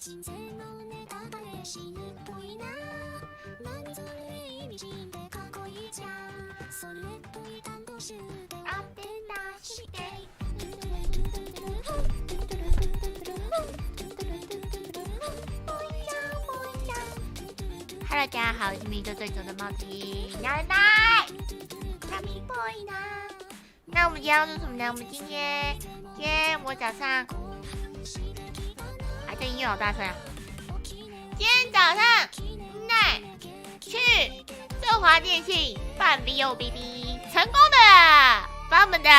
Hello， 大家好，我是迷着最久的猫头鹰奶奶。那我们今天要做什么呢？我们今天我早上，这音乐好大声啊！今天早上，奶去中华电信办 Vobb 成功的把我们的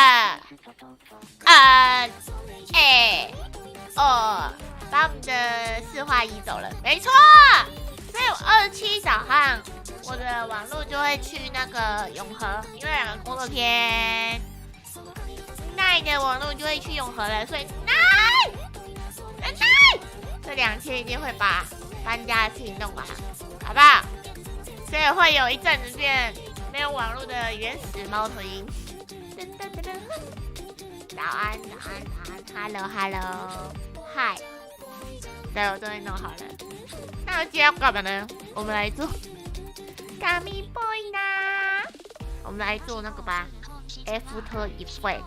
把我们的4画移走了，没错。所以我27早上我的网络就会去那个永和，因为2个工作天，奈的网络就会去永和了，所以奈这2天一定会把搬家的事情弄完，好不好？所以会有一阵子变没有网络的原始猫头鹰。早安，Hello， 嗨，对，我终于弄好了。那今天要干嘛呢？我们来做咖咪 boy 啦，我们来做那个吧 ，After Effect。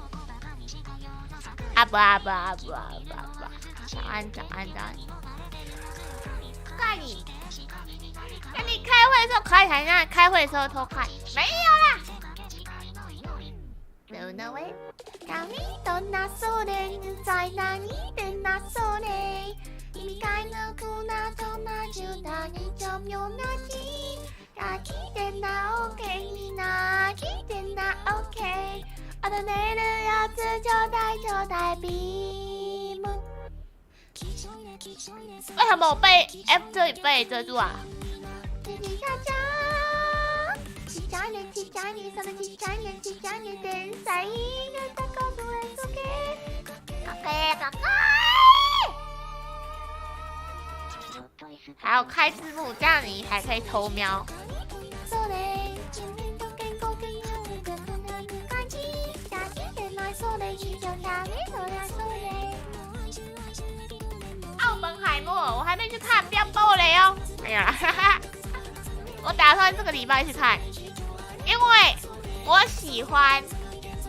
不，早安。看你开会的时候开台上，开会的时候偷看，没有啦。No way， 咖咪どんなそれ在哪里的那それ。君がいなくなったな10代にちょ妙な気が来てな OK みんな来てな OK あと寝るやつちょうだいビーム。为什么我被 F 这里被遮住啊？还有开字幕，这样你还可以偷瞄。澳门海默，我还没去看，不要爆雷哦。没有啦，我打算这个礼拜去看，因为我喜欢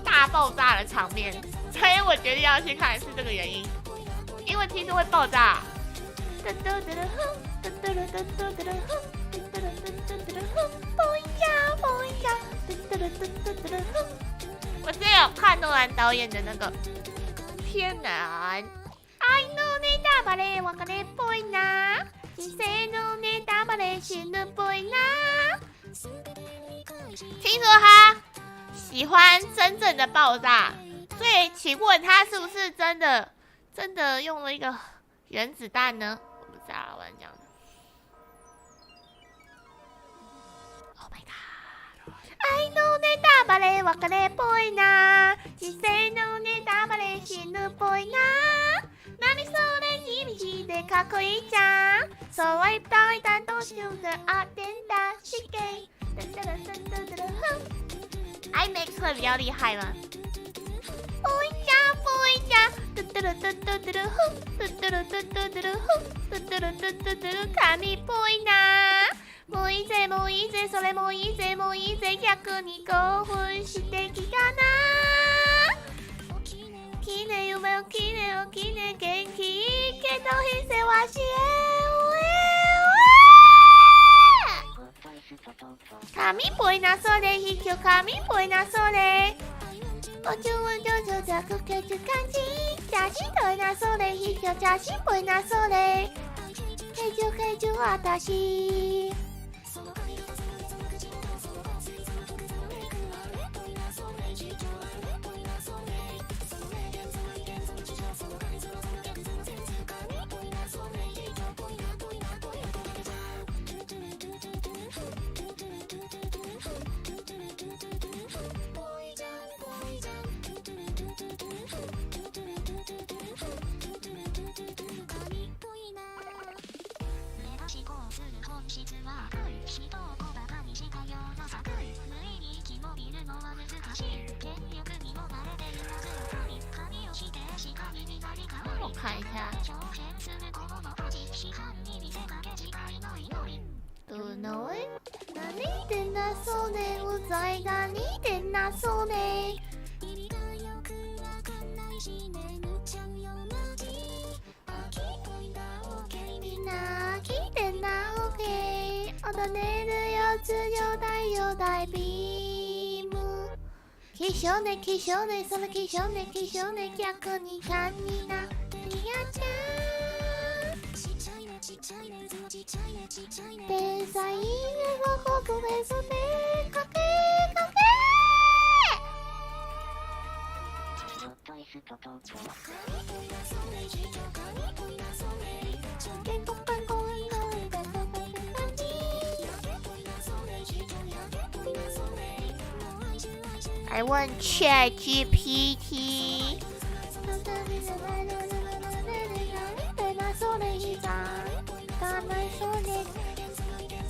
大爆炸的场面，所以我决定要去看，是这个原因。因为听说会爆炸。我之前有看诺兰导演的那个天然。愛のネタバレわかれっぽいな。人生のネタバレ死ぬっぽいな。听说他喜欢真正的爆炸，所以请问他是不是真的用了一个原子弹呢？我不知道，我讲的。Oh my god！ 愛のネタバレわかれっぽいな。人生のネタバレ死ぬっぽいな。何それ響きでかっこいいじゃん。そういった一都市的阿典的世界。IMAX 会比较厉害吗？不一家，神っぽいな。もういいぜ、それもいいぜ、逆に興奮してきたな。きね夢をきね元気いいけど人生は幸せ。神っぽいなそれ、必要神っぽいなそれ。我就这个感觉假心对なそれ、必要假心っぽいなそれ。黑就私。看一下。どのえ？何でなそれ？うざいがにでなそれ？みんな聞いてな OK。踊れるよ強大よ大ビーム。気象ね気象ねその気象ね気象ね逆に勘になりやちゃん。天才英語国名それかけかけ。来问 ChatGPT。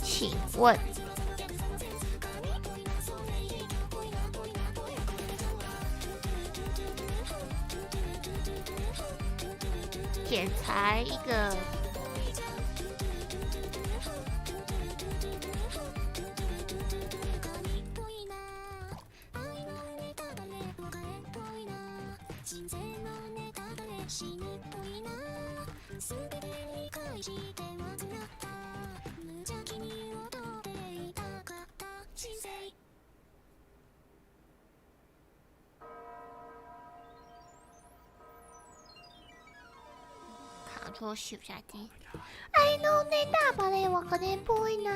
请问，剪裁一个Ctrl Shift 下 D。愛のネタバレは金っぽいな。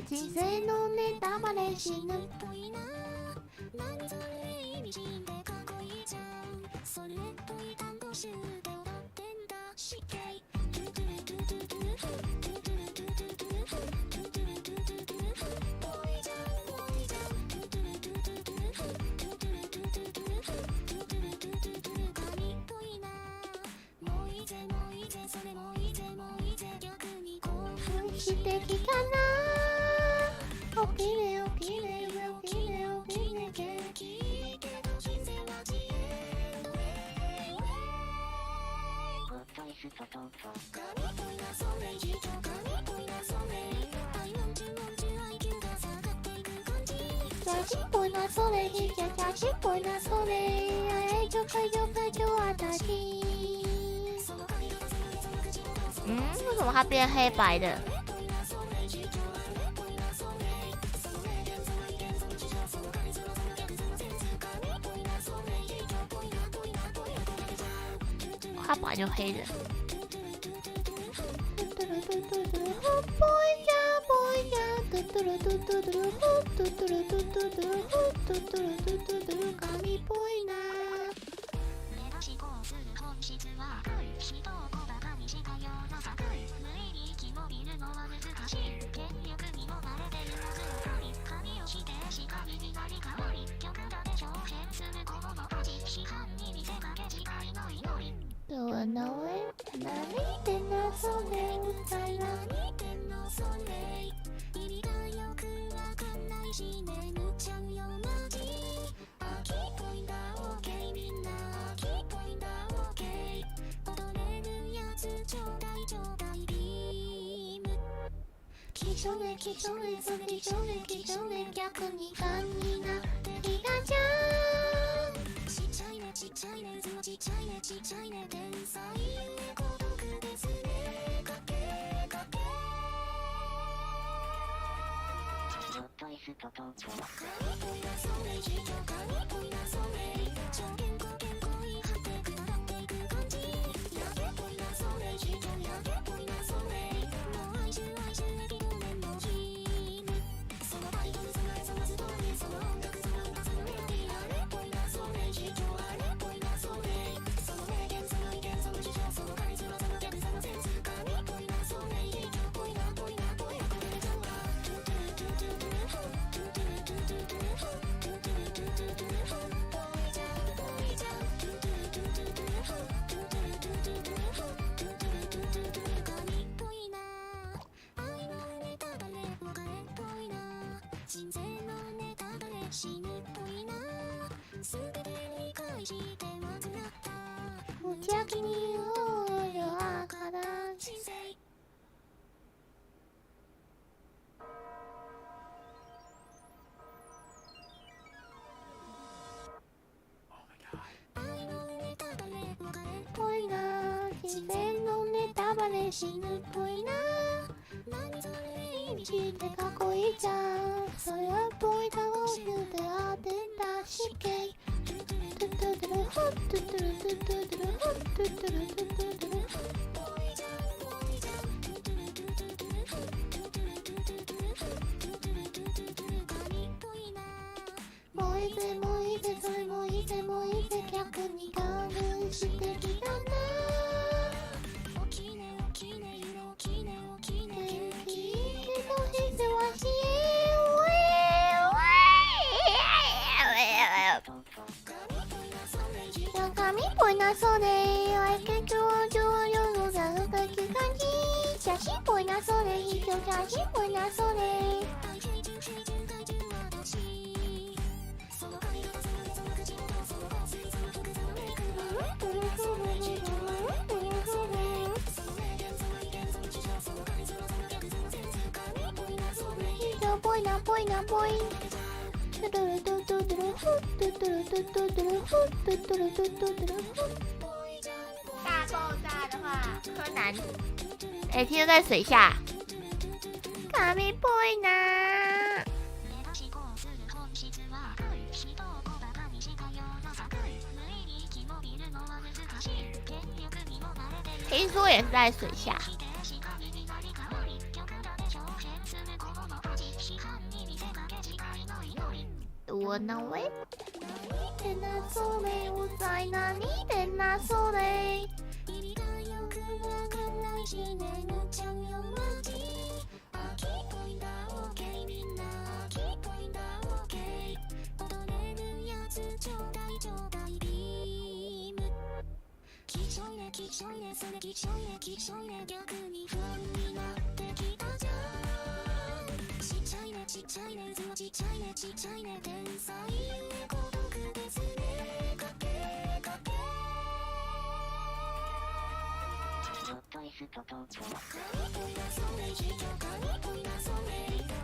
人生のネタバレ死ぬっぽいな。何それ意味深でかっこいいじゃん。それっぽい単語集で踊ってんだ。しけい。してきたな。起きれ起きれ起きれ起きれ元気けど人生は自由のホットイストトート神っぽいなそれ以上神っぽいなそれ体温中IQ が下がっていく感じ写真っぽいなそれ以上写真っぽいなそれ愛情快情快情私为什么它变黑白的？它本来就黑的。どうのえ何でなそれうざい何でなそれ意味がよくわかんないし眠っちゃうよマジ秋っぽいんだ OK みんな秋っぽいんだ OK 踊れるやつちょうだいちょうだいビーム気象ね気象ねそれ気象ね気象ね逆に勘になりがちゃんちっちゃいねちっちゃいね図もちっちゃいねちっちゃいね天才孤独ですねかけかけホットイストトート神っぽいなそれ以上神っぽいなそれ超健康健康いいはってくだらっていく感じやけっぽいなそれ以上やけっぽいなそれもう愛しエピドーメンのヒームそのタイトルそのそのストーリーその音楽その歌そのメロディーあれっぽいなそれ以上あれっぽいなそれその名言その意見その主張そのカリスマそのギャグそのセンス神っぽいなそれ以上ぽいなぽいなぽいなこれで今日は人生のネタバレ死ぬっぽいなすべて理解してまずなった無邪気にれ死ぬっぽいな。なんそれ意味してかっこいいじゃん。それっぽいだを言うて当てたしけ。トゥトゥトゥルホットゥトゥルトゥトゥトゥルホットゥトゥルトゥトゥトゥル。もういぜもういぜそれもいぜもういぜ逆にガルしてきたな。起きね起きね起きね起きね元気けどひせわし紙っぽいなそれ愛犬上夜のざるかき感じ写真っぽいなそれ非常写真っぽいなそれぽいなぽいなぽいトゥルルトゥトゥトゥルフトゥトゥルトゥトゥトゥルフトゥトゥルトゥトゥトゥルフ。大爆炸的话，柯南，听在水下。紙っぽいな。听说也是在水下。我那位，你的那それ我在哪里的那それ。ちっちゃいね図はちっちゃいねちっちゃいね天才孤独ですねかけかけちょっとイスととと紙っぽいなそれ非常紙っぽいなそれ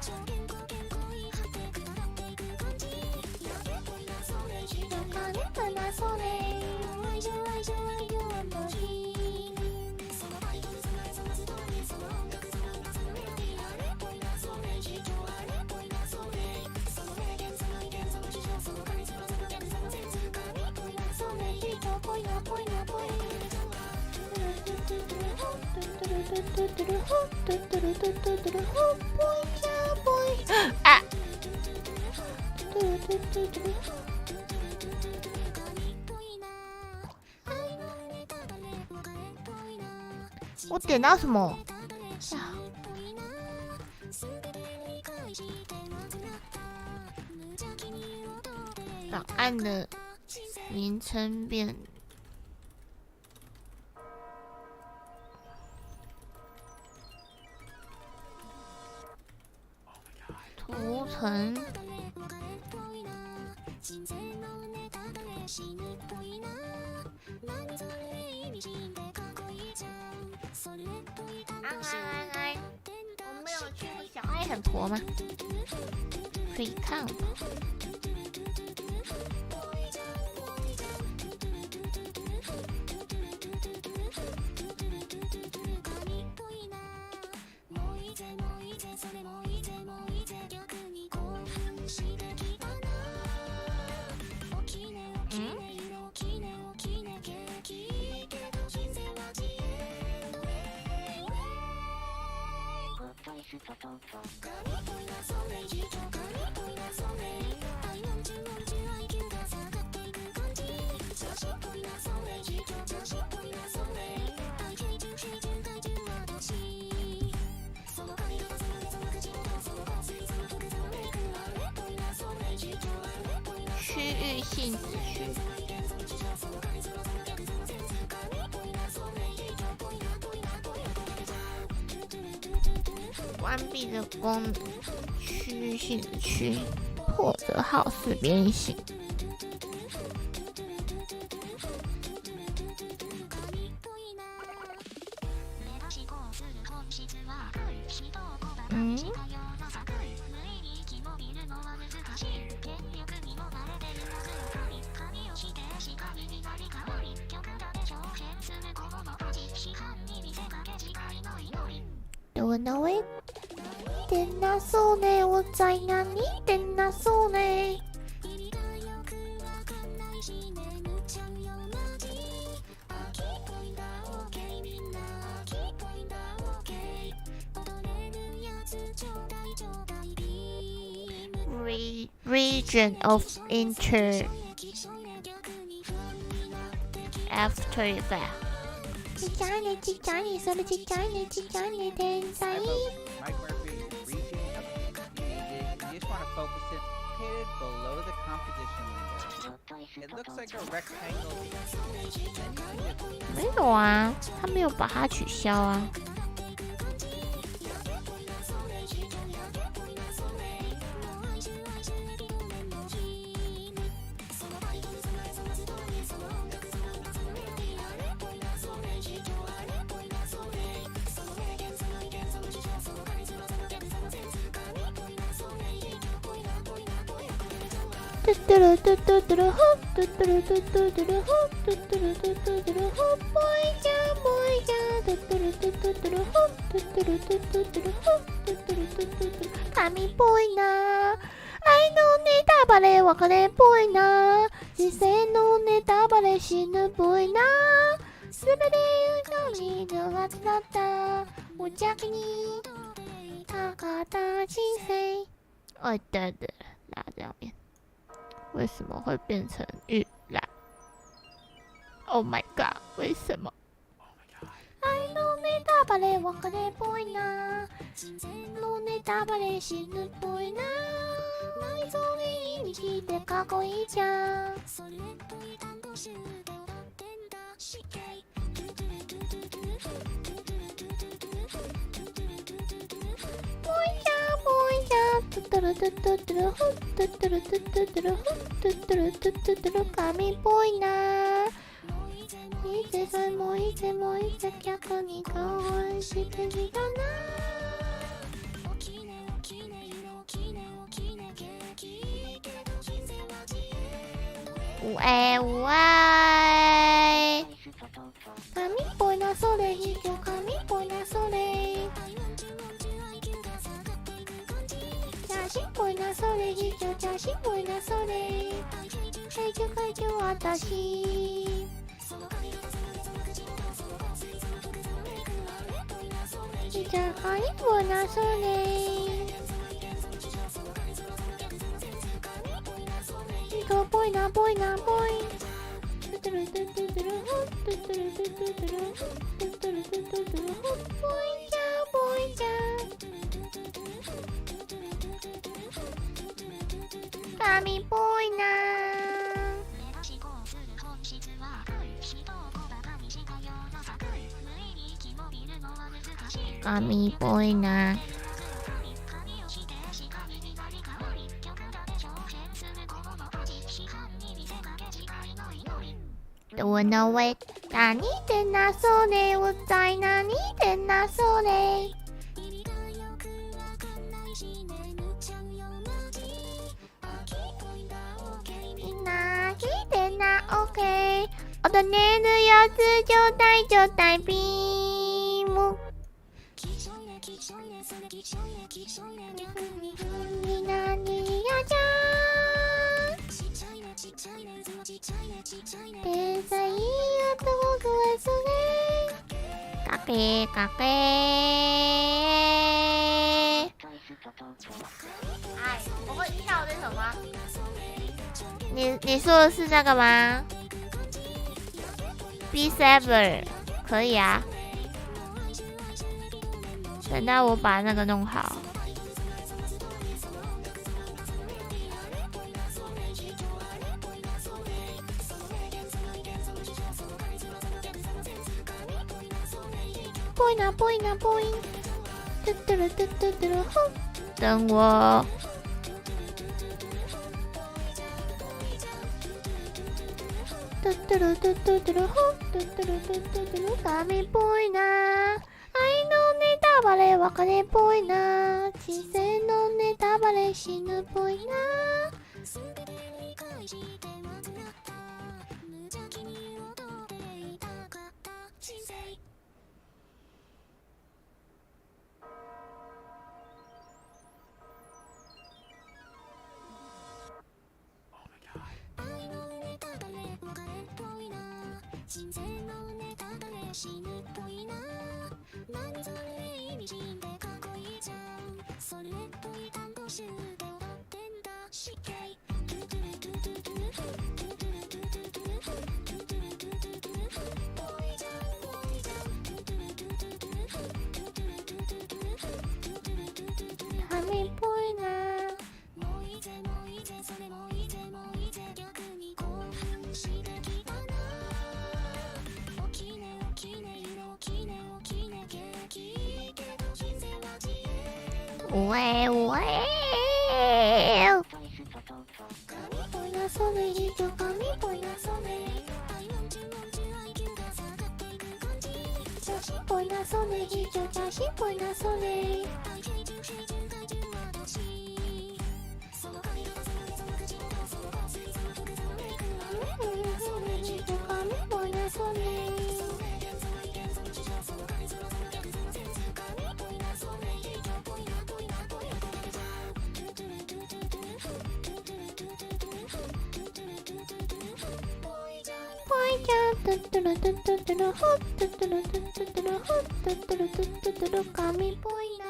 超健康健康い果てくだらっていく感じやけっぽいなそれ非常金っぽいなそれ愛情愛情愛情あんまりそのバイトルそのそのストーリーその音楽そのそのメロディーあれっぽいなそれ非常ぽいなぽいなぽいあ我点到什么？档案的名称变图层。安，我没有去过小爱很婆吗？可以看。区域性资讯。关闭的功能，区域性的区，破折号识别性。我哪位点哪そうね我在哪里点哪そうね？Region of interest after that。ちっちゃいねちっちゃいねそれちっちゃいねちっちゃいね天才。没有啊，他没有把它取消啊。嘟嘟噜嘟嘟嘟噜呼，嘟嘟噜嘟嘟嘟噜呼，嘟嘟噜嘟嘟嘟噜呼，不一样不一样，嘟嘟噜嘟嘟嘟噜呼，嘟嘟噜嘟嘟嘟噜呼，嘟嘟噜嘟嘟嘟噜。髪っぽいな。愛のネタバレ別れっぽいな。人生のネタバレ死ぬっぽいな。すべてうちのはずだった。無邪気にかかった人生。哦，对对，拉这样面。为什么会变成预览 ？Oh my god！ 为什么？愛のネタバレ別れっぽいな。人生のネタバレ死ぬっぽいな。内臓に意味聞いてかっこいいじゃん。それとい単語集で歌ってんだしけい。ぽいじゃんぽいじゃん。トゥトゥルトゥトゥトゥルフトゥトゥルトゥトゥトゥルフトゥトゥルトゥトゥトゥル髪っぽいな。いつさもいつもいつ逆に顔をしてみたな。うえうえ髪っぽいなそれひきょ髪っぽいなそれ写真っぽいなそれひきょ写真っぽいなそれ会長会長私じゃあ髪っぽいなそれぽいなぽいなぽいトゥトゥルトゥトゥトゥルホトゥトゥルトゥトゥトゥルホトゥトゥルトゥトゥトゥルホぽいじゃぽいじゃ髪っぽいな髪っぽいな我哪位哪里的那それ我在哪里的那それなきでな OK 踊れるやつちょうだいちょうだいビームになにやじゃ天才やっと僕はそれかけかけ哎，我会跳这首吗？你说的是这个吗 ？B7 可以啊，等到我把那个弄好。ぽいなぽいなぽいトゥトゥルトゥトゥトゥルホ等我トゥトゥルトゥトゥトゥルホトゥトゥルトゥトゥトゥル髪っぽいな愛のネタバレ別れっぽいな人生のネタバレ死ぬっぽいなすべて理解してまずなった無邪気に踊っていたかった人生紙っぽいな。うえうえー。紙っぽいなそれ以上紙っぽいなそれ。写真っぽいなそれ以上写真っぽいなそれ。紙っぽいな。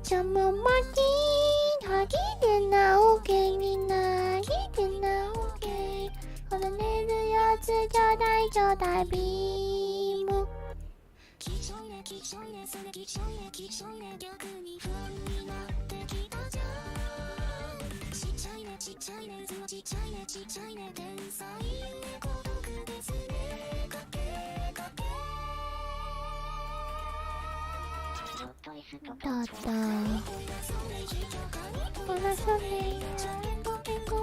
Jamomaki hagi de naokeにないでnaokeこの寝るやつちょうだいちょうだいビームきしょいねきしょいねそれきしょいねきしょいね逆に不安になってきたじゃんちっちゃいねちっちゃいね図もちっちゃいねちっちゃいね天才孤独ですねかけかけどうぞほらそれポケコ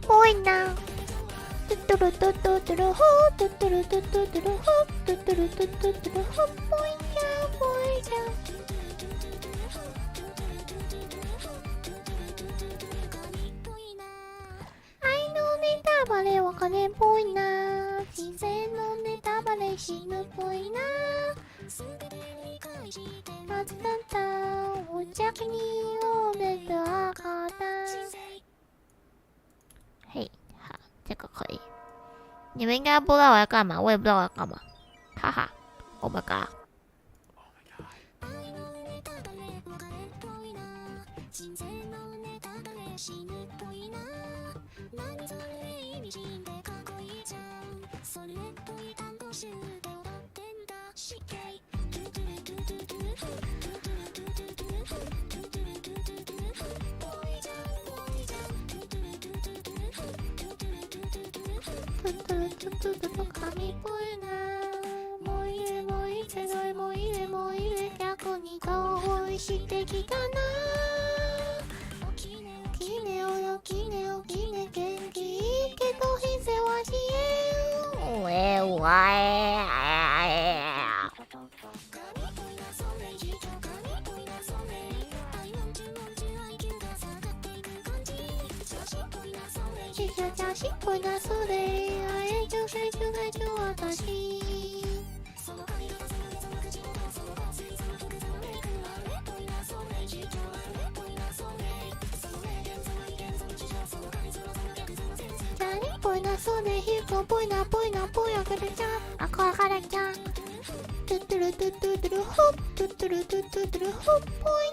ぽいな。トゥトゥルトゥトゥトゥルホートゥトゥルトゥトゥトゥルホートゥトゥルトゥトゥトゥルホーぽいじゃんぽいじゃん。愛のネタバレは金っぽいな。人生のネタバレ死ぬっぽいな。なぜだったお茶におめでとうかだ。嘿，好，这个可以。你们应该不知道我要干嘛，我也不知道我要干嘛，哈哈 ！Oh my god！ 紙っぽいな。もういれもいせどいもいれもいれ逆にどうしてきたな。起きねおきねおきね元気いいけど変遷はしえん。うえうわえ写真っぽいなそれあえちょせちょせちょ私何っぽいなそれヒップっぽいなぽいなぽいあかれちゃんあこあかれちゃんトゥトゥルトゥトゥトゥルホットゥトゥルトゥトゥトゥルホッぽい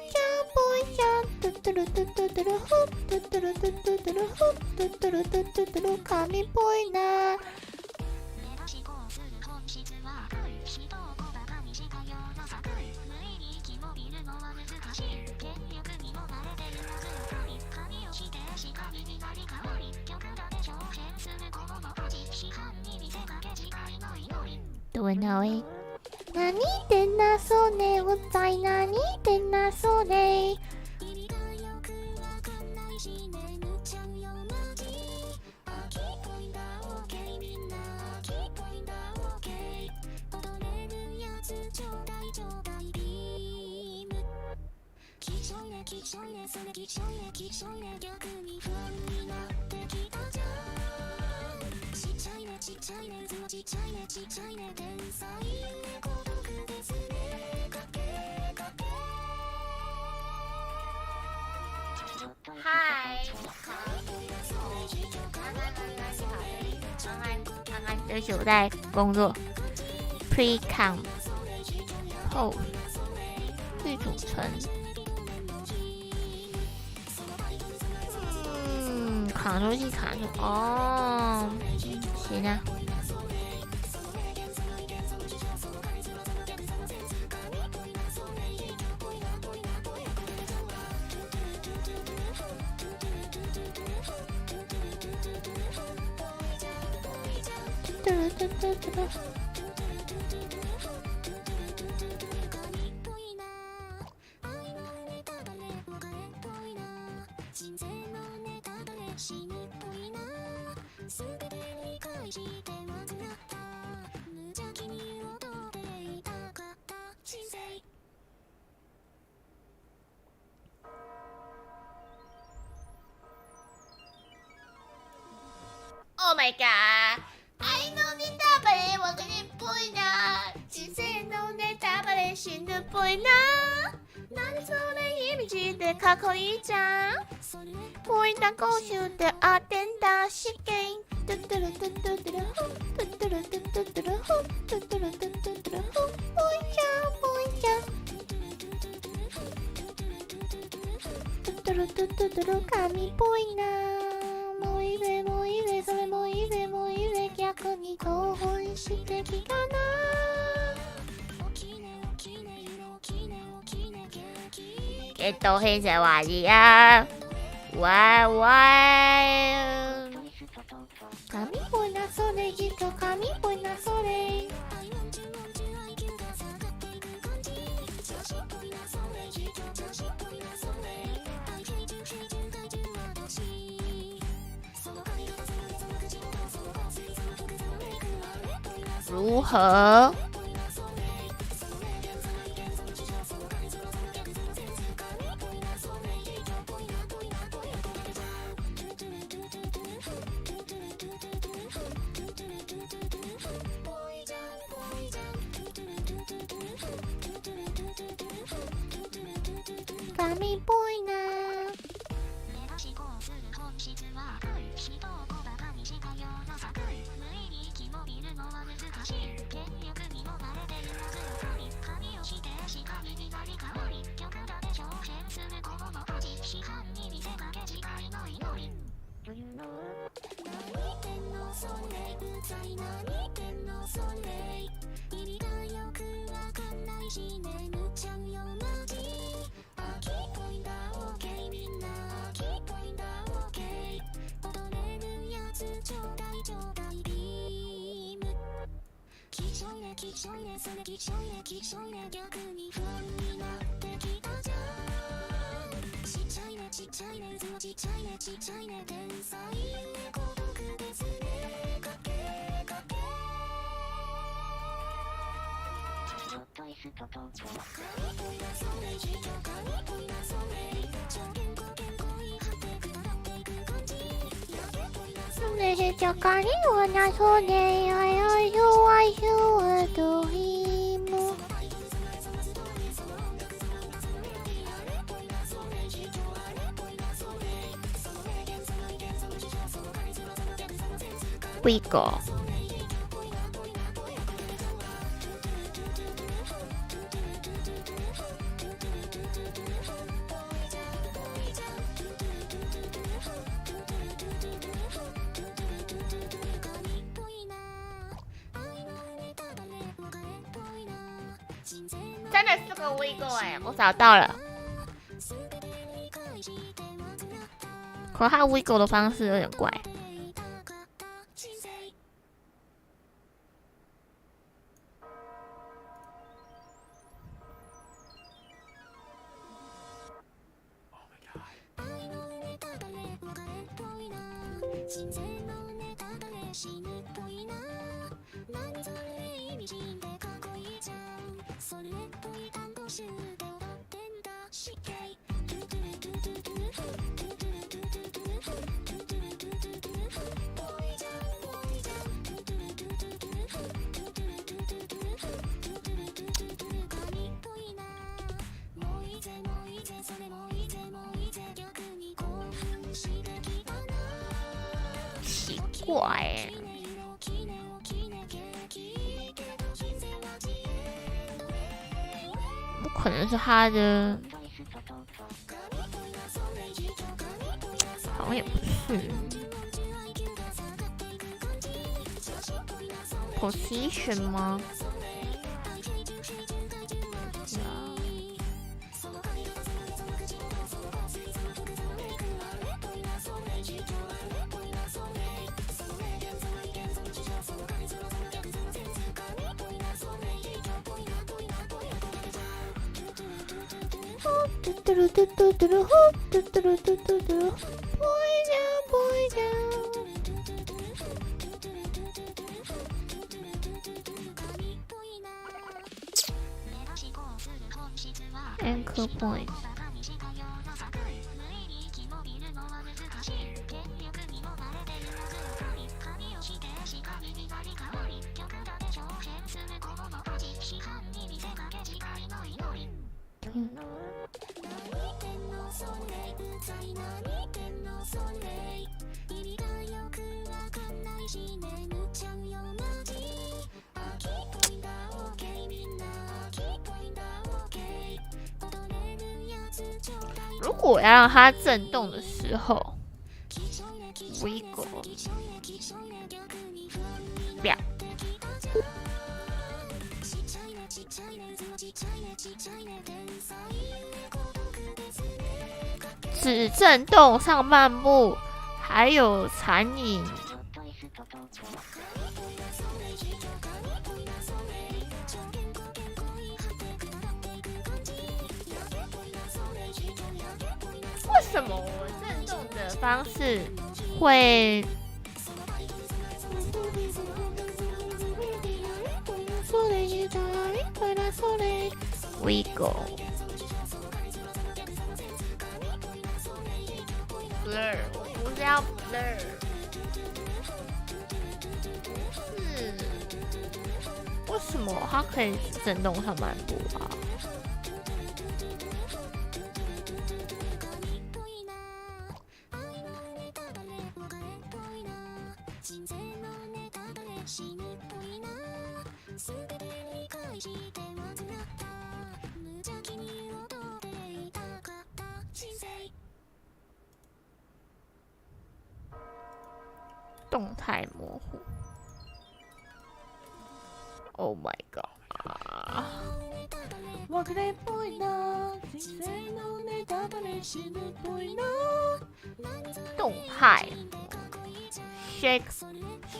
ちゃんぽいちゃんトゥトゥルトゥトゥトゥルホットゥトゥルトゥトゥトゥルホットゥトゥルトゥトゥトゥル紙っぽいな紙をしてしかりになり変わり極度で表現するこの文字どうなおい。何でなそねうざい何でなそれ。嗨，对不起，我在工作。Pre-com 后最组成。卡住器卡住哦，行啊。Oh my god！ 愛のネタバレわかりっぽいな。人生のネタバレ死ぬっぽいな。なんそれ意味してかっこいいじゃん。こいた講習で当てんだ試験。トゥトゥルトゥトゥトゥルホトゥトゥルトゥトゥトゥルホトゥトゥルトゥトゥトゥルホぽいちゃんぽいちゃん。トゥトゥルトゥトゥトゥル神っぽいな。もういいべもういいべそれもいいべもういいべ逆に興奮してきたな。ゲット編成はじやわいわい神っぽいなそれ人神っぽいなそれ。如何？神っぽいな。那些叫咖喱我拿错的，哎呦哎呦我都一幕。We go。真的是个 Vtuber 哎，我找到了。可他 Vtuber 的方式有点怪。奇怪欸，不可能是他的，好像也不是。position 吗？Anchor point。如果要让它震动的时候 ，wiggle， 啪，只震动上半部，还有残影。为什么我震动的方式会？wiggle blur， 我不是要 blur， 是为什么它可以震动上半部啊？动态模糊 ，Oh my god！ 动态 ，shake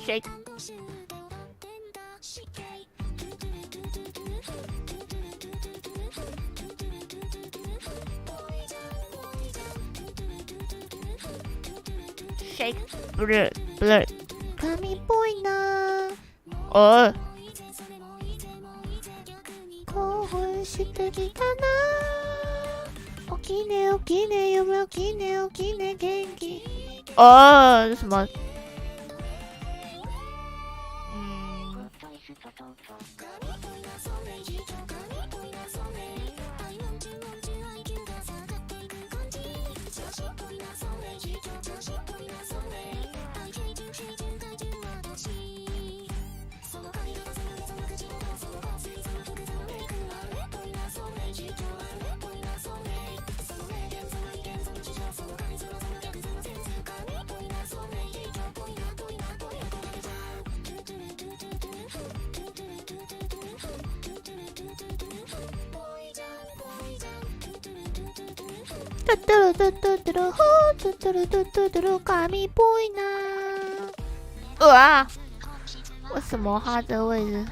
shake。shake blur blur， 神っぽいな。おい。興奮してきたな。起きね起きね夢起きね起きね元気。哦，什么？神っぽいな。啊！为什么它的位置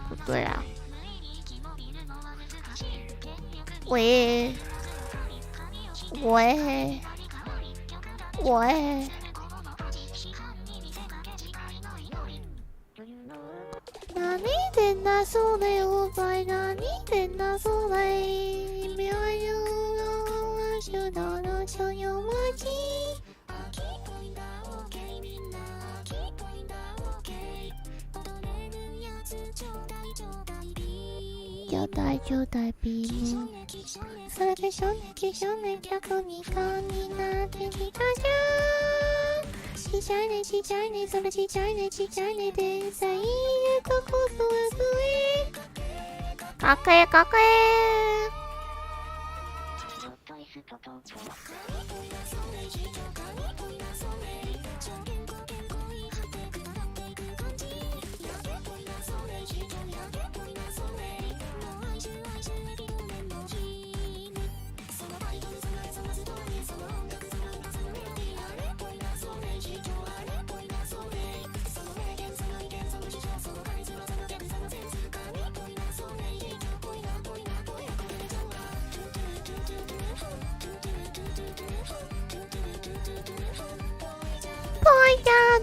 不对啊？喂喂喂！那それを在哪里的那それ没有知道了就有默契。ちょうだいビーム。それで少年客に顔になってきたじゃん。ちっちゃいねそれちっちゃいね天才へとこそは上。かっこええかっこええ。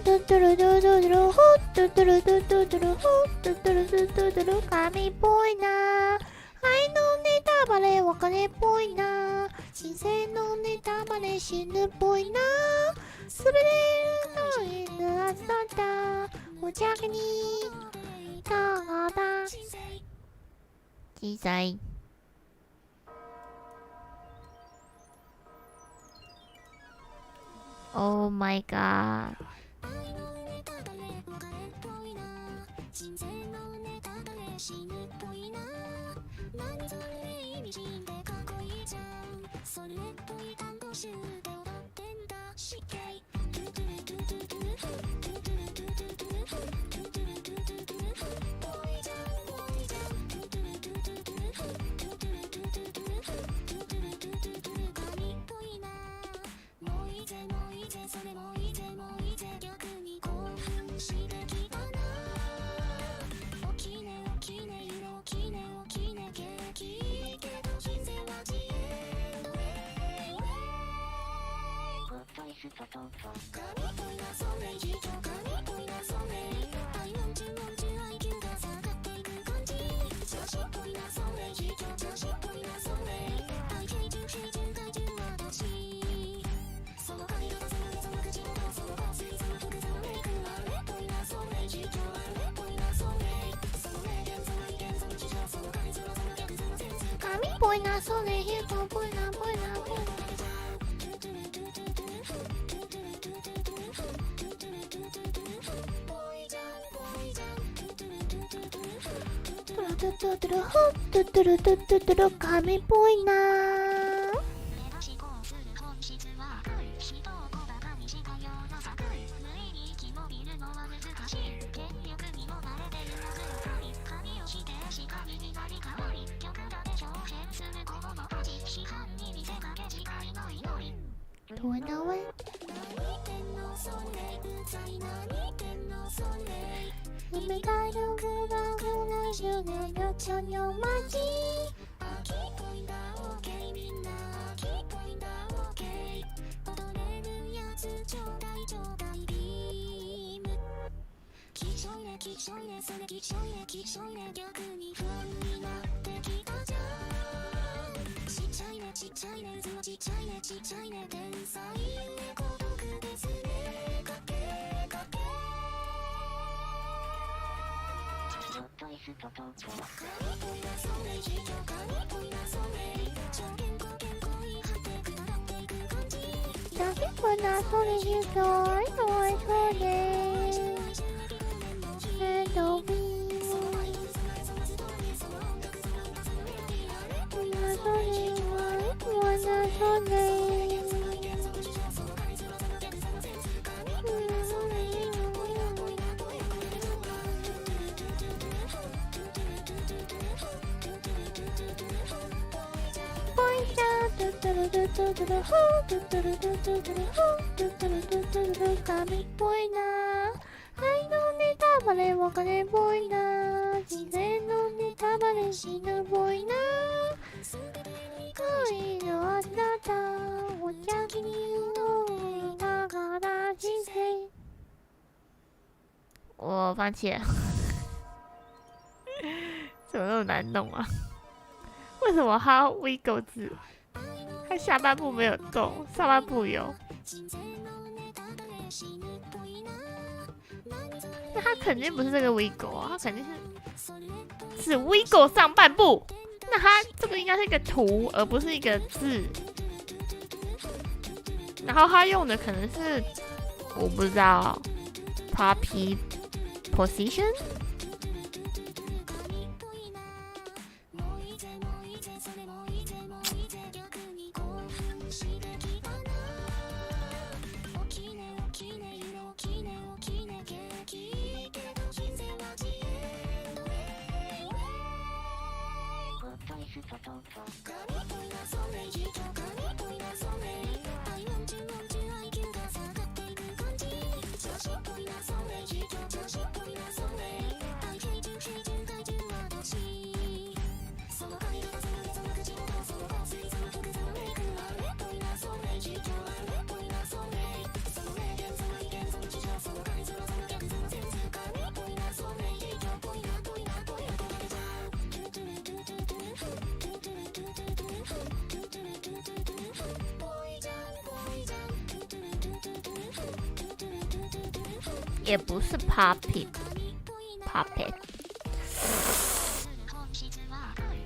ドゥドゥルドゥドゥドゥルホッドゥドゥルドゥドゥドゥルホッドゥドゥルドゥドゥドゥル神っぽいな。愛のネタバレお金っぽいな。人生のネタバレ死ぬっぽいな。すべての犬はそった無邪気にただ小さい。Oh my god。人生のネタバレ死ぬっぽいな。何それ意味深でかっこいいじゃん。それっぽい単語集で踊ってんだしけい。神っぽいな。もういいぜそれもいいぜ逆に興奮してきたな。起きね景気けど人生は自演のホットイストトント神っぽいなそれ人神っぽいなそれ愛文字 IQ が下がっていく感じ。調子っぽいなそれ人調子っぽいなそれ愛平準体重はどしその髪型その口元その香水その服そのメイクあれっぽいなそれ人あれっぽいなそれその名言その意見その事情その感情その逆そのセンス髪っぽいなそれ人っぽいなぽいなぽいな神っぽいな。逆に不安になってきたじゃん。ちっちゃいねちっちゃいね天才孤独ですねかけちょっとイストトント神っぽいなそれ人神っぽいなそれ超健康いい果てくだらっていく感じ。神っぽいなそれ人愛の愛そうね神っぽいな。愛のネタバレお金っぽいな。人生のネタバレ死ぬっぽいな。愛のあなたを邪気にいながら人生。我放弃。怎么那么难弄啊？为什么他要 Wiggle 字？他下半部没有动，上半部有。那他肯定不是这个 Wiggle 啊，他肯定是 Wiggle 上半部。那他这个应该是一个图，而不是一个字。然后他用的可能是我不知道 ，puppy position。也不是 puppet，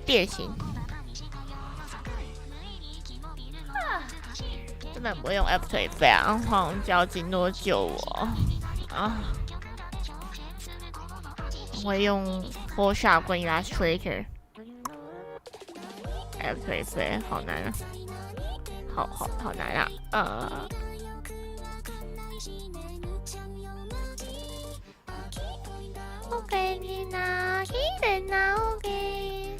变形。真的不会用 After Effects， 黄胶金多救我啊！我会用 Photoshop 跟 Illustrator。After Effects 好难啊，好难啊，OK， 你那一人那 OK。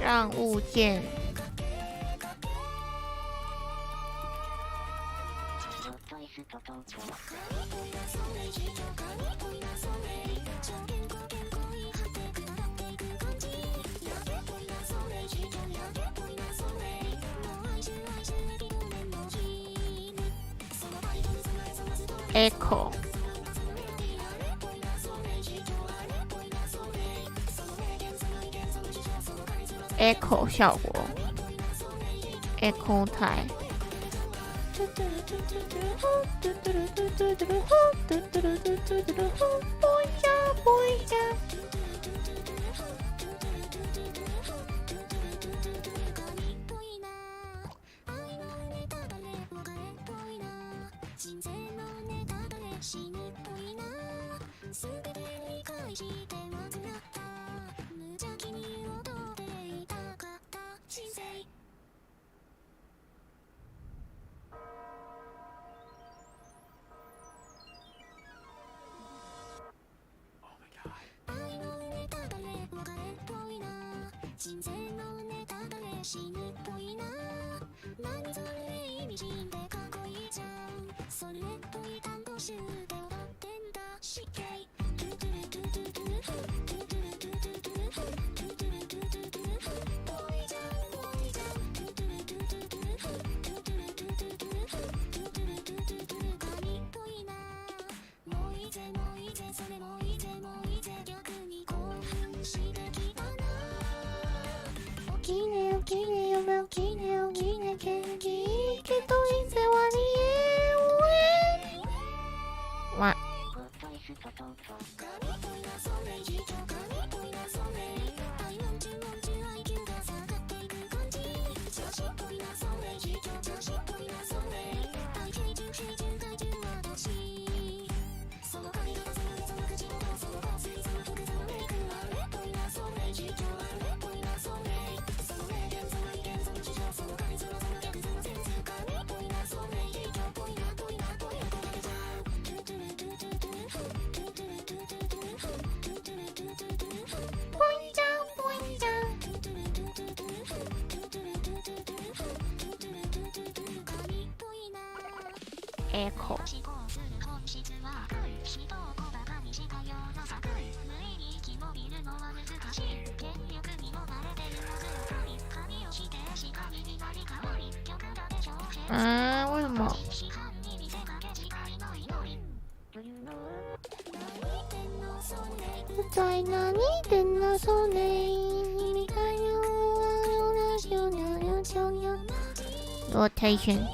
让物件。Echo， Echo 效果 ，Echo 台。哇！Echo。为什么？在哪里的那首泪？Rotation。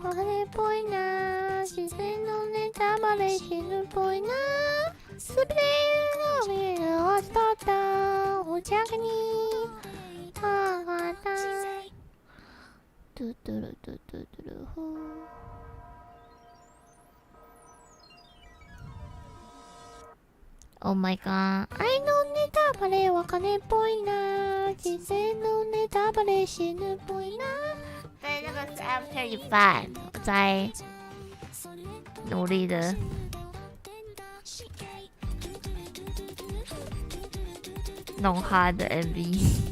別れっぽいな自然のネタバレ死ぬっぽいなスプレーの見るをしたったお茶にたがたトゥトゥルトゥトゥトゥルフOh my god。愛のネタバレ別れっぽいな自然のネタバレ死ぬっぽいな对，那个是 After 一半，我在努力的弄他的 MV。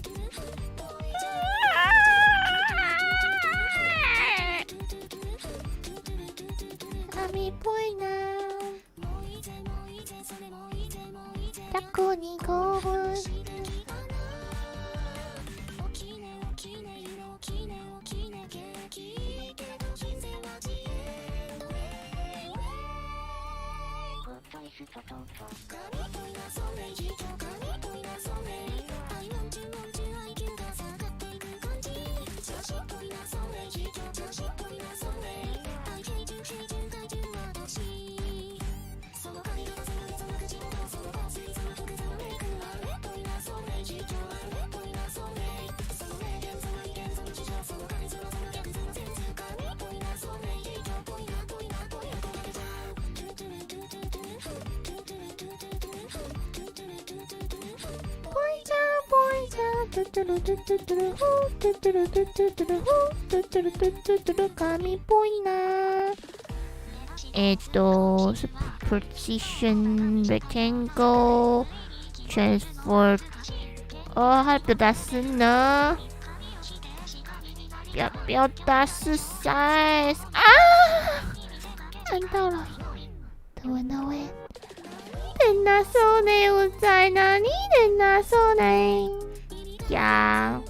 神っぽいなタコに興奮神っぽいな是 Precision Rectangle Transfer。它的表达式呢？表达式 size 啊！按到了，等闻到味。等那手呢？我在哪里？等那手呢？呀，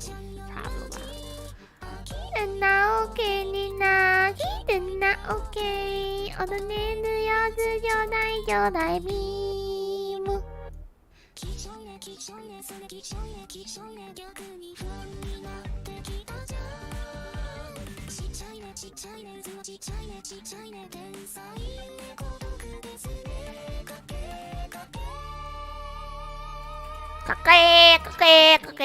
差不多吧。等那 OK 你哪里？等那 OK， 我的年龄要是就来比目。かけかけかけ。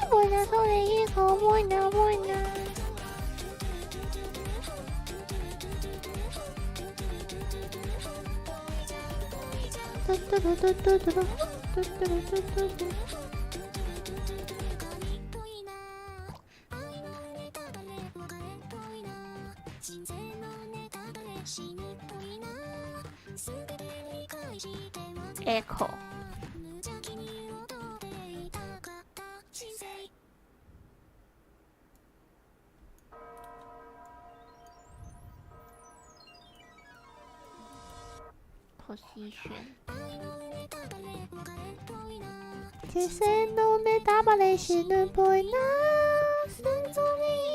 buena sobre hijo, buena, buena. echo。position。気仙のネタバレ死ぬっぽいな。心臓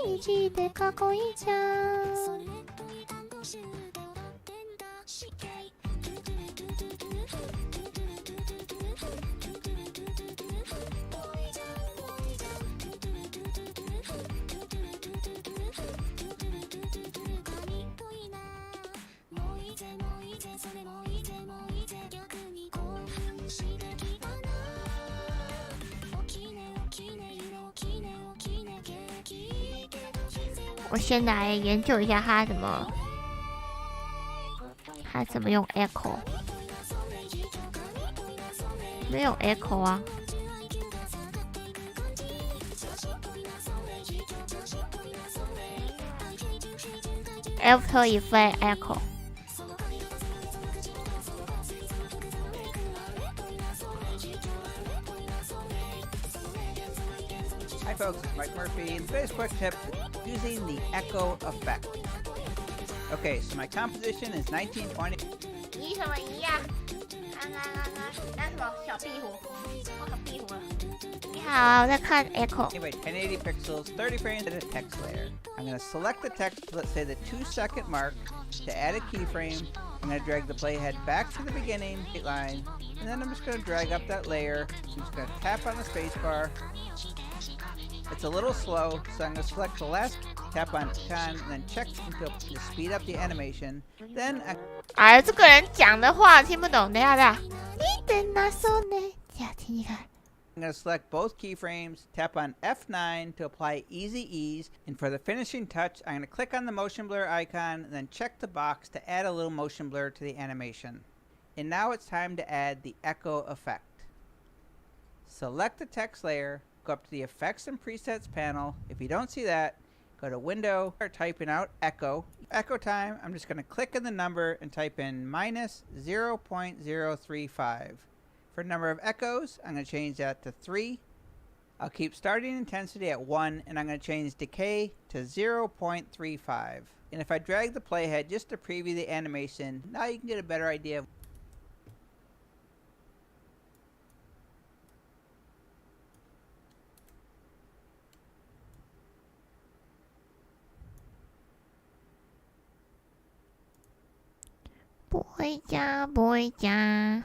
に生きてかっこいいじゃん。我先来研究一下它怎么用 echo， 没有 echo 啊。After Effect echo。Hi folks, it's Mike Murphy, and today's quick tip is using the echo effect. Okay, so my composition is 1920. 移什么移呀？那什么小壁虎，我小壁虎了。你好，我在看 echo。 Anyway, 1080 pixels, 30 frames at a text layer. I'm going to select the text, let's say the 2-second mark, to add a keyframe. I'm going to drag the playhead back to the beginning line, and then I'm just going to drag up that layer. I'm just going to tap on the spacebar. It's a little slow, so I'm going to select the last, tap on icon, and then check to speed up the animation. Then 哎，这个人讲的话听不懂，等一下。你的那手呢？呀，听一看。I'm going to select both keyframes, tap on F9 to apply easy ease, and for the finishing touch, I'm going to click on the motion blur icon, and then check the box to add a little motion blur to the animation. And now it's time to add the echo effect. Select the text layer, go up to the Effects and Presets panel. If you don't see that, go to Window, start typing out Echo. Echo time, I'm just going to click in the number and type in minus 0.035. For number of echoes, I'm going to change that to 3. I'll keep starting intensity at 1, and I'm going to change decay to 0.35. And if I drag the playhead just to preview the animation, now you can get a better idea of不回家，不回家。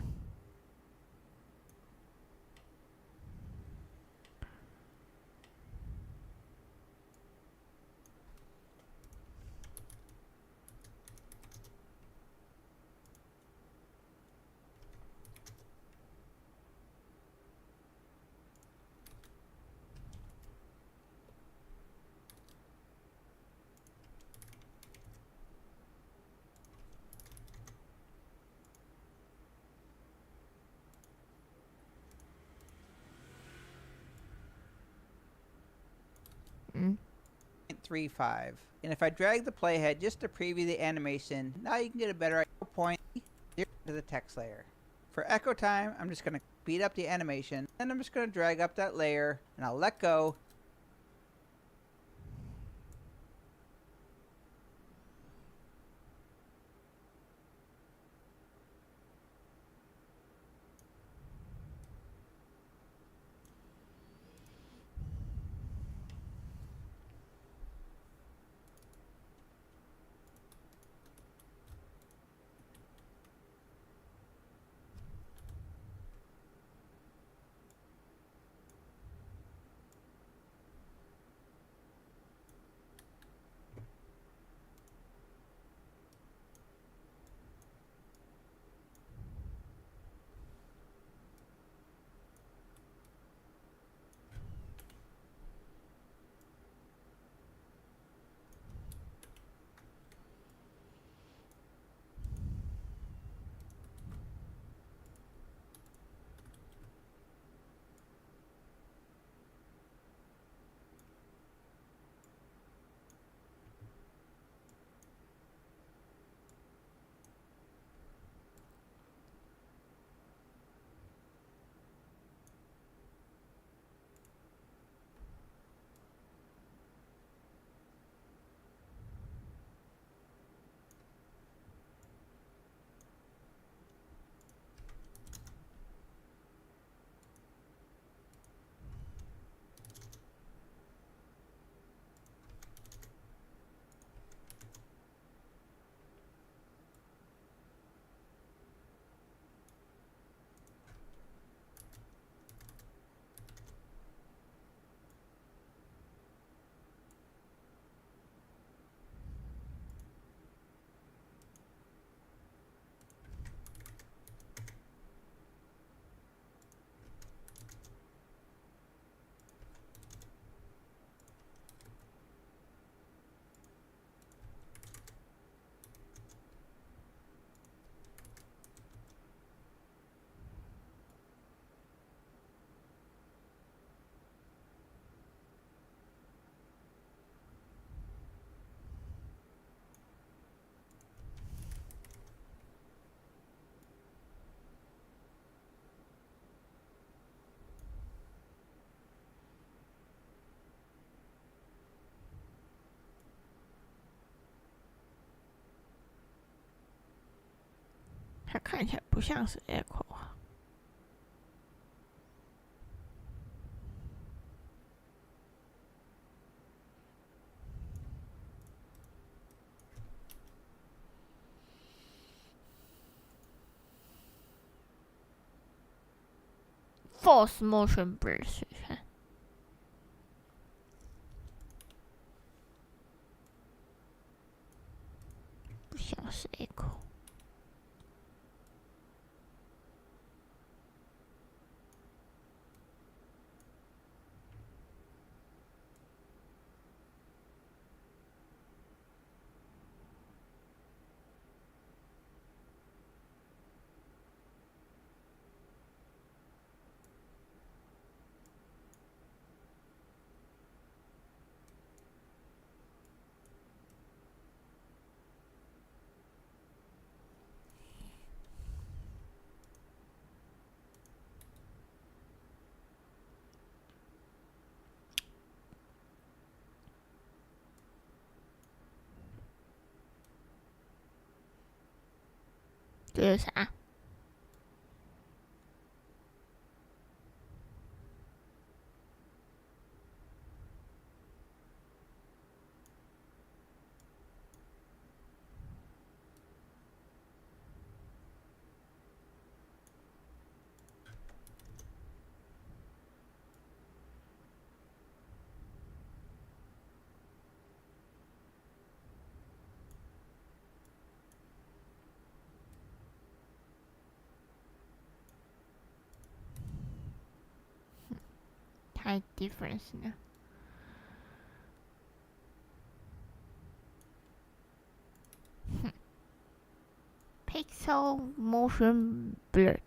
.35. And if I drag the playhead just to preview the animation, now you can get a better idea. 0.0 to the text layer. For echo time, I'm just going to speed up the animation, and I'm just going to drag up that layer, and I'll let go. 它看起来不像是 echo 啊。Force motion blur 试试看，不像是 echo。这是啥？太 difference 呢？Pixel motion blur。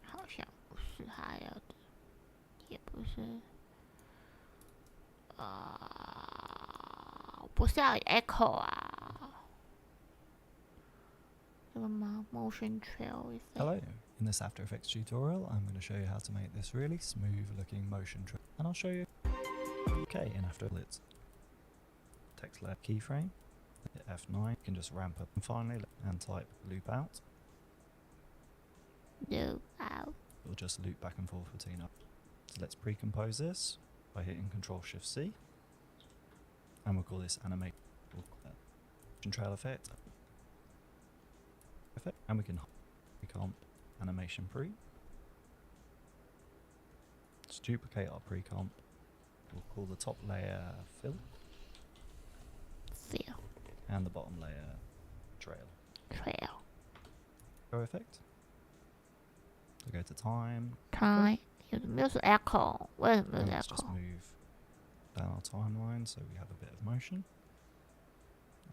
好像不是他要的，也不是，不是要 echo 啊，这个吗 ？Motion trail is it? Hello, in this After Effects tutorial I'm going to show you how to make this really smooth looking motion trail, and I'll show you. Okay, in After Effects, text layer keyframe, hit F9, you can just ramp up and finally and type loop out. Loop out. It'll just loop back and forth between up. So let's pre-compose this by hitting Ctrl+Shift+C, and we'll call this animation trail effect, and we can pre-comp animation pre. Let's duplicate our pre-comp. We'll call the top layer fill, and the bottom layer trail. Go effect. So go to time. Time 有没有是 echo？ 为什么有 And let's just echo？ move down our timeline so we have a bit of motion.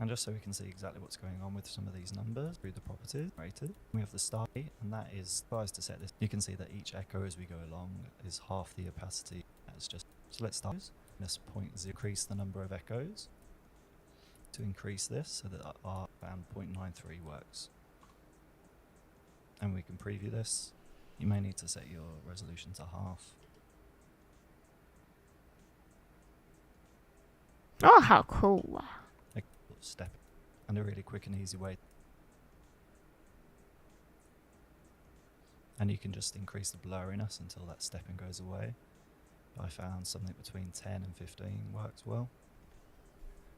And just so we can see exactly what's going on with some of these numbers, through the properties rated, we have the start rate, and that is tries to set this. You can see that each echo as we go along is half the opacity. That's just so let's start this point increase the number of echoes to increase this so that our band 0.93 works. And we can preview this. You may need to set your resolution to half. 哦，好酷啊！ Step and a really quick and easy way. And you can just increase the blurriness until that stepping goes away. I found something between 10 and 15 works well.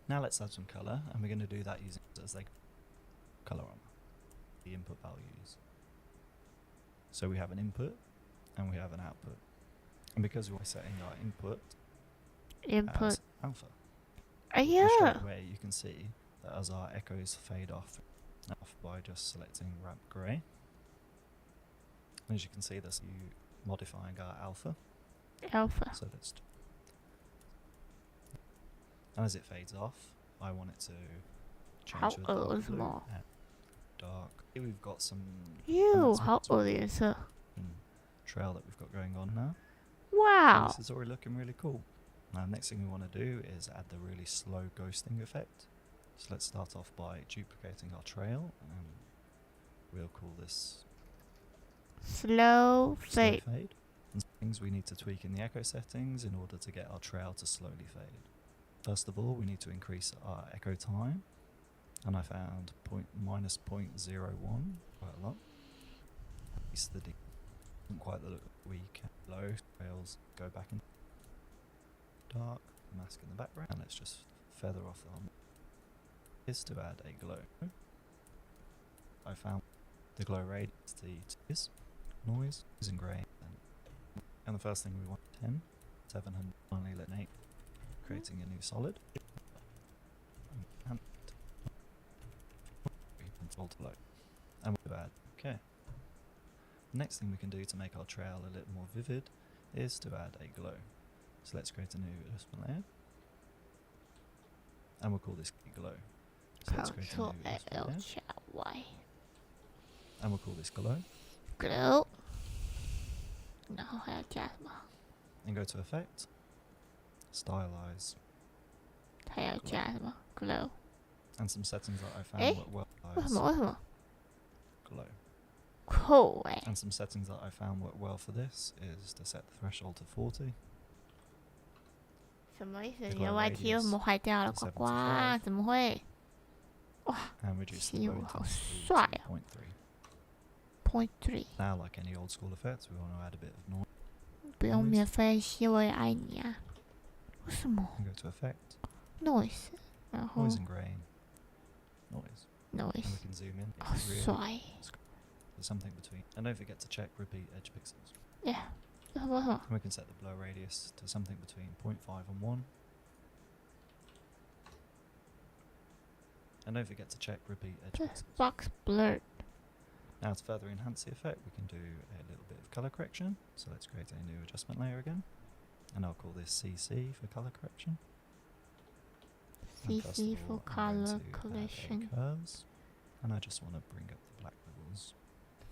Now let's add some colour, and we're going to do that using as like colour on the input values. So we have an input and we have an output, and because we're setting our input as alpha, yeah. straight away you can see that as our echoes fade off by just selecting ramp grey. As you can see, this you modifying our alpha. So let's. And as it fades off, I want it to change to a dark blue and dark. Here we've got some.好恶的颜色。 Trail that we've got going on now. Wow. And this is already looking really cool. Now, next thing we want to do is add the really slow ghosting effect. So let's start off by duplicating our trail, and we'll call this Slow fade. And things we need to tweak in the echo settings in order to get our trail to slowly fade. First of all, we need to increase our echo time, and I found minus 0.01, quite a lot. It's the doesn't quite look weak. Low trails go back in dark, mask in the background, and let's just feather off the arm. Is to add a glow. I found the glow radius, the noise, and grey, and the first thing we want 10, 700, finally let 8, creating a new solid. And and we'll add okay. The next thing we can do to make our trail a little more vivid is to add a glow. So let's create a new adjustment layer, and we'll call this glow. So let's create a new adjustment layer, and we'll call this glow. Glow. 然后还要加什么？ And go to effect, stylize. 还要加什么 ？Glow. And some settings that I found work well. 为什么？ Glow. Cool And some settings that I found work well for this is to set the threshold to 40. 什么意思？你的 YT 为什么坏掉了？呱呱，怎么会？哇 And reduce the load 好 intensity 帅 to 啊 0.3. ！0.3， Now, like any old school effects, we want to add a bit of noise. 不用免费吸，我也爱你啊！为什么 And go to effect, ？Noise，然后 noise and grain, noise. And we noise， can zoom in. 好 Really 帅 there's something between. And don't forget to check repeat edge pixels. ！Yeah， 为什么？ And we can set the blur radius to something between 0.5 and 1. And don't forget to check repeat edge This pixels. box blurred. Now, to further enhance the effect, we can do a little bit of color correction. So let's create a new adjustment layer again, and I'll call this CC for color correction. And first CC of for all, I'm going color to add a correction. curves, and I just want to bring up the black bubbles.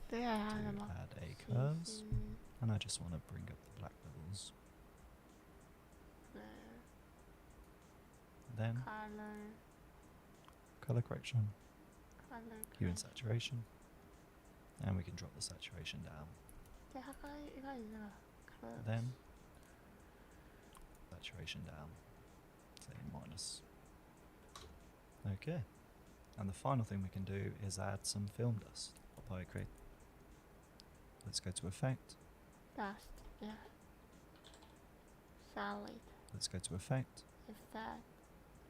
对啊，还有什 To 么 add a curves, ？CC and I just want to bring up the black bubbles. Then color color correction, color hue and saturation, and we can drop the saturation down. 对，它刚刚一开始那个 color Then saturation down, say minus. Okay, and the final thing we can do is add some film dust. By create. Let's go to effect. dust. Yeah. Solid. Let's go to effect. Effect.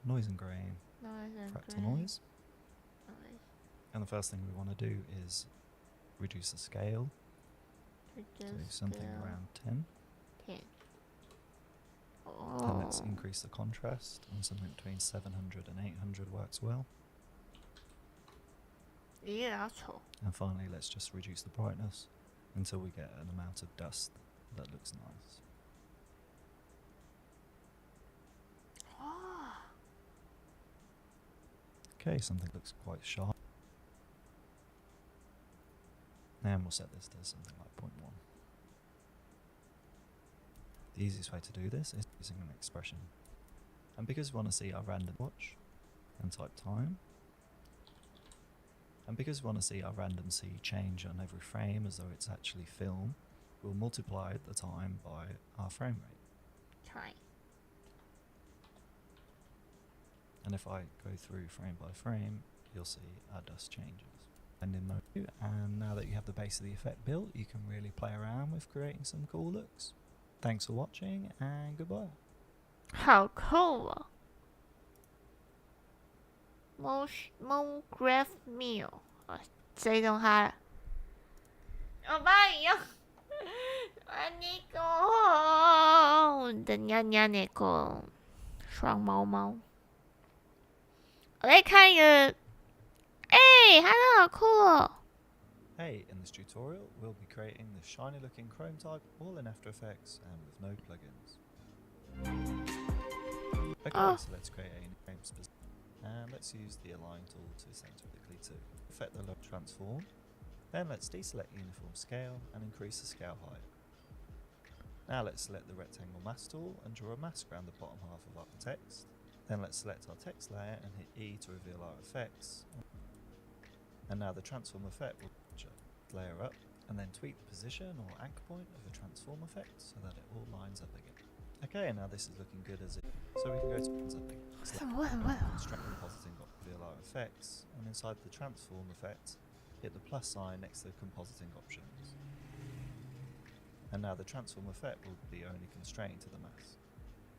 Noise and grain. Noise and Fractal grain. noise. And the first thing we want to do is reduce the scale to Reduce something scale. around 10. 10. And let's Oh. increase the contrast, and something between 700 and 800 works well. 你也要丑。 And finally, let's just reduce the brightness until we get an amount of dust that looks nice. 哦。Okay, something looks quite sharp. And we'll set this to something like 0.1. The easiest way to do this is using an expression. And because we want to see our random watch, and type time. And because we want to see our random C change on every frame as though it's actually film, we'll multiply the time by our frame rate. Time. And if I go through frame by frame, you'll see our dust changes. And in mode, and now that you have the base of the effect built, you can really play around with creating some cool looks. Thanks for watching, and goodbye. 好酷哦 ！Graph Meal， 追踪它了。我帮你用。你狗，我的娘娘那个双猫猫。我在看一个，它都好酷哦。Hey, in this tutorial, we'll be creating the shiny looking chrome type all in After Effects and with no plugins. Okay, so let's create a frame specific. And let's use the align tool to center quickly to affect the look transform. Then let's deselect uniform scale and increase the scale height. Now let's select the rectangle mask tool and draw a mask around the bottom half of our text. Then let's select our text layer and hit E to reveal our effects. And now the transform effect will layer up and then tweak the position or anchor point of the transform effect so that it all lines up again. Okay, and now this is looking good as it. So we can go to something. Construct compositing to reveal our effects, and inside the transform effect, hit the plus sign next to the compositing options. And now the transform effect will be only constrained to the mask.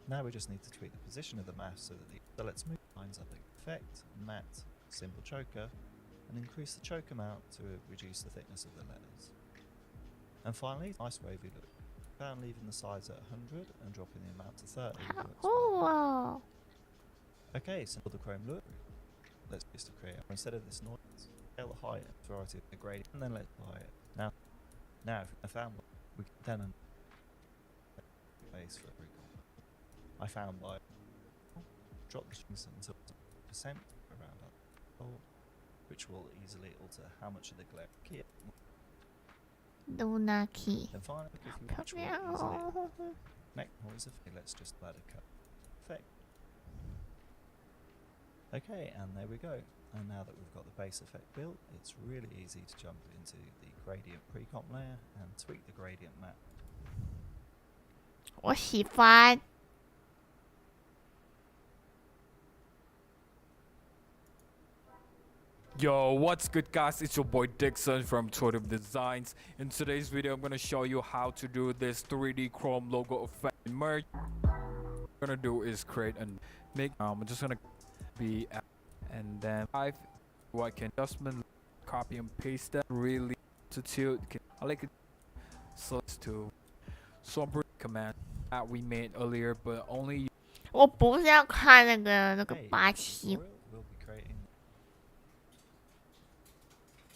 Now we just need to tweak the position of the mask so that so let's move lines up again. Effect, matte, symbol choker, and increase the choke amount to reduce the thickness of the letters. And finally, nice wavy look. Down leaving the sides at 100 and dropping the amount to 30. Oh. Okay, so for the chrome look, let's just to create instead of this noise, scale the height and variety of the gradient, and then let's apply it. Now if I found we can then base for every color. I found by drop the strings until percent around that, which will easily alter how much of the glare key. Luna key. Then finally, which will easily next noise effect. Let's just add a cut effect. Okay, and there we go. And now that we've got the base effect built, it's really easy to jump into the gradient pre-comp layer and tweak the gradient map. 我喜欢。Yo, what's good guys, it's your boy Dixon from Intuitive Designs. In today's video, I'm going to show you how to do this 3D Chrome logo effect in Merge. What I'm going to do is create and make, I'm just going to be, and then I can adjustment, copy and paste that really to tilt. I like it, so let's do some command that we made earlier, but only. 我不是要看那个87。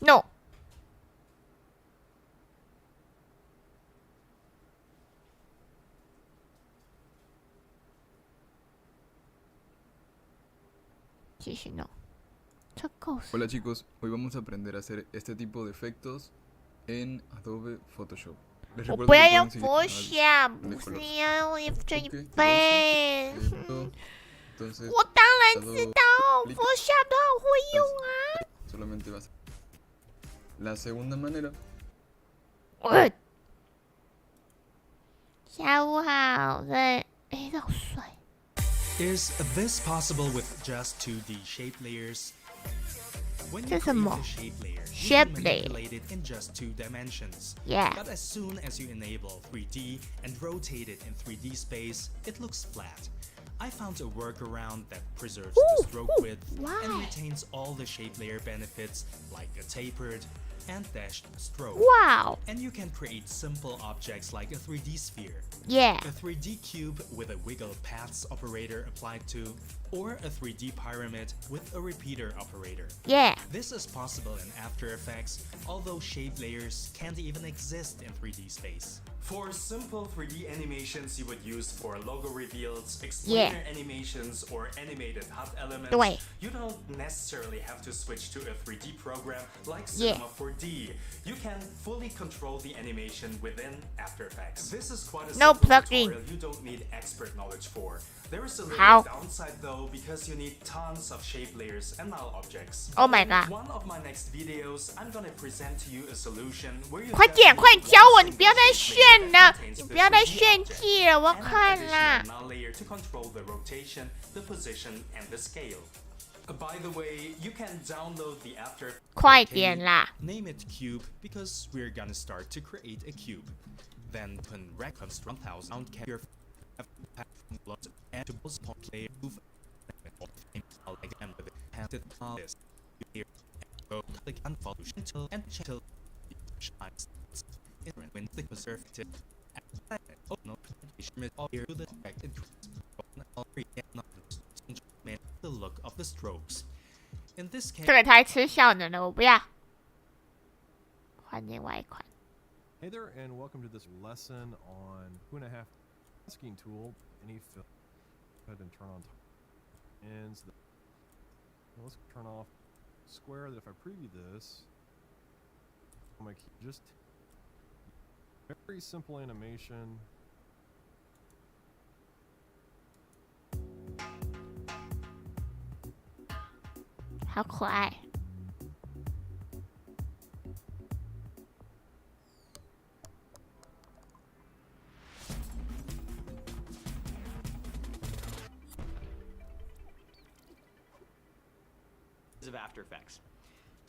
No。继续弄。Hola chicos, hoy vamos a aprender a hacer este tipo de efectos en Adobe Photoshop. Les 我 recuerdo 不 que 要 pueden 用 seguir 佛 mi 像， canal 不 de 是 color. 要用 After Ok, Effects。 Entonces, 我当然知道， clic 佛像都好会用啊。 solamente vas a... La segunda manera 下午好，对，这好帅。 Is this possible with just 2D shape layers? When you 这什么？ create a shape layer, you Shape can layer. manipulate it in just 2 dimensions. Yeah. But as soon as you enable 3D and rotate it in 3D space, it looks flat. I found a workaround that preserves the stroke width and why? retains all the shape layer benefits like a tapered and dashed stroke. Wow. And you can create simple objects like a 3D sphere, Yeah. a 3D cube with a wiggle paths operator applied to, or a 3D pyramid with a repeater operator. Yeah. This is possible in After Effects, although shape layers can't even exist in 3D space. For simple 3D animations you would use for logo reveals, explainer animations, or animated HUD elements, you don't necessarily have to switch to a 3D program like Cinema 4D. You can fully control the animation within After Effects. This is quite a simple tutorial you don't need expert knowledge for. There is a little downside though, because you need tons of shape layers and null objects. Oh my god. In one of my next videos, I'm gonna present to you a solution where you 快点教我，你不要再炫了，你不要再炫技了，我看啦。 null layer to control the rotation, the position, and the scale. By the way, you can download the After 快点啦。 Name it cube because we're gonna start to create a cube. Then put records 1000 character and to play move and with it this go click and follow until and until shines when the preservative oh no all here to the effect the look of the strokes. In this case 这个太吃效能了，我不要。换另外一款。 Hey there, and welcome to this lesson on 2.5 masking tool. Any film. Go ahead and turn on ends. Let's turn off square. That if I preview this, I'm gonna keep just very simple animation. How 可爱。 of After Effects.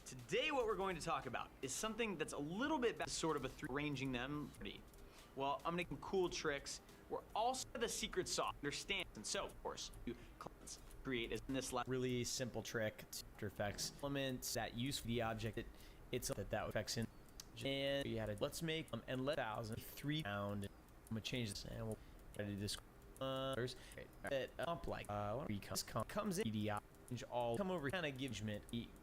Today what we're going to talk about is something that's a little bit sort of a arranging them. Well, I'm making cool tricks. We're also the secret sauce. Understand, and so of course you create is in this really simple trick. After Effects elements that use the object it's that affects in, and you had a let's make and let 1,003 pound. I'm gonna change this and we'll do this. That like comes in EDI. All come over, kind of gives me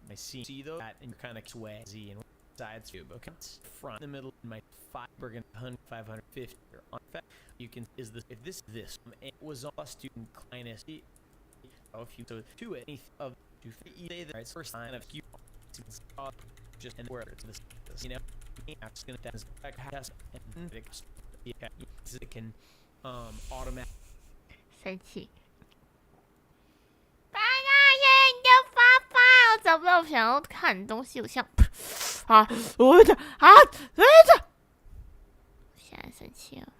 my scene. See though that and you're kind of sway Z and sides tube. Okay, front, the middle, my 550 on fact. You can is this if this it was all student kindness. If you so to it of to say that first sign of you just and where to this you know I'm just gonna test and it can automatic 生气。 我找不到我想要看的东西，我像啊，我的啊，现在生气了。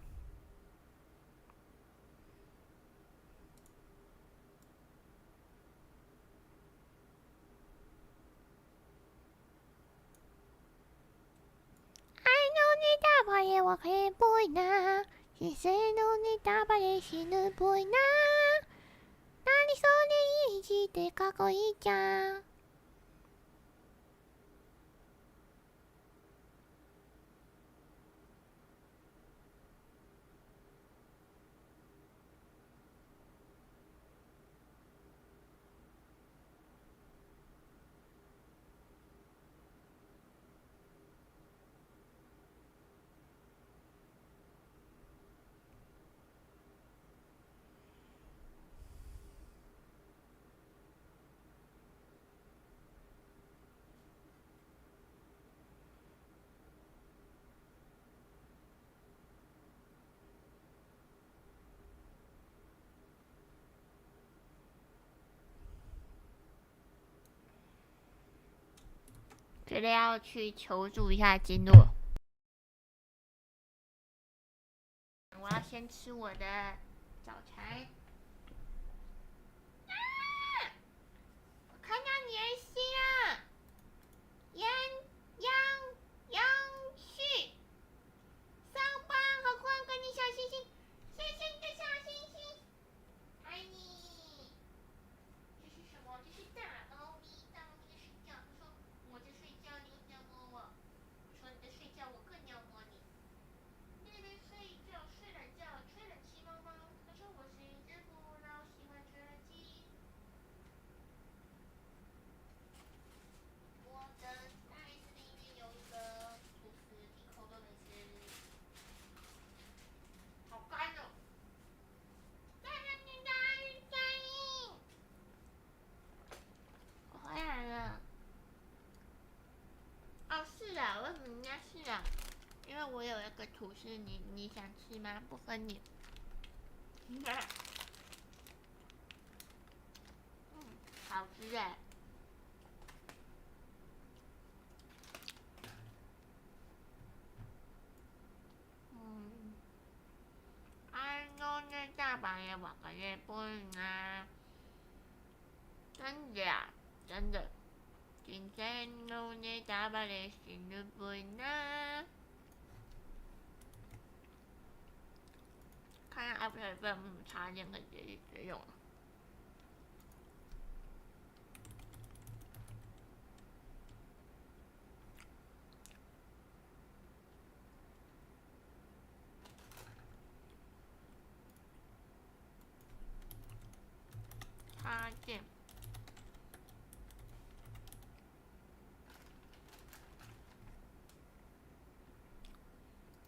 愛のネタバレは変っぽいな。人生のネタバレ死ぬっぽいな。何それいい字ってかっこいいじゃん。 觉得要去求助一下经络。我要先吃我的早餐。我看到你的信了，杨旭，上班和光给你小星星，谢谢你的小星星，爱你。这是什么？这是大猫咪，大猫咪在睡觉。他说我在睡觉，你为什么要摸我？我说你在睡觉，我更要摸你。你在睡觉，睡懒觉，吹冷气猫猫。他说我是一只那我有一个吐司，你想吃吗？不分你。好吃哎。那大阪也玩个日本啊，真假？真的。今天のネタバレ是日本啊。看下 After Effects 插件可以直接用了。插件。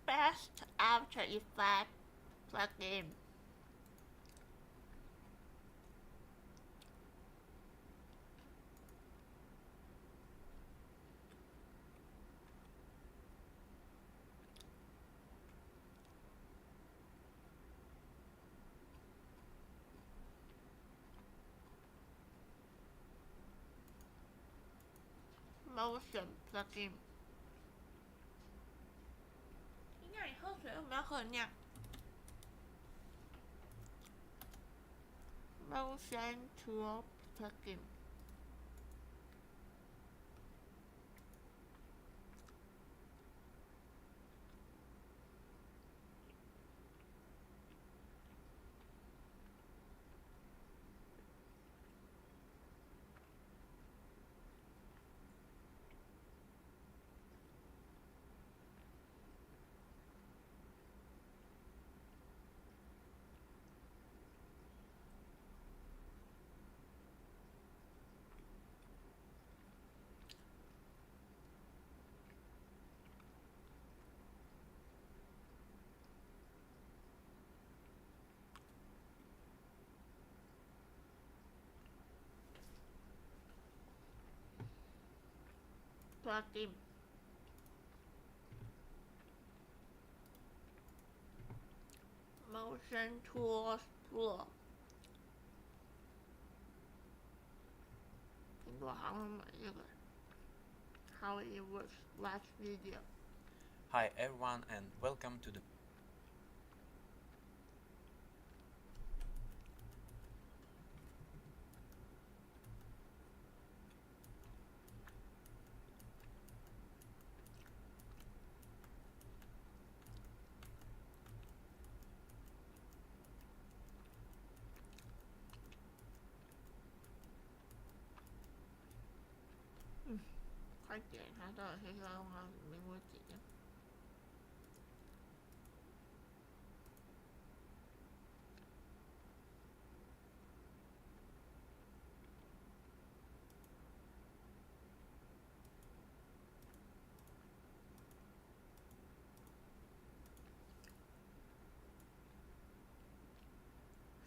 Best After Effects plugin. Motion plugin. 那你喝水为什么要喝那样？Motion tool plugin. Plugin. Motion tools tool. 苹果好像买这个。How it works. Watch video. Hi everyone and welcome to the快点，他到底是要用到什么问题呢？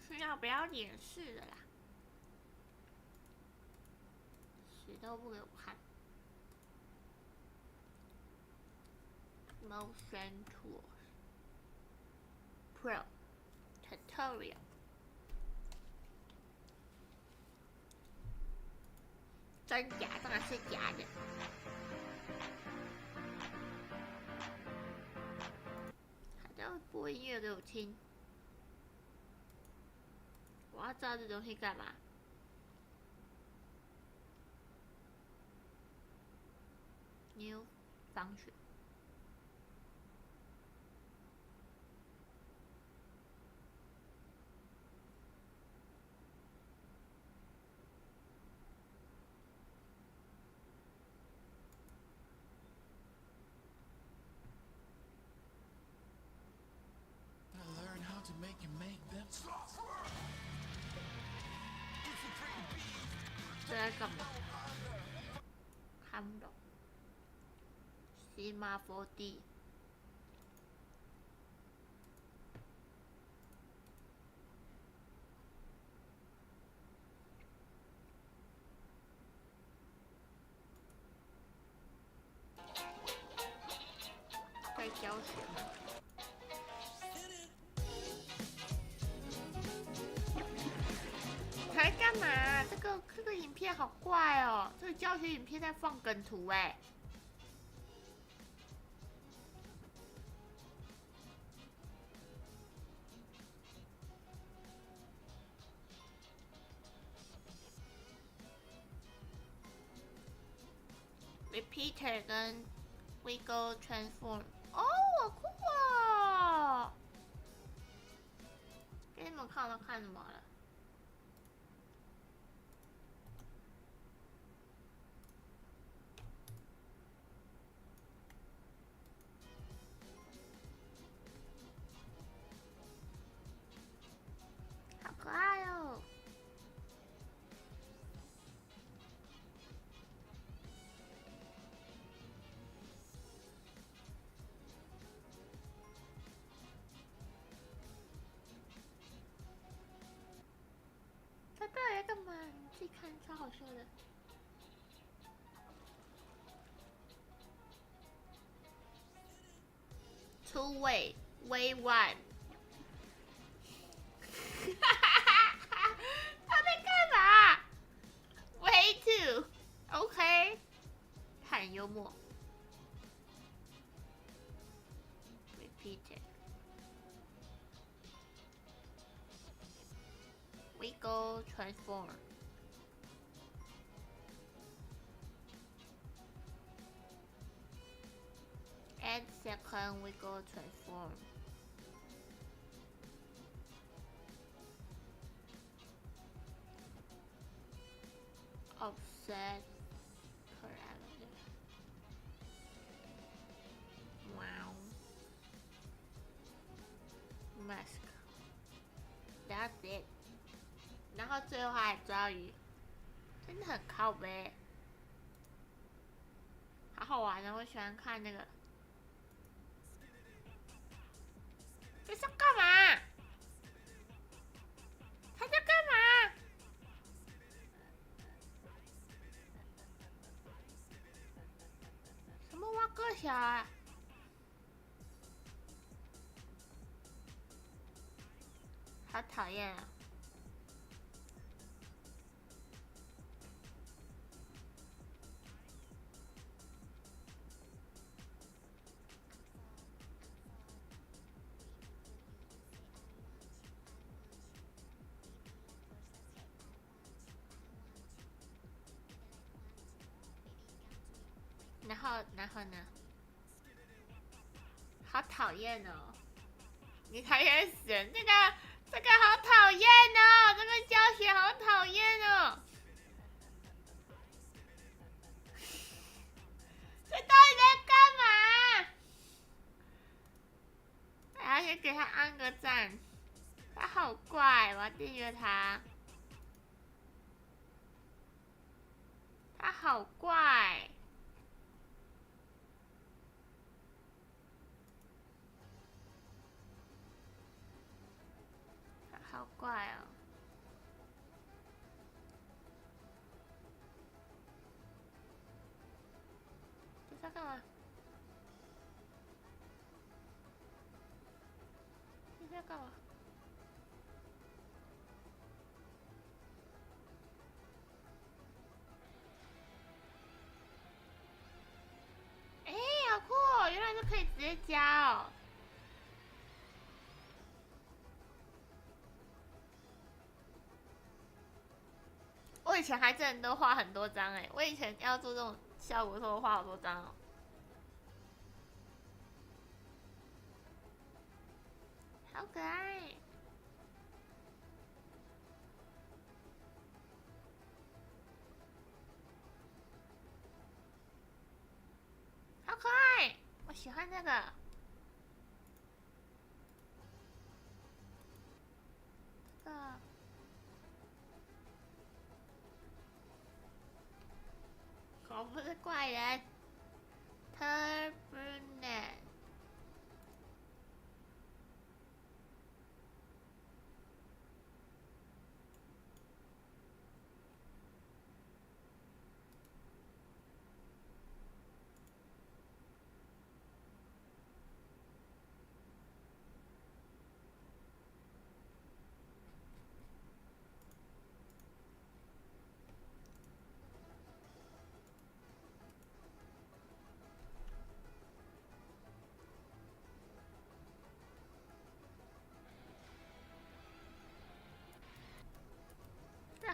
是要不要脸试的啦？死都不给我看。Motion tools. Pro. Tutorial. 真假？当然是假的。他都会播音乐给我听。我要知道这东西干嘛？New function. Learn how to make them. 这在干嘛？看不懂。Cinema 4D。再教险吗？还干嘛？这个影片好怪哦！这个教学影片在放梗图哎。Repeater 跟 Wiggle Transform， 哦，好酷哦！给你们看，我都看什么了？好可爱哦！他到底在干嘛？你自己看，超好笑的。Two way, way one。他在干嘛 ？Way two, OK。他很幽默。Repeated。Wiggle transform. Add second wiggle transform. Offset parameter. Wow. Mask. That's it. 然后最后还抓鱼，真的很靠背，好好玩的。我喜欢看那个。这是干嘛？他在干嘛？什么挖个小啊？好讨厌啊！然后呢？好讨厌哦！你讨厌死人！这个好讨厌哦！这个教学好讨厌哦！这到底在干嘛？我要先给他按个赞，他好怪，我要订阅他。他好怪。好怪哦！这在干嘛？这在干嘛？哎，好酷哦！原来是可以直接加哦。我以前还真的都画很多张哎，我以前要做这种效果的时候画好多张哦，好可爱，好可爱，我喜欢这个。这个。我不是怪人 ，Turbonet。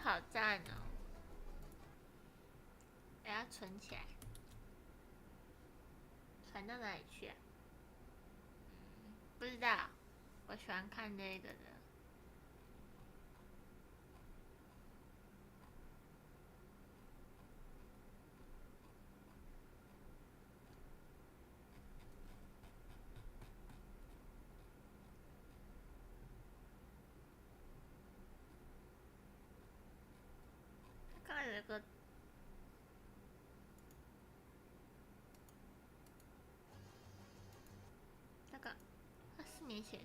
好赞哦！我要存起来，传到哪里去啊？不知道，我喜欢看这个的。刚刚有一个。4年前，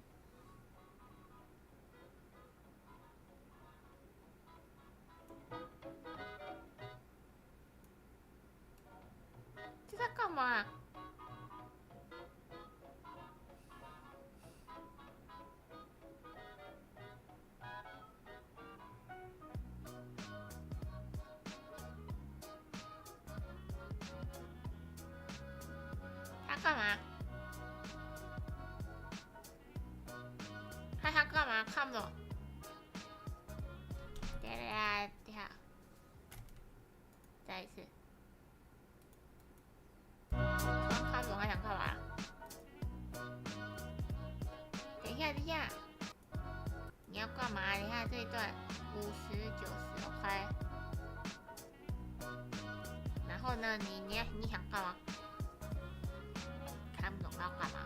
这在干嘛啊？他干嘛？他干嘛？看不懂。等一下，再一次。看不懂他想干嘛？等一下，你要干嘛？你看这一段50、90 ，OK。然后呢，你想干嘛？看不懂他要干嘛？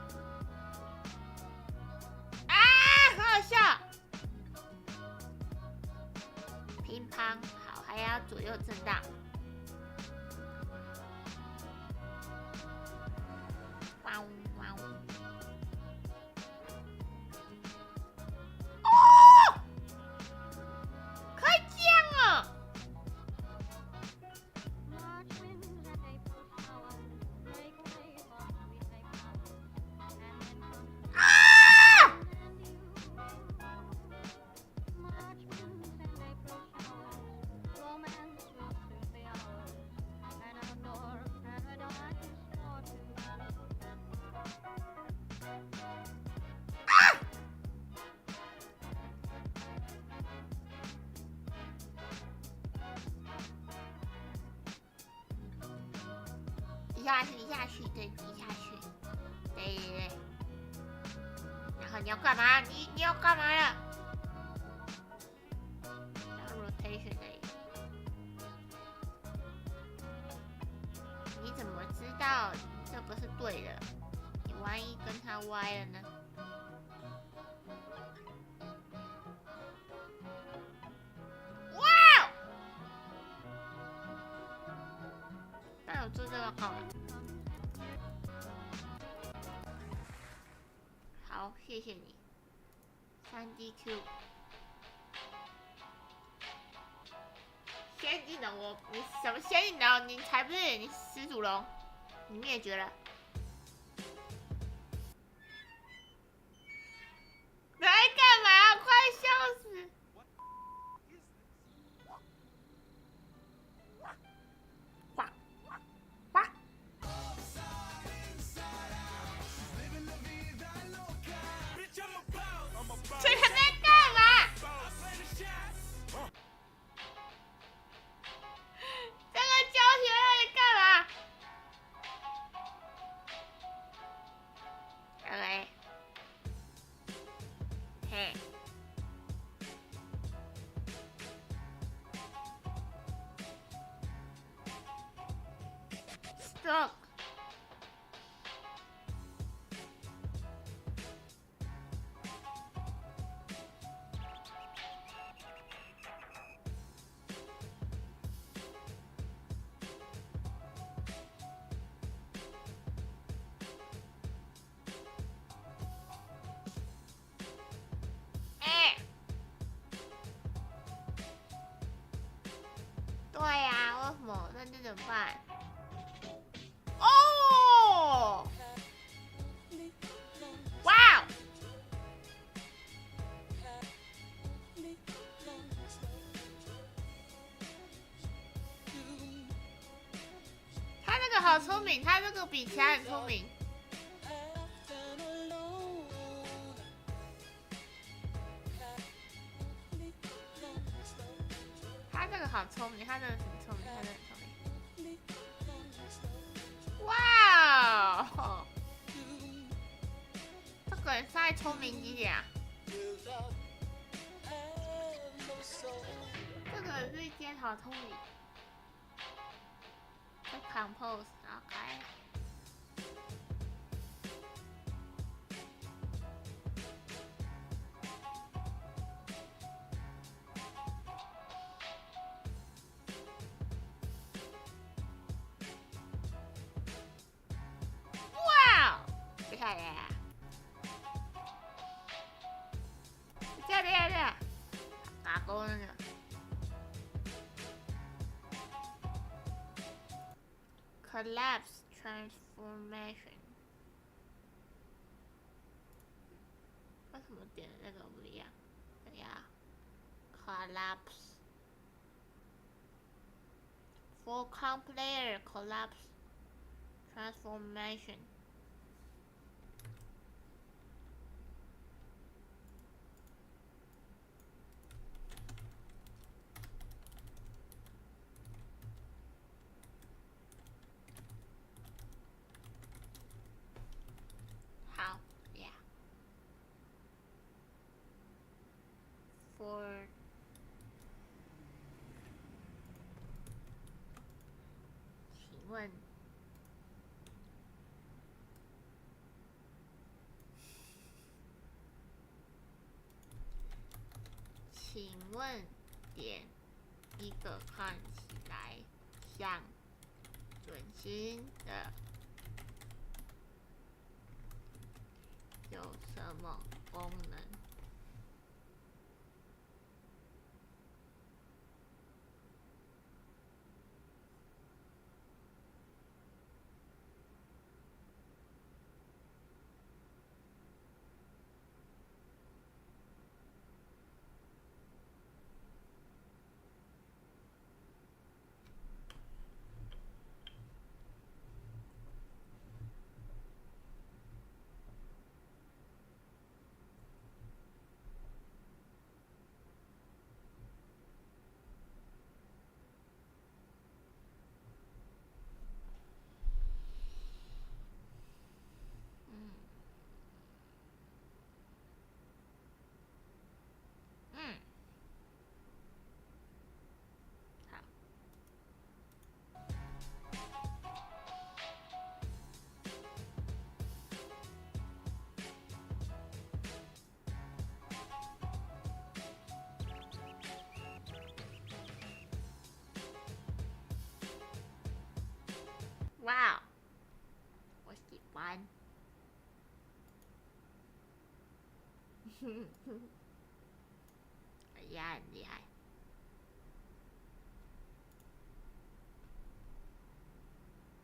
好好笑，乒乓好，还要左右震荡。哇呜哇呜！哦，可以这样哦！移下去，对，移下去，对。然后你要干嘛？你要干嘛了？要 rotation 而已。你怎么知道这不是对的？你万一跟他歪了呢？哇！那我做这个干嘛？好，谢谢你。3DQ。先进的你什么先进的？你才不是，你始祖龙，你灭绝了。来干嘛？快笑死！这他在干嘛？这个教学在干嘛 ？OK， 嘿 ，stroke。对呀，为什么？那这怎么办？哦，哇哦！他那个好聪明，他这个比其他人聪明。好聪明，他真的很聪明，他真的很聪明。哇哦！这个人太聪明一点啊！这个人是一好聪明。在 compose 打开。下来啊！这样，打勾那个。Collapse transformation。为什么点的那个不一样？等一下 ，collapse。For player collapse transformation。好 ，Yeah。For请问点一个看起来像准星的有什么功能？哇，我喜欢。哎呀，很厉害。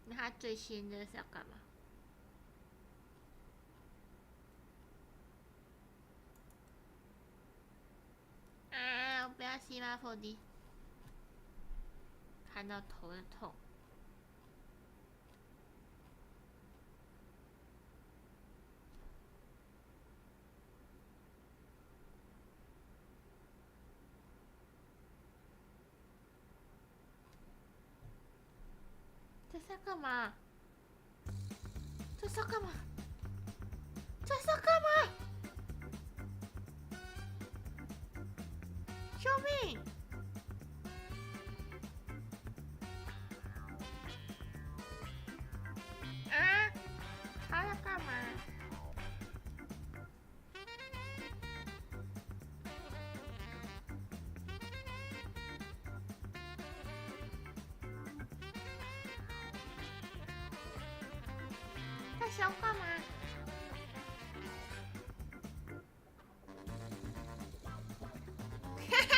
那他最新的是要干嘛？啊！我不要西马佛迪，看到头的痛。这是要干嘛？这是要干嘛？这是要干嘛？救命！啊！他要干嘛？他想干嘛？哈哈！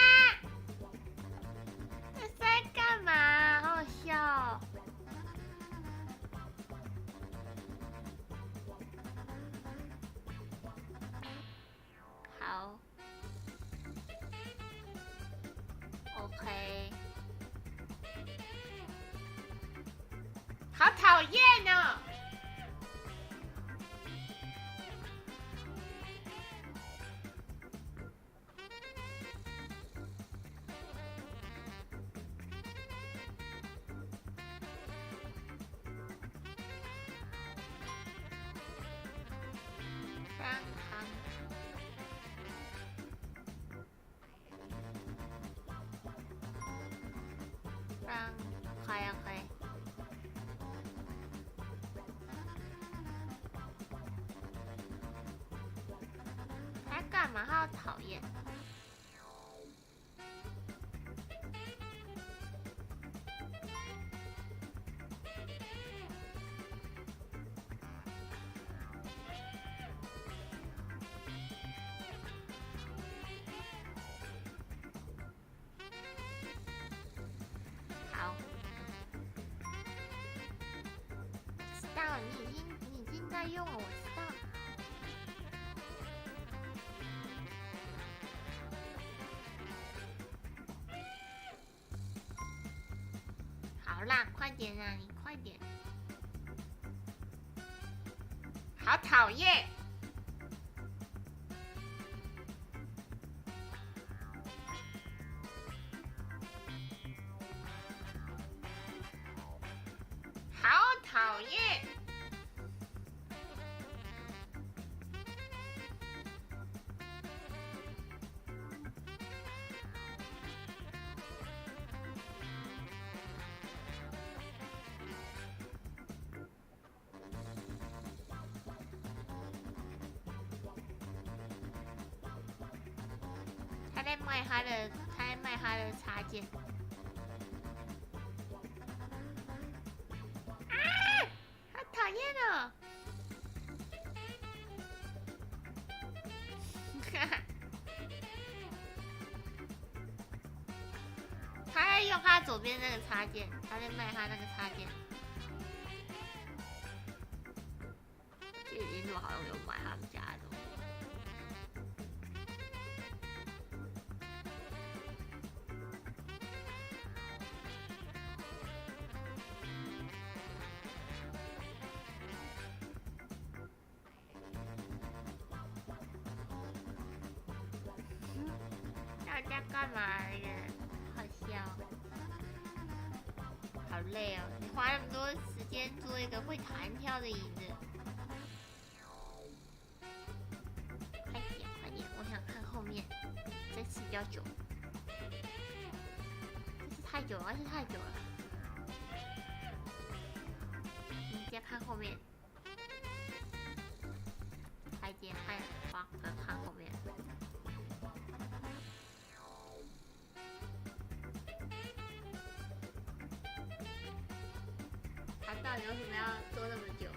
这是在干嘛？好好笑哦。好 ，OK。好讨厌哦！嘛？他好讨厌。好，知道你已经在用了，我知道。好啦，快点啊，你快点！好讨厌！好讨厌！他在卖他的插件。啊！好讨厌哦！他在用他左边那个插件，他在卖他那个插件。这联络好像有买他们家的东西。大家干嘛呀？好笑，好累哦！你花那么多时间做一个会弹跳的椅子，快点快点！我想看后面，这次比较久，这次太久了，而且太久了。你再看后面，快点看后面。他到底为什么要做那么久？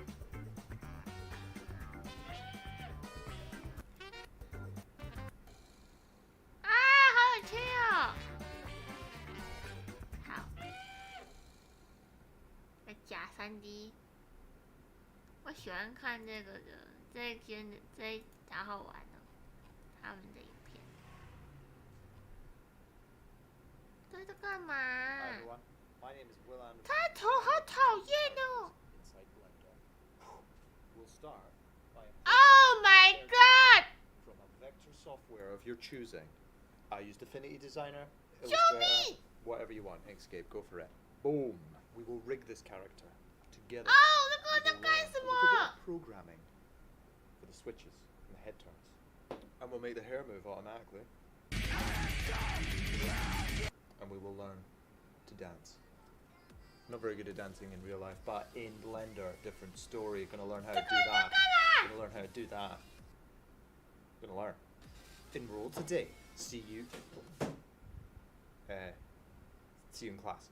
啊，好有趣哦！好，那假3D，我喜欢看这个的，这好好玩哦，他们的影片。这是干嘛？他头好讨厌哦！ Oh my god! From a vector software of your choosing. I used Affinity Designer, Show Illustrator, me! whatever you want. Inkscape, go for it. Boom! We will rig this character together. Oh, look We at the will guys learn a little bit more! of programming for the switches and the head turns. And we'll make the hair move automatically. And we will learn to dance. Not very good at dancing in real life, but in Blender, different story. Gonna learn how to do that. Gonna learn how to do that. Gonna learn. Enroll today. See you. See you in class.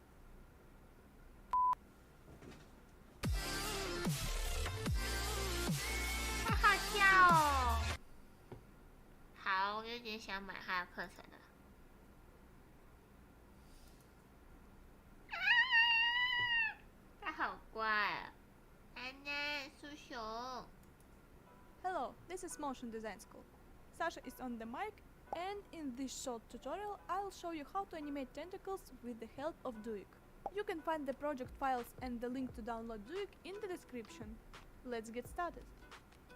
好好笑哦！好，我有点想买他的课程了。他好乖啊！安安，苏熊。 Hello, this is Motion Design School. Sasha is on the mic, and in this short tutorial I'll show you how to animate tentacles with the help of Duik. You can find the project files and the link to download Duik in the description. Let's get started.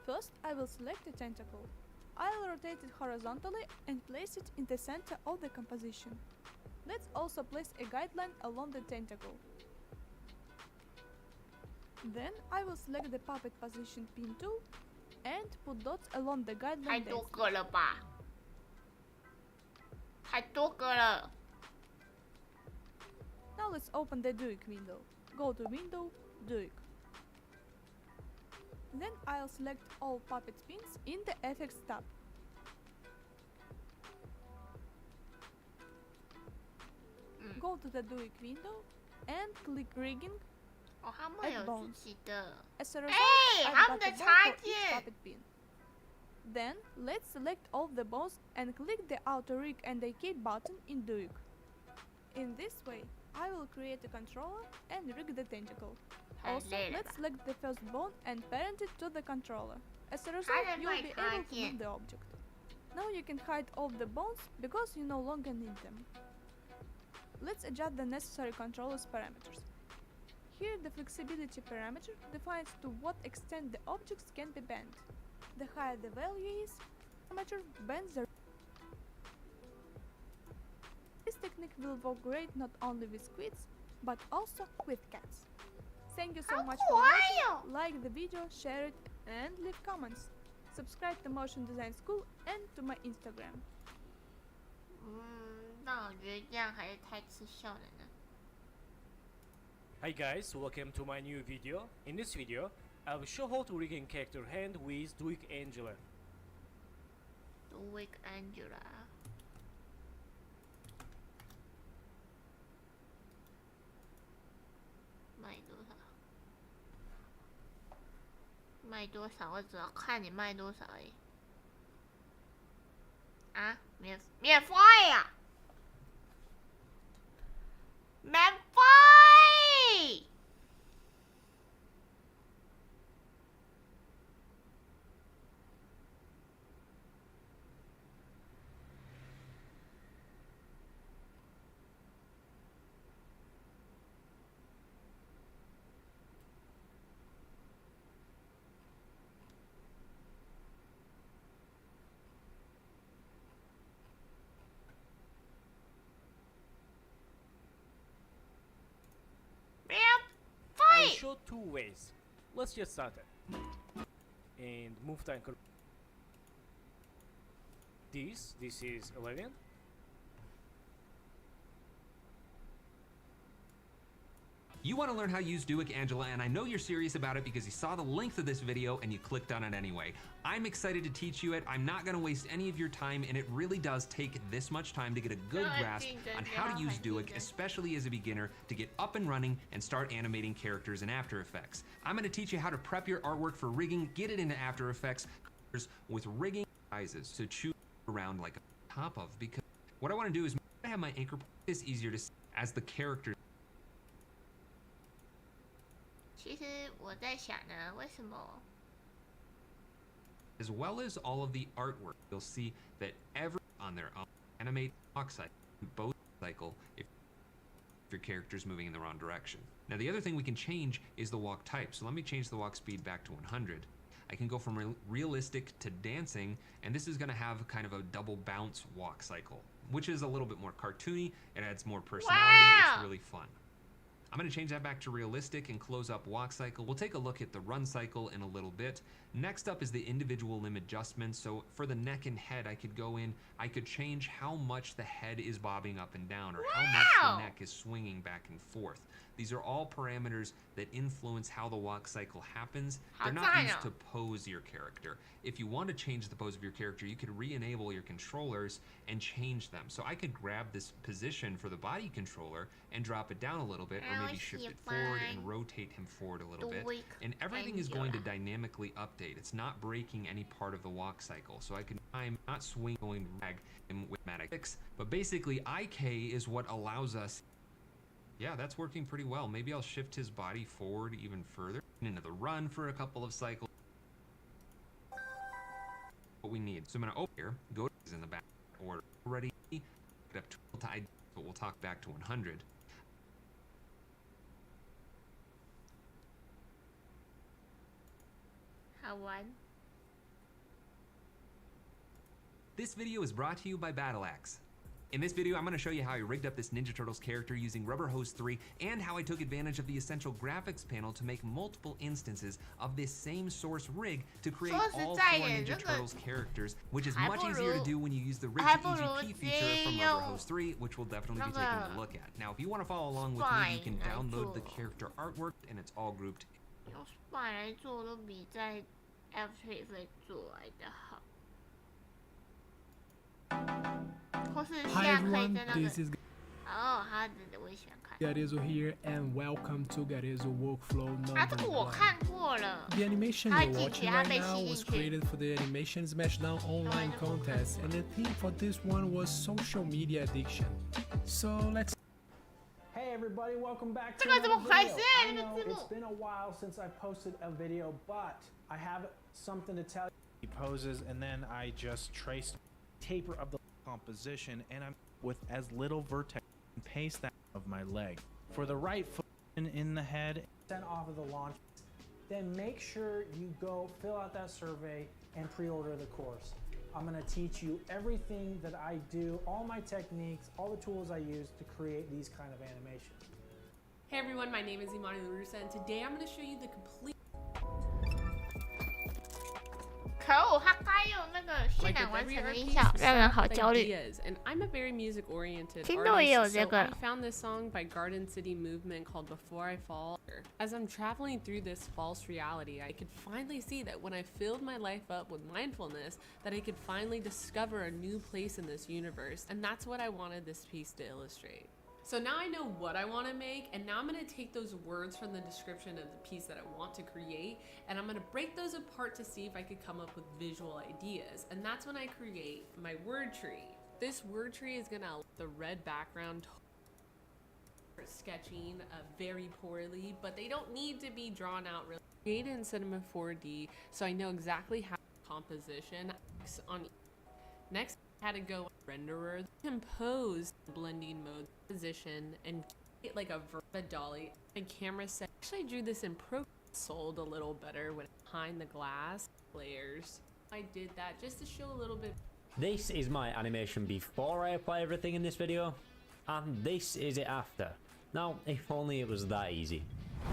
First, I will select a tentacle. I'll rotate it horizontally and place it in the center of the composition. Let's also place a guideline along the tentacle. Then I will select the puppet position pin tool and put dots along the 太 guideline 多 density. 个了吧？太多个了。 Now let's open the Duik window. Go to Window, Duik. Then I'll select all puppet pins in the FX tab. go to the Duik window and click rigging 哦，他们有 at 自 bones. 己的。 As a result, 哎，他 I've 们 got a 的 bone 插 for each 件。 puppet pin. Then, let's select all the bones and click the Auto Rig and Decade button in Duik. In this way, I will create a controller and rig the tentacle. Also, let's select the first bone and parent it to the controller. As a result, you'll be able to move the object. Now you can hide all the bones because you no longer need them. Let's adjust the necessary controller's parameters. Here the flexibility parameter defines to what extent the objects can be bent. The higher the value is, the parameter bends the. This technique will work great not only with squids, but also with cats. Thank you so much for watching. Like the video, share it, and leave comments. Subscribe to Motion Design School and to my Instagram. 但我觉得这样还是太吃效了呢。 Hi guys, welcome to my new video. In this video, I will show how to rig a character hand with Duik Angela. Duik Angela。卖多少？卖多少？我只要看你卖多少而已。啊，免费呀！免费！I'll show two ways. Let's get started. And move time. This is 11. You want to learn how to use Duik Angela, and I know you're serious about it because you saw the length of this video and you clicked on it anyway. I'm excited to teach you it. I'm not going to waste any of your time, and it really does take this much time to get a good grasp on how to use Duik, especially as a beginner, to get up and running and start animating characters in After Effects. I'm going to teach you how to prep your artwork for rigging, get it into After Effects with rigging sizes to choose around like a top of, because what I want to do is have my anchor this easier to see as the characters. 其实我在想呢，为什么 as well as all of the artwork, you'll see that every on their own animate walk cycle, both cycle if your character's moving in the wrong direction. Now the other thing we can change is the walk type. So let me change the walk speed back to 100. I can go from realistic to dancing, and this is going to have kind of a double bounce walk cycle, which is a little bit more cartoony. It adds more personality. It's really fun. I'm going to change that back to realistic and close up walk cycle. We'll take a look at the run cycle in a little bit. Next up is the individual limb adjustments. So for the neck and head, I could go in, I could change how much the head is bobbing up and down, or how much the neck is swinging back and forth. These are all parameters that influence how the walk cycle happens. They're not used to pose your character. If you want to change the pose of your character, you could re-enable your controllers and change them. So I could grab this position for the body controller and drop it down a little bit, or maybe shift it forward and rotate him forward a little bit. And everything is going to dynamically update. It's not breaking any part of the walk cycle. So I can not swing going drag him with Matic, but basically IK is what allows us. Yeah, that's working pretty well. Maybe I'll shift his body forward even further into the run for a couple of cycles. What we need. So I'm going to open here, go to in the back order. Ready? Get up to ID, but we'll talk back to 100. How one? This video is brought to you by Battle Axe. In this video, I'm going to show you how I rigged up this Ninja Turtles character using Rubber Hose 3, and how I took advantage of the Essential Graphics panel to make multiple instances of this same source rig to create all 4 Ninja Turtles characters, which is much easier to do when you use the Rig to EGP feature from Rubber Hose 3, which we'll definitely be taking a look at. Now, if you want to follow along with me, you can download the character artwork, and it's all grouped. 用 Spy 来做都比在 After Effects 做来的好。或是现在可以在那个哦，好花的，我也喜欢看。 Garizo here and welcome to Garizo workflow 啊，这 number 个我 one. 看过了。 The animation 它 you're 进去， watching 它 right 被 now 吸 was 进去。 created for the Animation Smashdown online contest, and the theme for this one was social media addiction. So let's. Hey everybody, welcome back 这 to 个怎么 another 回 video. 事？ I 那个 know 字幕 it's。been a while since I posted a video, but I have something to tell you. Poses, and then I just traced taper of the composition, and I'm with as little vertex and paste that of my leg. For the right foot in the head. Sent off of the launch. Then make sure you go fill out that survey and pre-order the course. I'm going to teach you everything that I do, all my techniques, all the tools I use to create these kind of animations. Hey everyone, my name is Imani Larusa, and today I'm going to show you the complete 可恶，它该用那个渲 like 染 with 完 every 成的 art 音 piece, 效， we 让人 start 好 with 焦虑。 ideas, and I'm a very music-oriented 听众也有 artist, 这 so 个。 I found this song by Garden City Movement called Before I Fall. As I'm traveling through this false reality, I could finally see that when I filled my life up with mindfulness, that I could finally discover a new place in this universe, and that's what I wanted this piece to illustrate. So now I know what I want to make, and now I'm going to take those words from the description of the piece that I want to create, and I'm going to break those apart to see if I could come up with visual ideas. And that's when I create my word tree. This word tree is going to the red background sketching very poorly, but they don't need to be drawn out really. Create in Cinema 4D, so I know exactly how composition on. Next, I had to go renderer, compose blending mode, position, and get like a dolly. My camera set. Actually, I drew this in Pro. Sold a little better when behind the glass layers. I did that just to show a little bit. This is my animation before I apply everything in this video, and this is it after. Now, if only it was that easy.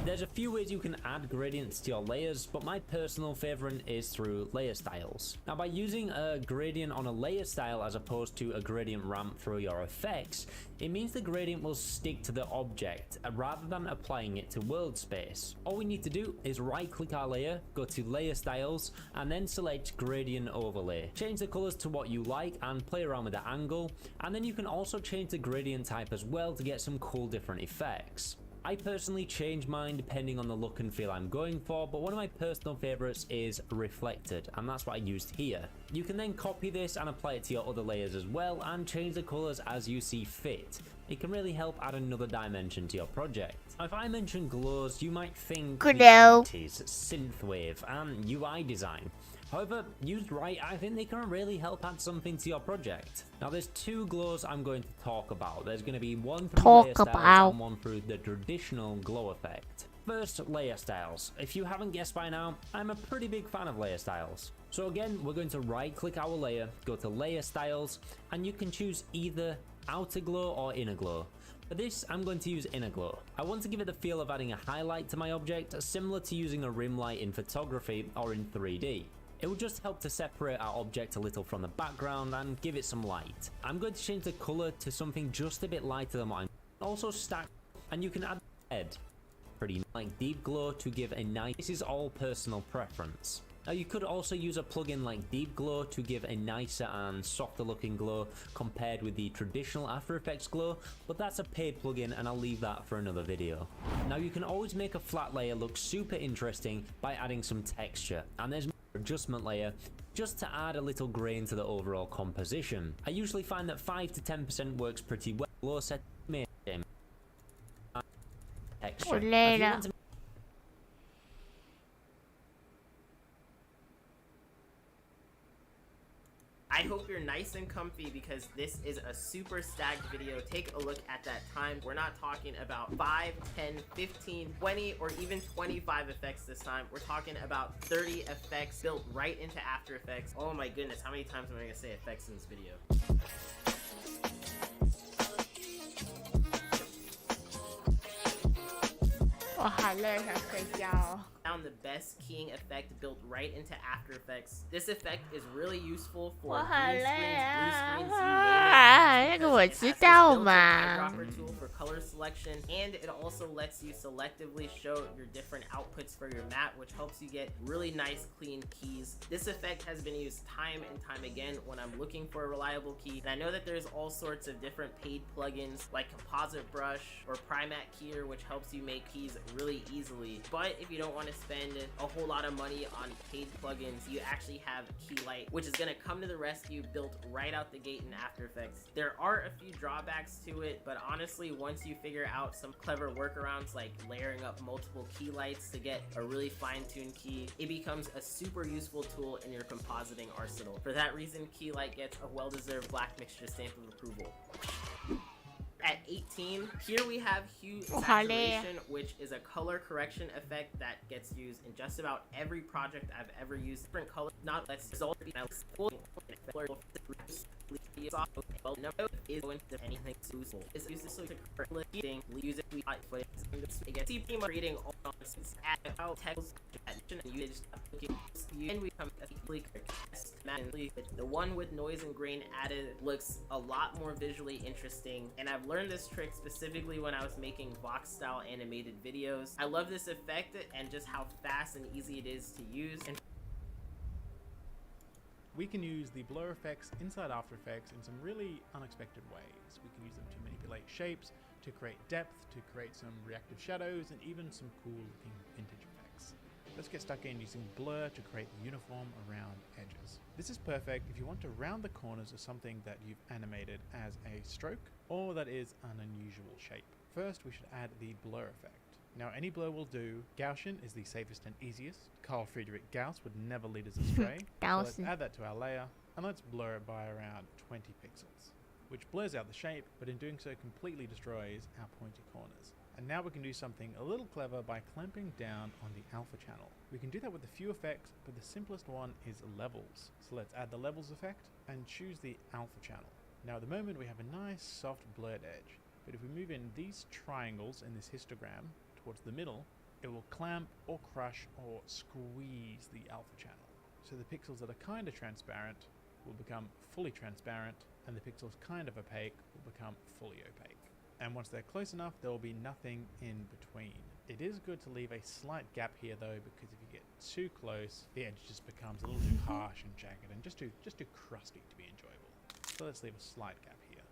There's a few ways you can add gradients to your layers, but my personal favorite is through layer styles. Now, by using a gradient on a layer style as opposed to a gradient ramp through your effects, it means the gradient will stick to the object rather than applying it to world space. All we need to do is right click our layer, go to layer styles, and then select gradient overlay. Change the colors to what you like and play around with the angle, and then you can also change the gradient type as well to get some cool different effects. I personally change mine depending on the look and feel I'm going for, but one of my personal favorites is reflected, and that's what I used here. You can then copy this and apply it to your other layers as well, and change the colors as you see fit. It can really help add another dimension to your project. If I mention glows, you might think Glow, synthwave, and UI design. However, used right, I think they can really help add something to your project. Now, there's two glows I'm going to talk about. There's going to be one through layer styles and one through the traditional glow effect. First, layer styles. If you haven't guessed by now, I'm a pretty big fan of layer styles. So again, we're going to right click our layer, go to layer styles, and you can choose either outer glow or inner glow. For this, I'm going to use inner glow. I want to give it the feel of adding a highlight to my object, similar to using a rim light in photography or in 3D. It will just help to separate our object a little from the background and give it some light. I'm going to change the color to something just a bit lighter than what I'm also stack, and you can add red, pretty like deep glow to give a nice. This is all personal preference. Now you could also use a plugin like Deep Glow to give a nicer and softer looking glow compared with the traditional After Effects glow, but that's a paid plugin and I'll leave that for another video. Now you can always make a flat layer look super interesting by adding some texture, and there's adjustment layer just to add a little grain to the overall composition. I usually find that 5 to 10% works pretty well. Glow set texture. I hope you're nice and comfy because this is a super stacked video. Take a look at that time. We're not talking about 5, 10, 15, 20, or even 25 effects this time. We're talking about 30 effects built right into After Effects. Oh my goodness, how many times am I gonna say effects in this video? Found the best keying effect built right into After Effects. This effect is really useful for green screens, blue screens, you name it. 那个我知道嘛。eyedropper tool for color selection, and it also lets you selectively show your different outputs for your map, which helps you get really nice clean keys. This effect has been used time and time again when I'm looking for a reliable key, and I know that there's all sorts of different paid plugins like Composite Brush or Primat Keyer, which helps you make keys really easily. But if you don't want to spend a whole lot of money on paid plugins, you actually have Keylight, which is going to come to the rescue, built right out the gate in After Effects. There are a few drawbacks to it, but honestly, once you figure out some clever workarounds like layering up multiple key lights to get a really fine-tuned key, it becomes a super useful tool in your compositing arsenal. For that reason, Keylight gets a well-deserved black mixture stamp of approval. At 18, here we have hue saturation, which is a color correction effect that gets used in just about every project I've ever used. Different colors, not less result is going to anything useful. It's used to correct use it creating all nonsense at how text and you just and we come the one with noise and grain added looks a lot more visually interesting, and I've learned this trick specifically when I was making Vox style animated videos. I love this effect and just how fast and easy it is to use. And we can use the blur effects inside After Effects in some really unexpected ways. We can use them to manipulate shapes, to create depth, to create some reactive shadows, and even some cool looking vintage effects. Let's get stuck in using blur to create uniform around edges. This is perfect if you want to round the corners of something that you've animated as a stroke, or that is an unusual shape. First, we should add the blur effect. Now, any blur will do. Gaussian is the safest and easiest. Carl Friedrich Gauss would never lead us astray. So let's add that to our layer, and let's blur it by around 20 pixels, which blurs out the shape, but in doing so completely destroys our pointy corners. And now we can do something a little clever by clamping down on the alpha channel. We can do that with a few effects, but the simplest one is levels. So let's add the levels effect and choose the alpha channel. Now at the moment we have a nice soft blurred edge, but if we move in these triangles in this histogram towards the middle, it will clamp or crush or squeeze the alpha channel. So the pixels that are kind of transparent will become fully transparent, and the pixels kind of opaque will become fully opaque. And once they're close enough, there will be nothing in between. It is good to leave a slight gap here though, because if you get too close, the edge just becomes a little too harsh and jagged and just too crusty to be enjoyable. So let's leave a slight gap here.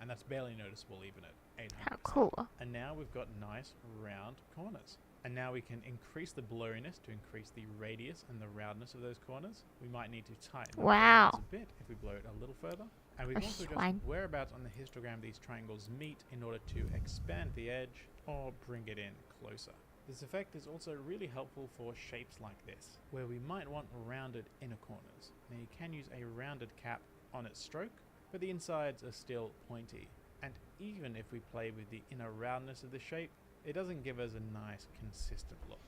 And that's barely noticeable even at 800%. How cool. And now we've got nice round corners. And now we can increase the blurriness to increase the radius and the roundness of those corners. We might need to tighten wow. a bit if we blur it a little further. And we can also adjust whereabouts on the histogram these triangles meet in order to expand the edge or bring it in closer. This effect is also really helpful for shapes like this, where we might want rounded inner corners. Now you can use a rounded cap on its stroke, but the insides are still pointy. And even if we play with the inner roundness of the shape, it doesn't give us a nice consistent look.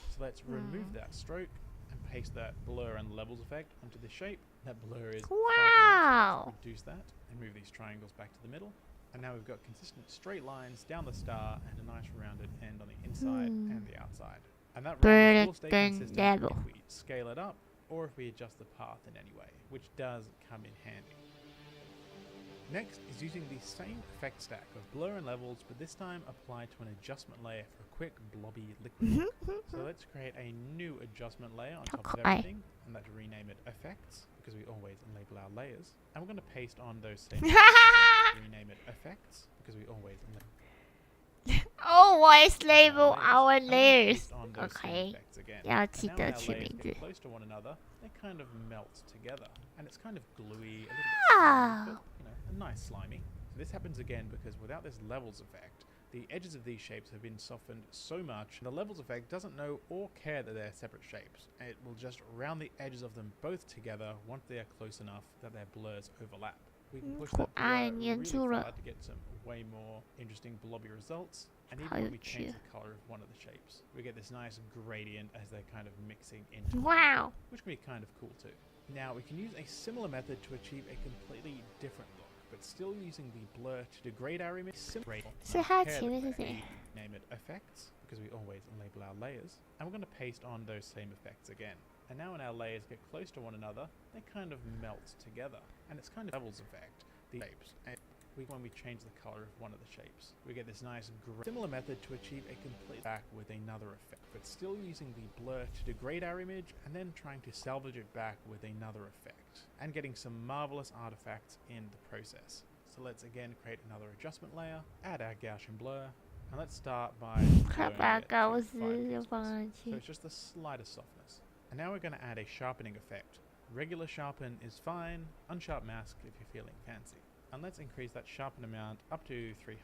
So let's remove that stroke and paste that blur and levels effect onto the shape. That blur is wow. Reduce that and move these triangles back to the middle. And now we've got consistent straight lines down the star and a nice rounded end on the inside and the outside. And that roundness will stay consistent if we scale it up or if we adjust the path in any way, which does come in handy. Next is using the same effect stack of blur and levels, but this time applied to an adjustment layer for a quick blobby liquid. So let's create a new adjustment layer on top of everything, and let's rename it effects, because we always label our layers. And we're going to paste on those same rename it effects, because we always always label our layers. Okay. Yeah, close to one another, they kind of melt together, and it's kind of gluey, a little bit slimy, but, you know, a nice slimy. This happens again because without this levels effect, the edges of these shapes have been softened so much, the levels effect doesn't know or care that they're separate shapes. It will just round the edges of them both together once they are close enough that their blurs overlap. We can push that blur really far to get some way more interesting blobby results. And even when we change the color of one of the shapes, we get this nice gradient as they're kind of mixing into which can be kind of cool too. Now we can use a similar method to achieve a completely different look, but still using the blur to degrade our image. Name it effects, because we always label our layers, and we're going to paste on those same effects again. And now when our layers get close to one another, they kind of melt together, and it's kind of levels effect. The shapes. when we change the color of one of the shapes, we get this nice gray. Similar method to achieve a complete back with another effect, but still using the blur to degrade our image and then trying to salvage it back with another effect and getting some marvelous artifacts in the process. So let's again create another adjustment layer, add our Gaussian blur, and let's start by blurring it to 5 pixels. So it's just the slightest softness. And now we're going to add a sharpening effect. Regular sharpen is fine, unsharp mask if you're feeling fancy. And let's increase that sharpen amount up to 300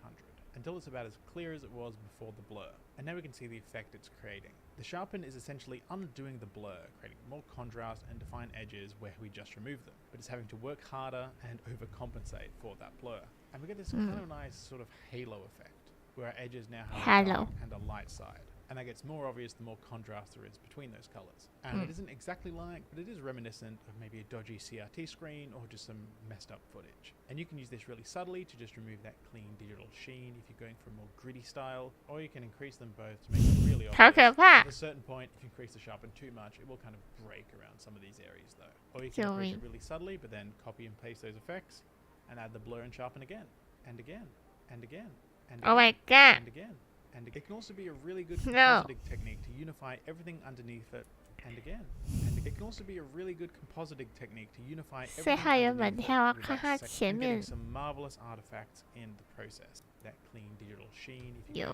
until it's about as clear as it was before the blur. And now we can see the effect it's creating. The sharpen is essentially undoing the blur, creating more contrast and defined edges where we just removed them. But it's having to work harder and overcompensate for that blur. And we get this kind of nice sort of halo effect, where our edges now have a dark and a light side. And that gets more obvious the more contrast there is between those colors. And it isn't exactly like, but it is reminiscent of maybe a dodgy CRT screen or just some messed up footage. And you can use this really subtly to just remove that clean digital sheen if you're going for a more gritty style, or you can increase them both to make it really obvious. At a certain point, if you increase the sharpen too much, it will kind of break around some of these areas though. Or you can increase it really subtly, but then copy and paste those effects and add the blur and sharpen again, and again, and again, and again, oh my god, and again. And it can also be a really good compositing technique to unify everything underneath it, and again. And it can also be a really good compositing technique to unify everything underneath it and getting some marvelous artifacts in the process. That clean digital sheen if you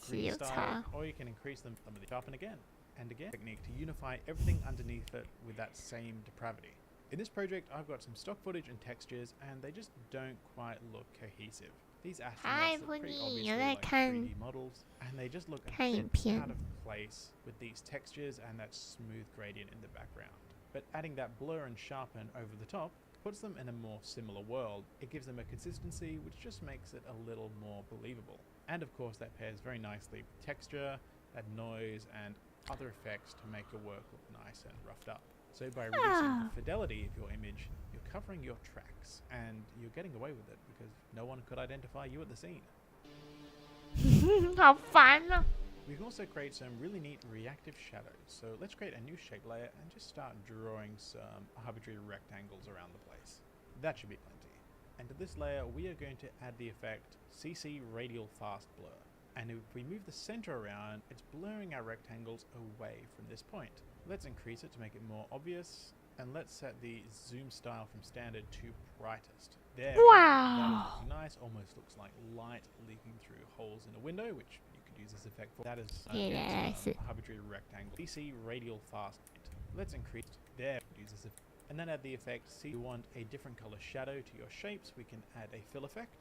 green style, or you can increase them some of the sharpen again and again. Technique to unify everything underneath it with that same depravity. In this project, I've got some stock footage and textures, and they just don't quite look cohesive. These astronauts look pretty obviously like 3D models, and they just look a bit out of place with these textures and that smooth gradient in the background. But adding that blur and sharpen over the top puts them in a more similar world. It gives them a consistency which just makes it a little more believable. And of course that pairs very nicely with texture, that noise, and other effects to make your work look nice and roughed up. So by reducing the fidelity of your image, you're covering your tracks, and you're getting away with it because no one could identify you at the scene. How fun! We can also create some really neat reactive shadows. So let's create a new shape layer and just start drawing some arbitrary rectangles around the place. That should be plenty. And to this layer, we are going to add the effect CC Radial Fast Blur. And if we move the center around, it's blurring our rectangles away from this point. Let's increase it to make it more obvious, and let's set the zoom style from standard to brightest. There, that is nice, almost looks like light leaking through holes in a window, which you could use this effect for. That is arbitrary rectangle. CC Radial Fast. Let's increase there, use this effect. And then add the effect C. If you want a different color shadow to your shapes, we can add a fill effect.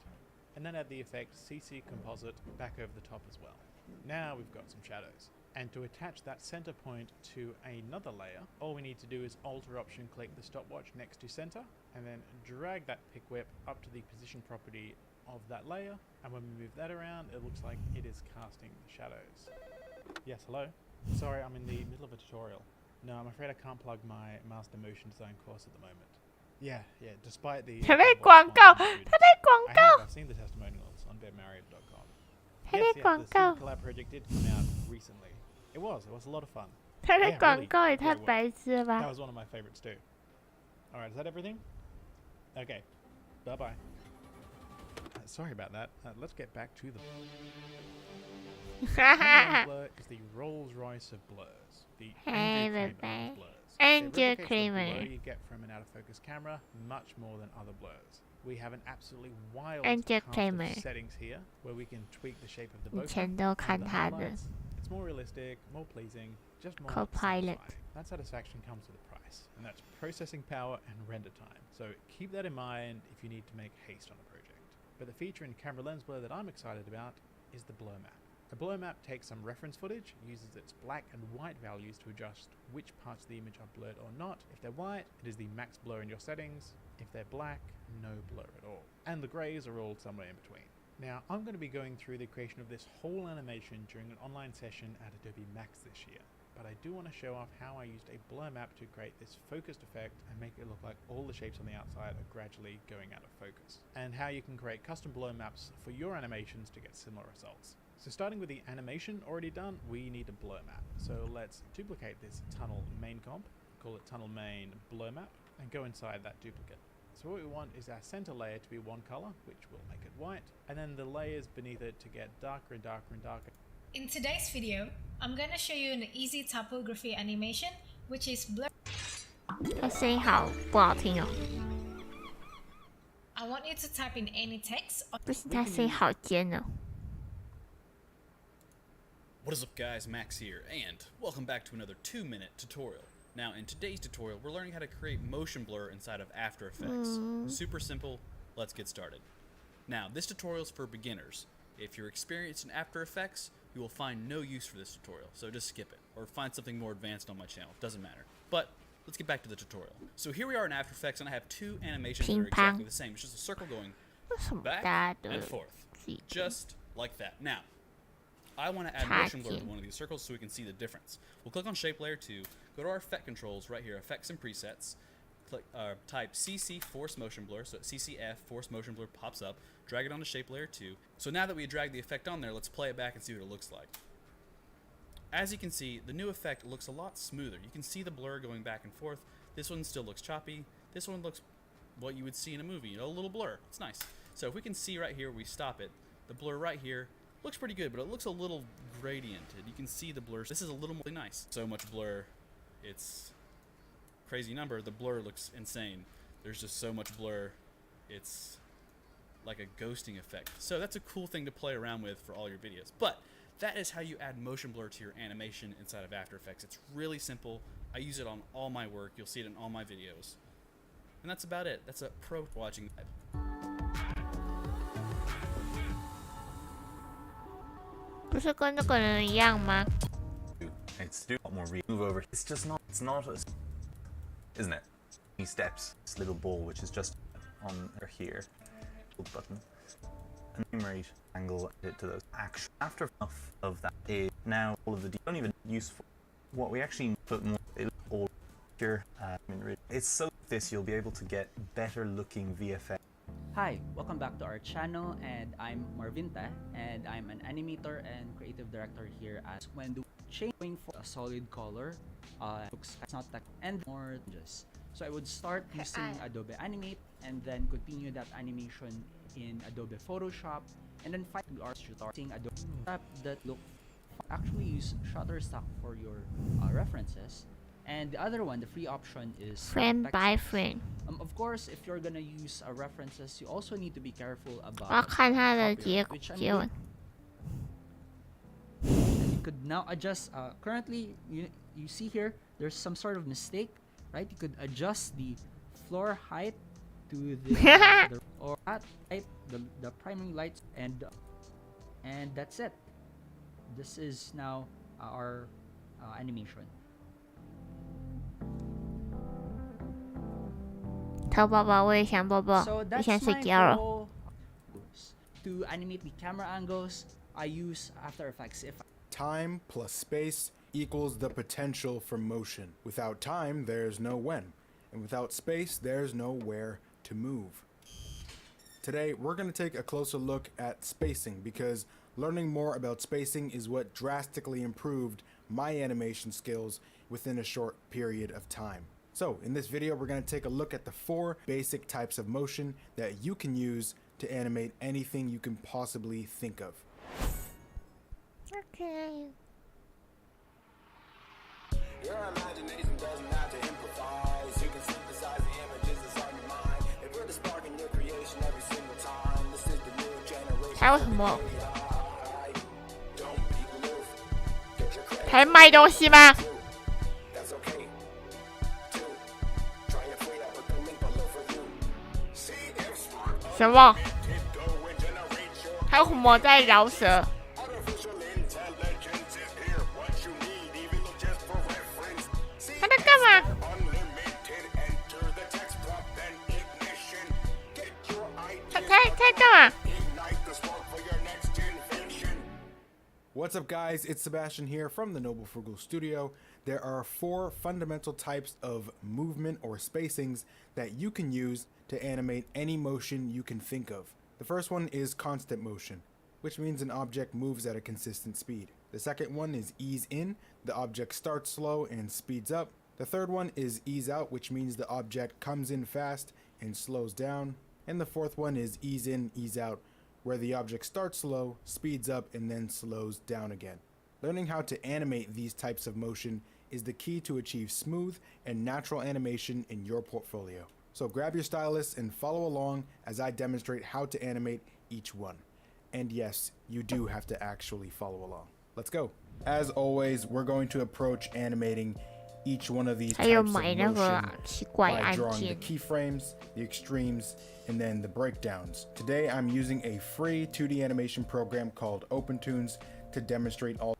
And then add the effect CC Composite back over the top as well. Now we've got some shadows. And to attach that center point to another layer, all we need to do is Alt or Option click the stopwatch next to center, and then drag that pick whip up to the position property of that layer. And when we move that around, it looks like it is casting the shadows. Yes, hello? Sorry, I'm in the middle of a tutorial. No, I'm afraid I can't plug my Master Motion Design course at the moment. Yeah, despite the... I've seen the testimonials on BevMarriott.com. Yes, the Super Collab project did come out recently. It was a lot of fun. That was one of my favorites too. Alright, is that everything? Okay, bye-bye. Sorry about that. Let's get back to the... blur is the Rolls Royce of blurs. The Andrew Kramer of blurs. Andrew Kramer. The blur you get from an out-of-focus camera much more than other blurs. We have an absolutely wild cast of settings here where we can tweak the shape of the bokeh and the highlights. It's more realistic, more pleasing, just more satisfying. That satisfaction comes with a price, and that's processing power and render time. So keep that in mind if you need to make haste on a project. But the feature in camera lens blur that I'm excited about is the blur map. A blur map takes some reference footage, uses its black and white values to adjust which parts of the image are blurred or not. If they're white, it is the max blur in your settings. If they're black, no blur at all. And the greys are all somewhere in between. Now, I'm going to be going through the creation of this whole animation during an online session at Adobe Max this year. But I do want to show off how I used a blur map to create this focused effect and make it look like all the shapes on the outside are gradually going out of focus. And how you can create custom blur maps for your animations to get similar results. So starting with the animation already done, we need a blur map. So let's duplicate this tunnel main comp, call it tunnel main blur map, and go inside that duplicate. So what we want is our center layer to be one color, which will make it white, and then the layers beneath it to get darker and darker and darker. In today's video, I'm gonna show you an easy typography animation, which is blur. 他声音好不好听哦？ I want you to type in any text. 不是，他声音好尖哦。 What is up guys, Max here, and welcome back to another 2-minute tutorial. Now in today's tutorial, we're learning how to create motion blur inside of After Effects. Super simple, let's get started. Now this tutorial is for beginners. If you're experienced in After Effects, you will find no use for this tutorial, so just skip it, or find something more advanced on my channel, doesn't matter. But let's get back to the tutorial. So here we are in After Effects, and I have two animations that are exactly the same. It's just a circle going back and forth, just like that. Now, I want to add motion blur to one of these circles so we can see the difference. We'll click on Shape Layer 2, go to our effect controls right here, Effects and Presets, click, type CC Force Motion Blur, so CCF Force Motion Blur pops up, drag it onto Shape Layer 2. So now that we drag the effect on there, let's play it back and see what it looks like. As you can see, the new effect looks a lot smoother. You can see the blur going back and forth. This one still looks choppy. This one looks what you would see in a movie, you know, a little blur. It's nice. So if we can see right here, we stop it. The blur right here looks pretty good, but it looks a little gradiented. You can see the blur. This is a little more nice. So much blur. It's crazy number. The blur looks insane. There's just so much blur. It's like a ghosting effect. So that's a cool thing to play around with for all your videos. But that is how you add motion blur to your animation inside of After Effects. It's really simple. I use it on all my work. You'll see it in all my videos. And that's about it. That's a pro watching that. It's do a lot more move over. It's just not. It's not as, isn't it? He steps this little ball, which is just on here. Button. And right angle it to those. Actually, after enough of that is now all of the don't even useful. What we actually put more all here. It's so this you'll be able to get better looking VFX. Hi, welcome back to our channel, and I'm Marvinta, and I'm an animator and creative director here at when do changing for a solid color, looks not that and more just. So I would start using Adobe Animate and then continue that animation in Adobe Photoshop, and then finally are starting Adobe that look actually use Shutterstock for your references. And the other one, the free option is frame by frame. Of course, if you're gonna use references, you also need to be careful about. 我要看它的结尾。 And you could now adjust. Currently, you see here, there's some sort of mistake, right? You could adjust the floor height to the or at height, the primary lights, and that's it. This is now our animation. 头宝宝，我也想抱抱，我想睡觉了。 To animate the camera angles, I use After Effects. Time plus space equals the potential for motion. Without time, there's no when. And without space, there's no where to move. Today, we're going to take a closer look at spacing because learning more about spacing is what drastically improved my animation skills within a short period of time. So, in this video, we're going to take a look at the 4 basic types of motion that you can use to animate anything you can possibly think of. Okay. Your imagination doesn't have to improvise. You can synthesize the images that's on your mind. They put a spark in your creation every single time. This is the new generation. 还有什么？还卖东西吗？什么？还有什么在饶舌？他在干嘛？他干嘛？ What's up guys, it's Sebastian here from the Noble Frugal Studio. There are 4 fundamental types of movement or spacings that you can use to animate any motion you can think of. The first one is constant motion, which means an object moves at a consistent speed. The second one is ease in, the object starts slow and speeds up. The third one is ease out, which means the object comes in fast and slows down. And the fourth one is ease in, ease out, where the object starts slow, speeds up, and then slows down again. Learning how to animate these types of motion is the key to achieve smooth and natural animation in your portfolio. So grab your stylus and follow along as I demonstrate how to animate each one. And yes, you do have to actually follow along. Let's go. As always, we're going to approach animating each one of these types of motion by drawing the keyframes, the extremes, and then the breakdowns. Today I'm using a free 2D animation program called OpenToons to demonstrate all.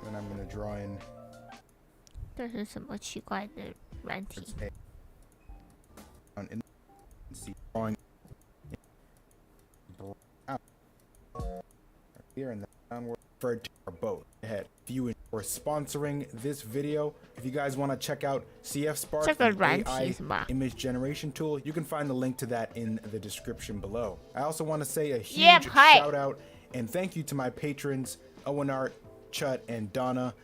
And I'm going to draw in. 这是什么奇怪的软体？ drawing out here and then downward referred to our boat ahead. If you are sponsoring this video, if you guys want to check out CF Spark, the AI image generation tool, you can find the link to that in the description below. I also want to say a huge shout out and thank you to my patrons Owen Art, Chut, and Donna.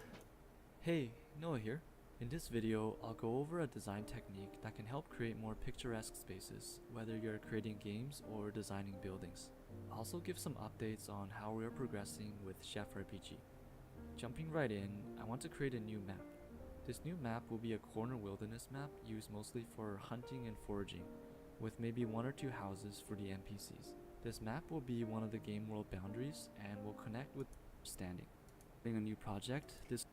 Hey, Noah here. In this video, I'll go over a design technique that can help create more picturesque spaces, whether you're creating games or designing buildings. I'll also give some updates on how we're progressing with Chef RPG. Jumping right in, I want to create a new map. This new map will be a corner wilderness map used mostly for hunting and foraging, with maybe 1 or 2 houses for the NPCs. This map will be one of the game world boundaries and will connect with standing. Being a new project, this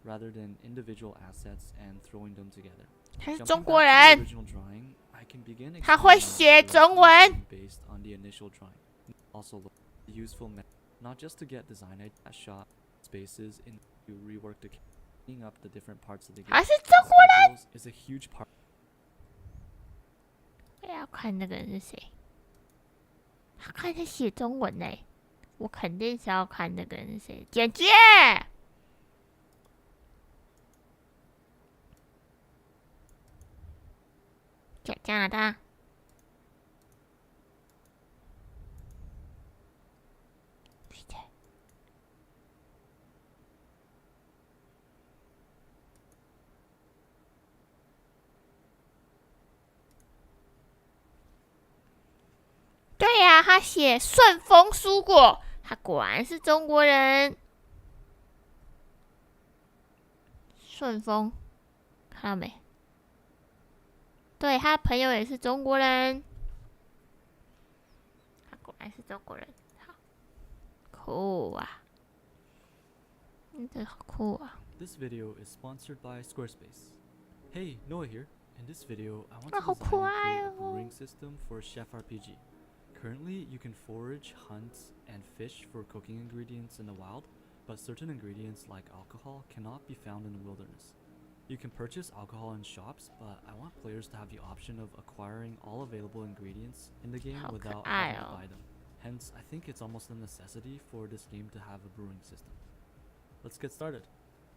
rather than individual assets and throwing them together. 他是中国人，他会写中文。 based on the initial drawing. Also useful not just to get design shot spaces in to rework the cleaning up the different parts of the game. 他是中国人 is a huge part. 我要看那个人是谁？他看他写中文呢，我肯定是要看那个人是谁。姐姐。 加拿大，对呀、他写顺丰蔬果，他果然是中国人。顺丰，看到没？ 对他朋友也是中国人，他果然是中国人，好酷啊！这好酷啊 This video is sponsored by Squarespace. Hey, Noah here. In this video, I want to design and create a brewing system for Chef RPG. Currently, you can forage, hunt, and fish for cooking ingredients in the wild, but certain ingredients like alcohol cannot be found in the wilderness. You can purchase alcohol in shops, but I want players to have the option of acquiring all available ingredients in the game without having to buy them. Hence, I think it's almost a necessity for this game to have a brewing system. Let's get started.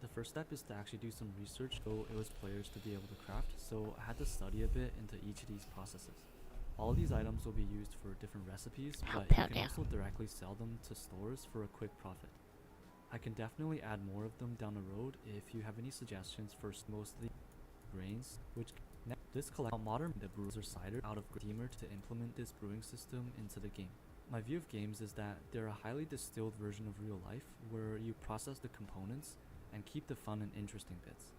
The first step is to actually do some research so it was players to be able to craft, so I had to study a bit into each of these processes. All of these items will be used for different recipes, but you can also directly sell them to stores for a quick profit. I can definitely add more of them down the road if you have any suggestions for mostly grains, which this collect modern the brewers or cider out of steamer to implement this brewing system into the game. My view of games is that they're a highly distilled version of real life where you process the components and keep the fun and interesting bits.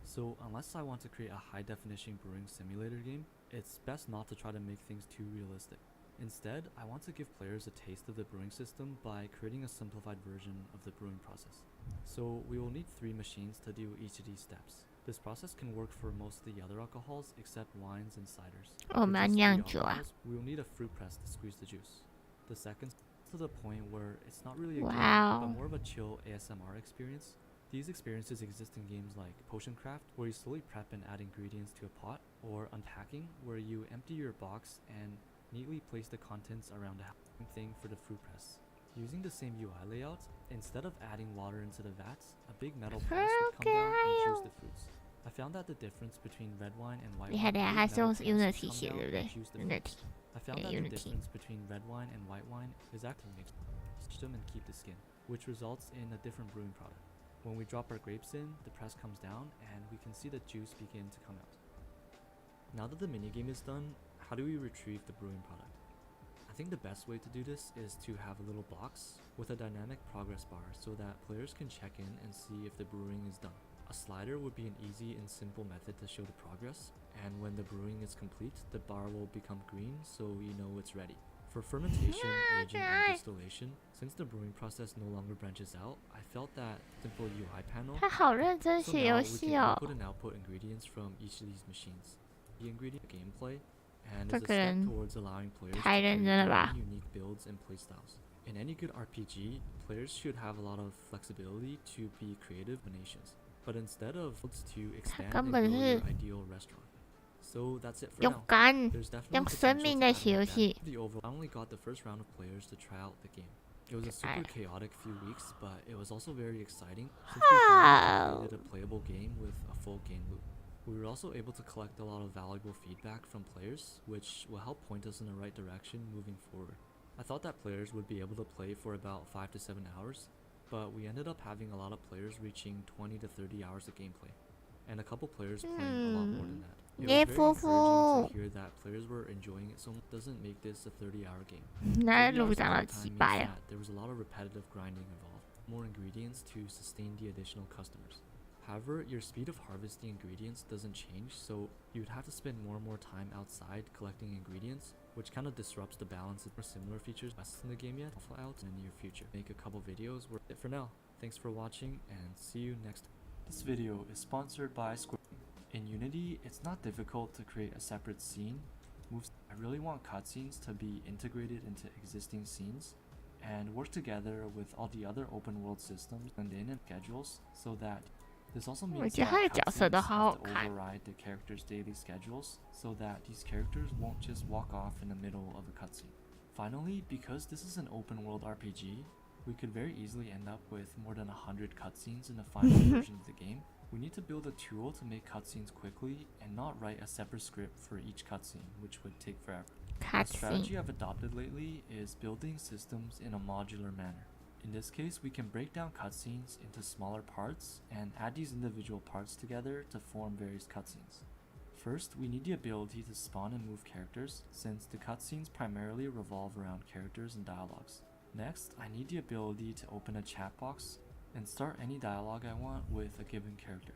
So unless I want to create a high definition brewing simulator game, it's best not to try to make things too realistic. Instead, I want to give players a taste of the brewing system by creating a simplified version of the brewing process. So we will need 3 machines to do each of these steps. This process can work for most of the other alcohols except wines and ciders. We will need a fruit press to squeeze the juice. The second to the point where it's not really a game, but more of a chill ASMR experience. These experiences exist in games like Potion Craft, where you slowly prep and add ingredients to a pot, or Unpacking, where you empty your box and neatly place the contents around the same thing for the fruit press. Using the same UI layout, instead of adding water into the vats, a big metal press would come down and choose the fruits. I found that the difference between red wine and white wine I found that the difference between red wine and white wine is actually mixed. them and keep the skin, which results in a different brewing product. When we drop our grapes in, the press comes down and we can see the juice begin to come out. Now that the minigame is done, how do we retrieve the brewing product? I think the best way to do this is to have a little box with a dynamic progress bar so that players can check in and see if the brewing is done. A slider would be an easy and simple method to show the progress, and when the brewing is complete, the bar will become green so we know it's ready. For fermentation, aging, and distillation, since the brewing process no longer branches out, I felt that simple UI panel. So now we can input and output ingredients from each of these machines. The ingredient gameplay, and is a step towards allowing players to create unique builds and playstyles. In any good RPG, players should have a lot of flexibility to be creative combinations, but instead of to expand and grow your ideal restaurant. So that's it for now. There's definitely potential to the overall. I only got the first round of players to try out the game. It was a super chaotic few weeks, but it was also very exciting since we finally created a playable game with a full game loop. We were also able to collect a lot of valuable feedback from players, which will help point us in the right direction moving forward. I thought that players would be able to play for about 5 to 7 hours, but we ended up having a lot of players reaching 20 to 30 hours of gameplay, and a couple players playing a lot more than that. It was very encouraging to hear that players were enjoying it so much. Doesn't make this a 30-hour game. 30 hours of time means that there was a lot of repetitive grinding involved, more ingredients to sustain the additional customers. However, your speed of harvesting ingredients doesn't change, so you would have to spend more and more time outside collecting ingredients, which kind of disrupts the balance of similar features less in the game yet. Out in the near future. Make a couple videos. We're it for now. Thanks for watching and see you next time. This video is sponsored by Square. In Unity, it's not difficult to create a separate scene. I really want cutscenes to be integrated into existing scenes and work together with all the other open world systems and in schedules, so that this also means that cutscenes have to override the characters' daily schedules, so that these characters won't just walk off in the middle of a cutscene. Finally, because this is an open world RPG, we could very easily end up with more than 100 cutscenes in the final version of the game. We need to build a tool to make cutscenes quickly and not write a separate script for each cutscene, which would take forever. The strategy I've adopted lately is building systems in a modular manner. In this case, we can break down cutscenes into smaller parts and add these individual parts together to form various cutscenes. First, we need the ability to spawn and move characters, since the cutscenes primarily revolve around characters and dialogues. Next, I need the ability to open a chat box and start any dialogue I want with a given character.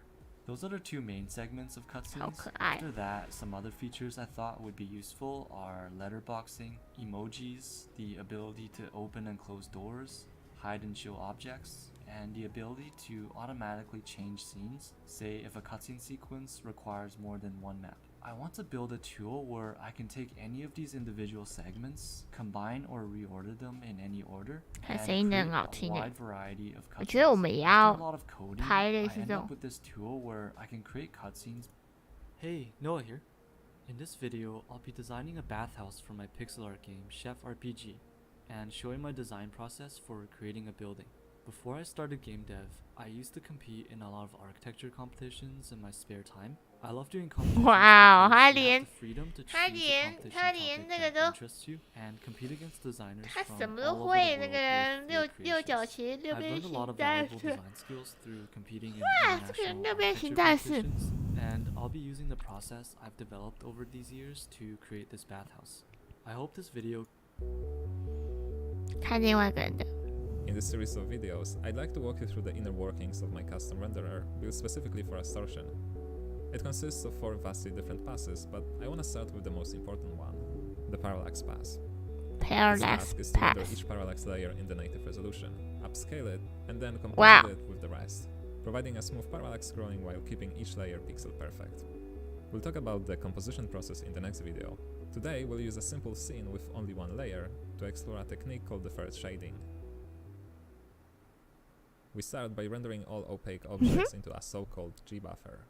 Those are the two main segments of cutscenes. After that, some other features I thought would be useful are letterboxing, emojis, the ability to open and close doors, hide and show objects, and the ability to automatically change scenes, say if a cutscene sequence requires more than one map. I want to build a tool where I can take any of these individual segments, combine or reorder them in any order, and create a wide variety of cutscenes. After a lot of coding, I end up with this tool where I can create cutscenes. Hey, Noah here. In this video, I'll be designing a bathhouse for my pixel art game, Chef RPG, and showing my design process for creating a building. Before I started game dev, I used to compete in a lot of architecture competitions in my spare time. I love doing competitions because you have the freedom to choose a competition topic that interests you and compete against designers from all over the world with their creations. I've learned a lot of valuable design skills through competing in international architecture competitions, and I'll be using the process I've developed over these years to create this bathhouse. I hope this video... In this series of videos, I'd like to walk you through the inner workings of my custom renderer built specifically for Astortion. It consists of 4 vastly different passes, but I want to start with the most important one, the Parallax pass. Its task is to render each parallax layer in the native resolution, upscale it, and then compose it with the rest, providing a smooth parallax scrolling while keeping each layer pixel perfect. We'll talk about the composition process in the next video. Today, we'll use a simple scene with only one layer to explore a technique called deferred shading. We start by rendering all opaque objects into a so-called G-buffer.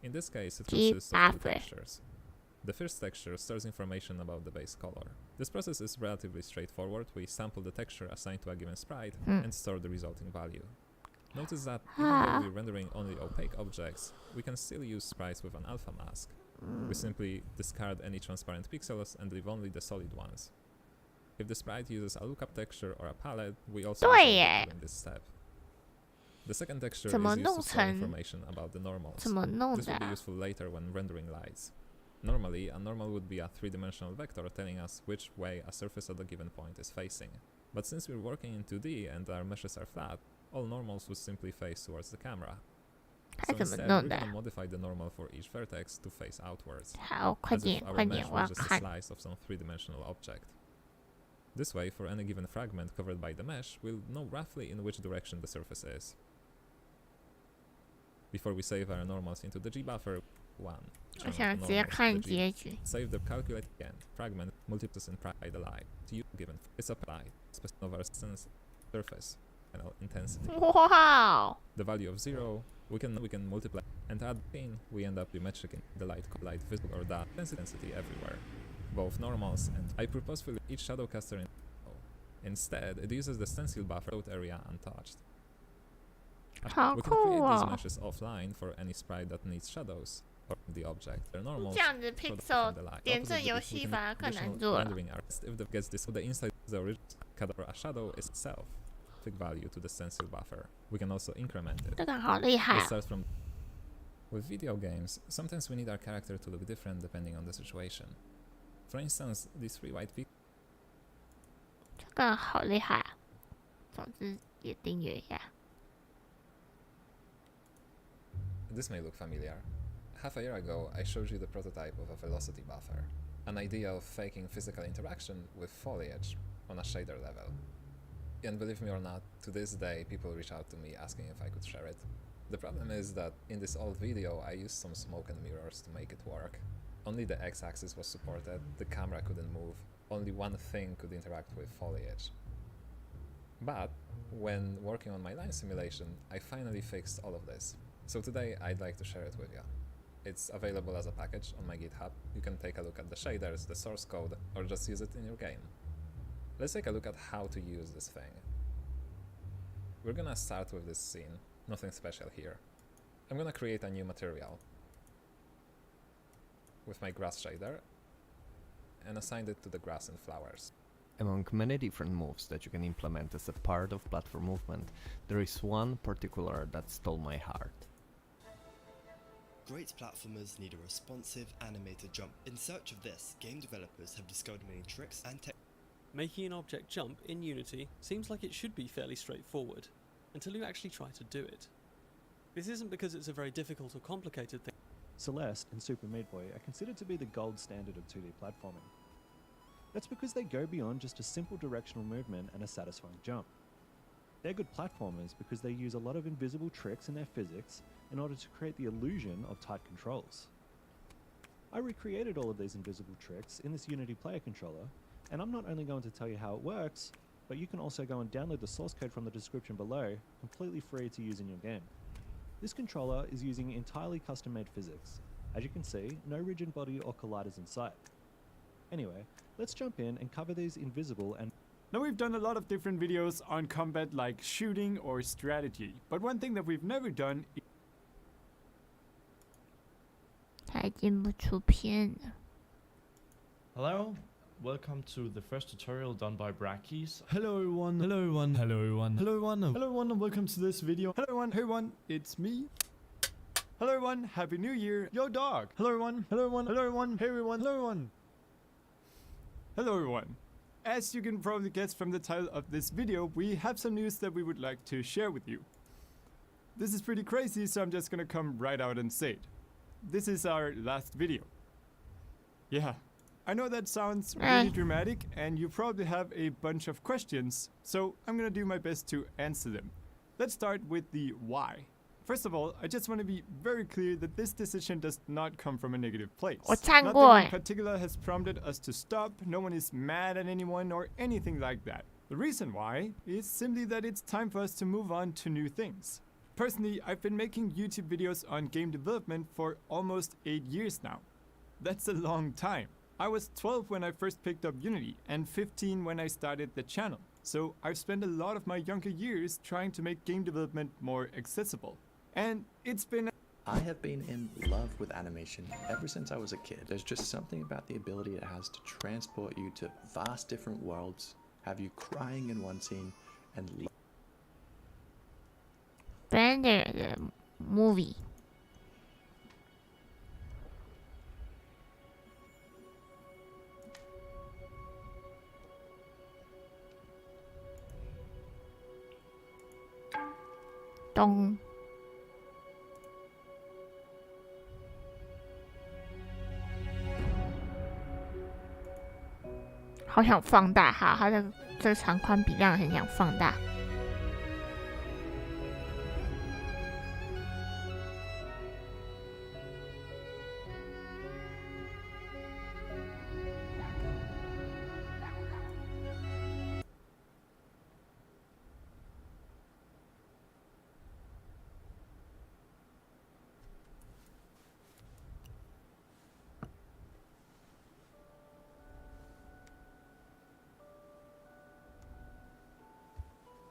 In this case, it consists of 2 textures. The first texture stores information about the base color. This process is relatively straightforward. We sample the texture assigned to a given sprite and store the resulting value. Notice that even though we're rendering only opaque objects, we can still use sprites with an alpha mask. We simply discard any transparent pixels and leave only the solid ones. If the sprite uses a lookup texture or a palette, we also use it during this step. The second texture is used to store information about the normals. This will be useful later when rendering lights. Normally, a normal would be a three-dimensional vector telling us which way a surface at a given point is facing. But since we're working in 2D and our meshes are flat, all normals would simply face towards the camera. So instead, we're going to modify the normal for each vertex to face outwards, as if our mesh was just a slice of some three-dimensional object. This way, for any given fragment covered by the mesh, we'll know roughly in which direction the surface is. Before we save our normals into the G buffer, 1. Save the calculate again. Fragment multiples and provide the light to you given. It's a light specific of our surface and intensity. Wow! The value of 0 we can multiply and add in. We end up geometric the light visible or the intensity everywhere, both normals and I purposefully each shadow caster in. Instead, it uses the stencil buffer area untouched. We can create these meshes offline for any sprite that needs shadows or the object. They're normal. 这样子 pixel 点阵游戏反而更难做了。 If the gets this, the inside the original a shadow is itself fixed value to the stencil buffer. We can also increment it. 这个好厉害。 It starts from. With video games, sometimes we need our character to look different depending on the situation. For instance, these 3 white pixels. 这个好厉害啊！总之也订阅一下。 This may look familiar. Half a year ago, I showed you the prototype of a velocity buffer, an idea of faking physical interaction with foliage on a shader level. And believe me or not, to this day, people reach out to me asking if I could share it. The problem is that in this old video, I used some smoke and mirrors to make it work. Only the x-axis was supported, the camera couldn't move, only one thing could interact with foliage. But when working on my line simulation, I finally fixed all of this. So today I'd like to share it with you. It's available as a package on my GitHub. You can take a look at the shaders, the source code, or just use it in your game. Let's take a look at how to use this thing. We're gonna start with this scene, nothing special here. I'm gonna create a new material with my grass shader and assign it to the grass and flowers. Among many different moves that you can implement as a part of platform movement, there is one particular that stole my heart. Great platformers need a responsive animated jump. In search of this, game developers have discovered many tricks and techniques. Making an object jump in Unity seems like it should be fairly straightforward, until you actually try to do it. This isn't because it's a very difficult or complicated thing. Celeste and Super Meat Boy are considered to be the gold standard of 2D platforming. That's because they go beyond just a simple directional movement and a satisfying jump. They're good platformers because they use a lot of invisible tricks in their physics in order to create the illusion of tight controls. I recreated all of these invisible tricks in this Unity player controller, and I'm not only going to tell you how it works, but you can also go and download the source code from the description below, completely free to use in your game. This controller is using entirely custom-made physics. As you can see, no rigid body or colliders in sight. Anyway, let's jump in and cover these invisible and... Now we've done a lot of different videos on combat like shooting or strategy, but one thing that we've never done is... 还进不出片呢。 Hello, welcome to the first tutorial done by Brackies. Hello everyone, hello everyone, hello everyone, hello everyone, hello everyone, and welcome to this video. Hello everyone, it's me. Hello everyone, Happy New Year, yo dog. Hello everyone, hello everyone, hello everyone, hey everyone, hello everyone. Hello everyone. As you can probably guess from the title of this video, we have some news that we would like to share with you. This is pretty crazy, so I'm just gonna come right out and say it. This is our last video. Yeah, I know that sounds really dramatic and you probably have a bunch of questions, so I'm gonna do my best to answer them. Let's start with the why. First of all, I just want to be very clear that this decision does not come from a negative place. Nothing in particular has prompted us to stop, no one is mad at anyone or anything like that. The reason why is simply that it's time for us to move on to new things. Personally, I've been making YouTube videos on game development for almost 8 years now. That's a long time. I was 12 when I first picked up Unity and 15 when I started the channel. So I've spent a lot of my younger years trying to make game development more accessible. And it's been I have been in love with animation ever since I was a kid. There's just something about the ability it has to transport you to vast different worlds, have you crying in one scene, and Blender 的 movie。咚。好想放大哈，它的这个长宽比量很想放大。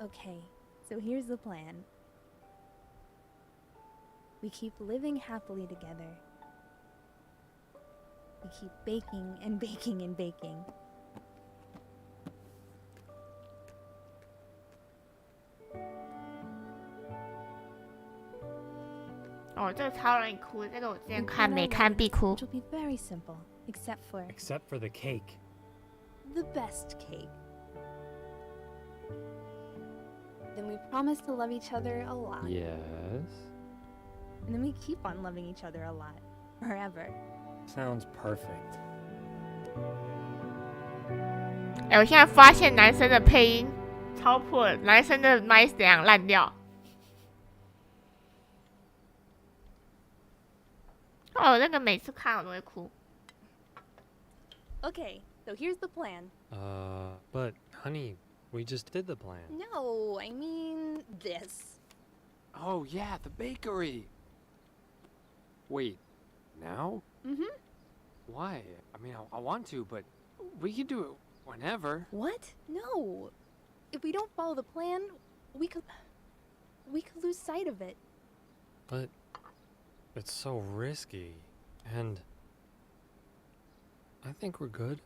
Okay, so here's the plan. We keep living happily together. We keep baking and baking and baking. Oh, 这个超容易哭，这个我之前看没看必哭。 Which will be very simple, except for the cake. The best cake. Then we promise to love each other a lot. Yes. And then we keep on loving each other a lot. Forever. Sounds perfect. 哎，我现在发现男生的配音超破了，男生的麦怎样烂掉？哦，那个每次看我都会哭。Okay, so here's the plan. But honey, we just did the plan. No, I mean this. Oh yeah, the bakery. Wait, now? Mm-hmm. Why? I mean, I want to, but we can do it whenever. What? No. If we don't follow the plan, we could lose sight of it. But it's so risky, and I think we're good.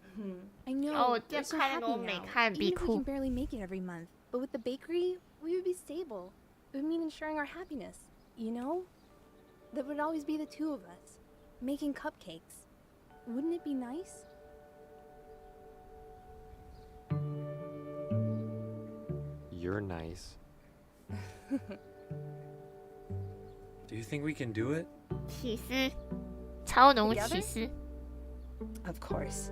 I know. Oh, we're so happy now. Even if we can barely make it every month, but with the bakery, we would be stable. It would mean ensuring our happiness. You know, that would always be the two of us, making cupcakes. Wouldn't it be nice? You're nice. Do you think we can do it? 起司，超浓起司。 Of course.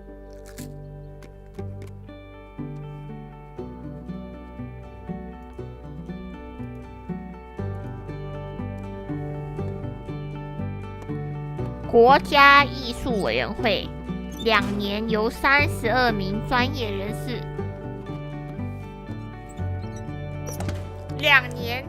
《国家艺术委员会2年由32名专业人士，2年。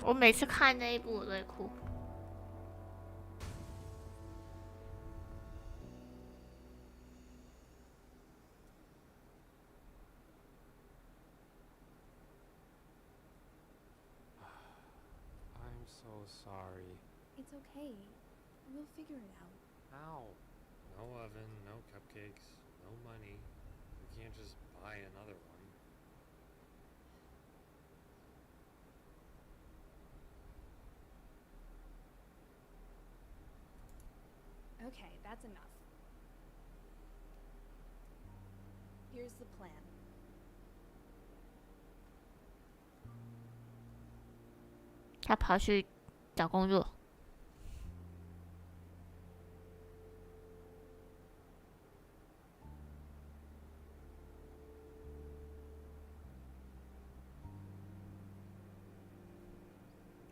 我每次看那一部我都会哭。I'm so sorry. It's okay. We'll figure it out. How? No oven, no cupcakes, no money. We can't just buy another one. Okay, that's enough. Here's the plan. 他跑去找工作。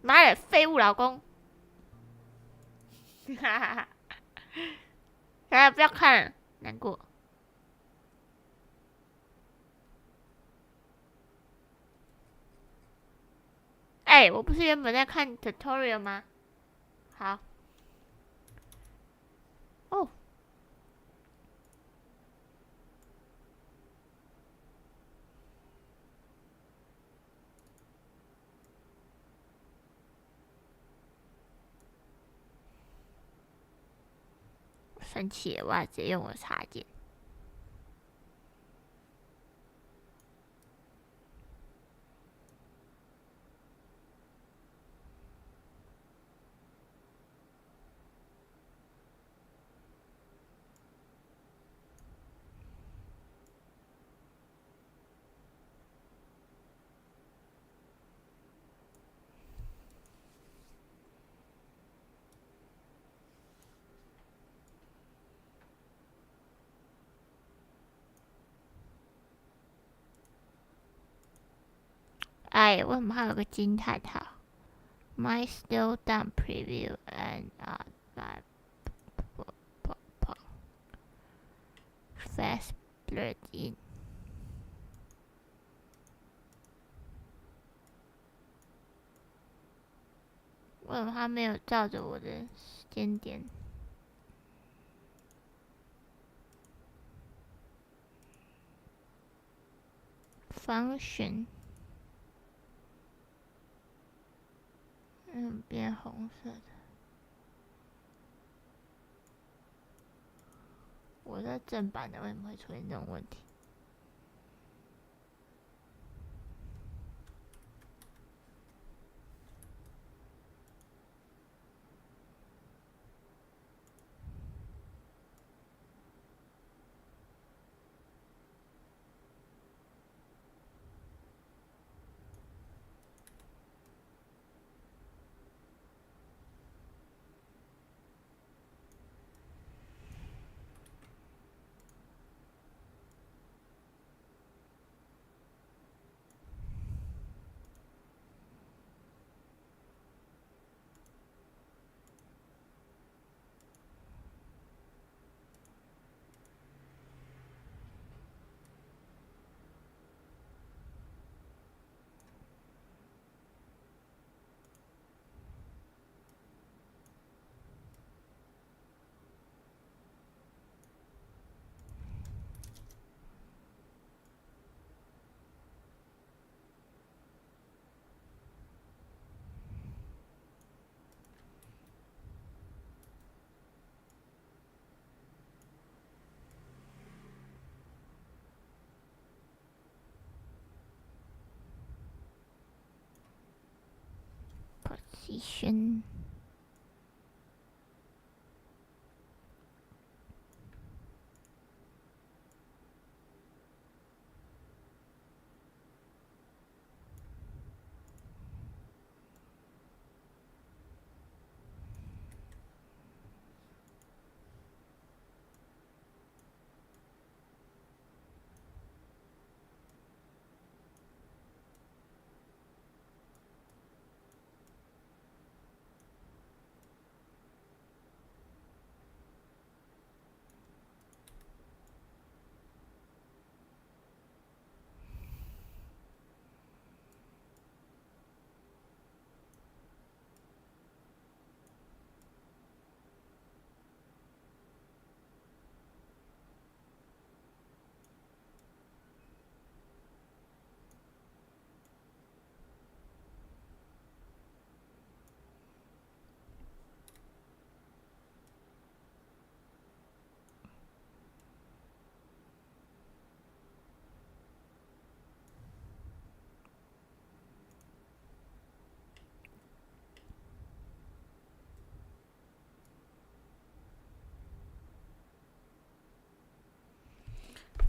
妈的，废物老公！哈哈哈。 大家不要看了，难过。哎，我不是原本在看 tutorial 吗？好。哦，生气了，我要直接用我的插件。哎，为什么还有个惊叹号 ？My still done preview and fast blurred in。为什么他没有照着我的时间点？function。变红色的。我在正版的为什么会出现这种问题？position。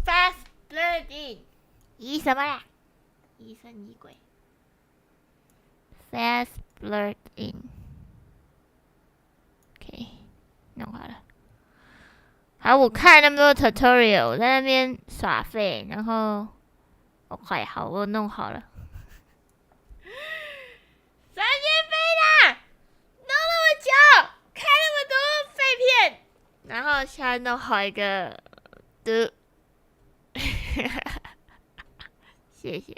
Fast blooding， 移什么呀？疑神疑鬼。Fast blooding。OK， 弄好了。好，我看那么多 tutorial， 我在那边耍废，然后快好，我弄好了。神经病啊！弄那么久，开那么多废片，然后现在弄好一个的。谢谢。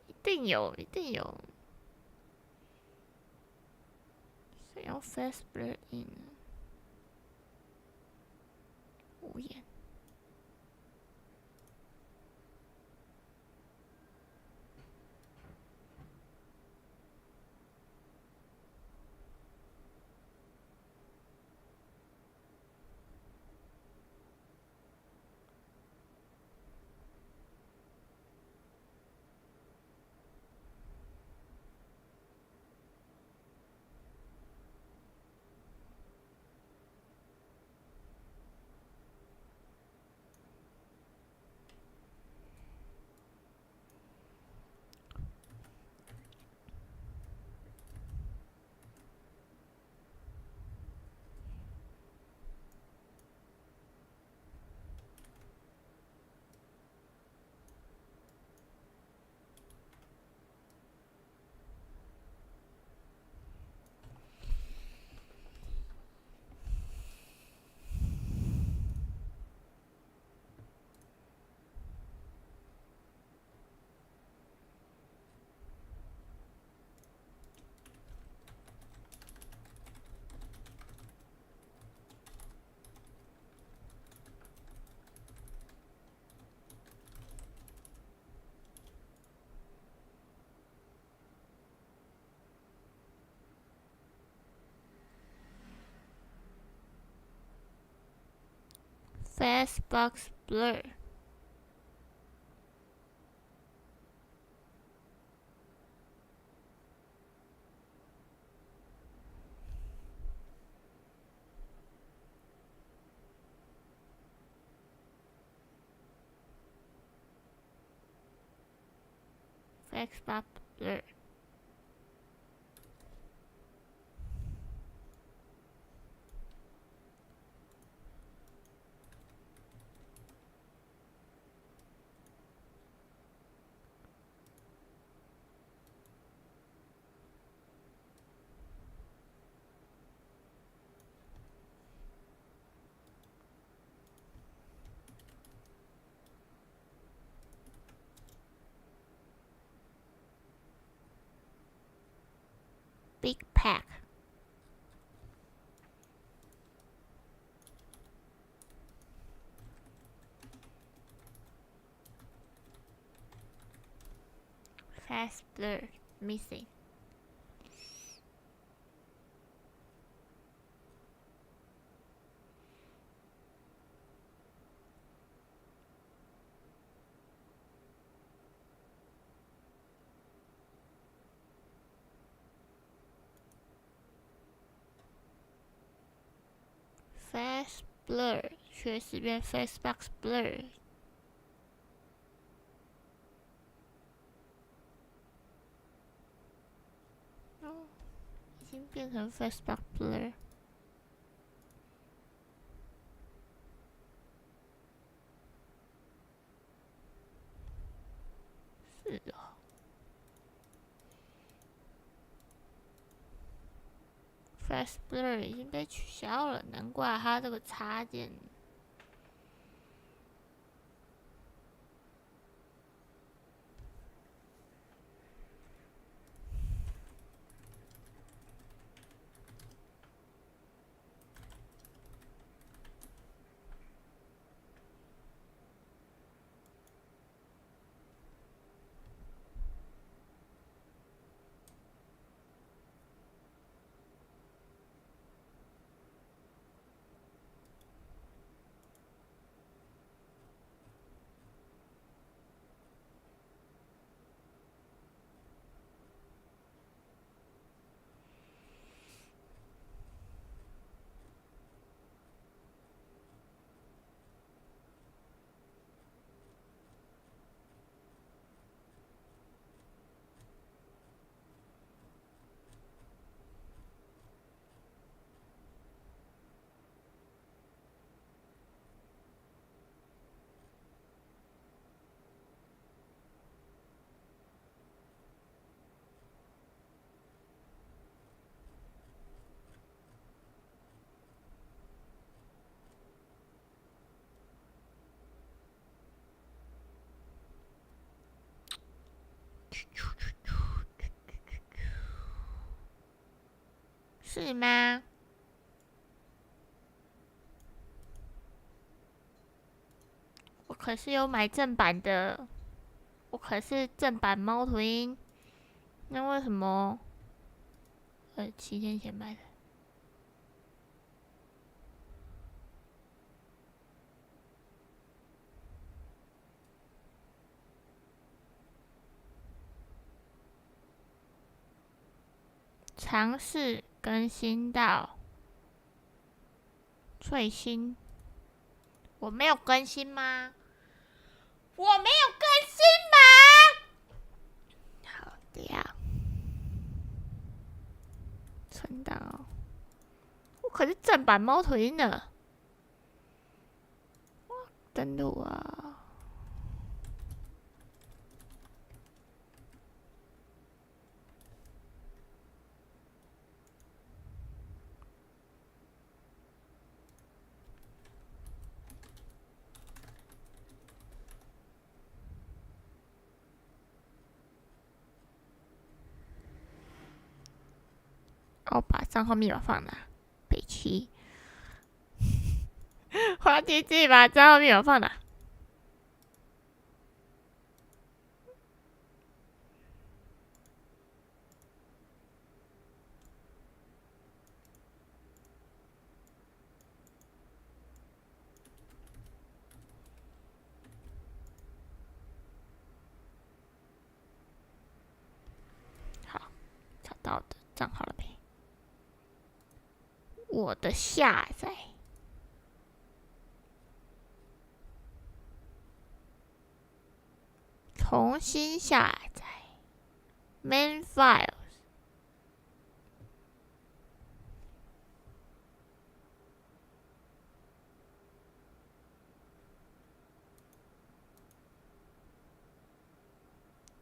一定有，一定有。谁要 fast blur in？ 无言。Facebox Blur。Facebox Blur。Big Pack。Fast Blur Missing。Face Blur 确实变 Facebox Blur。哦，已经变成 Facebox Blur。是的。Fast Blur 已经被取消了，难怪它这个插件。是吗？我可是有买正版的，我可是正版猫头鹰。那为什么？7天前买的。尝试更新到最新，我没有更新吗？我没有更新吗？好的呀，存档哦。我可是正版猫头鹰呢。登录啊。我把账号密码放哪？北七。花姐自己把账号密码放哪？账号了没？我的下载，重新下载 main files。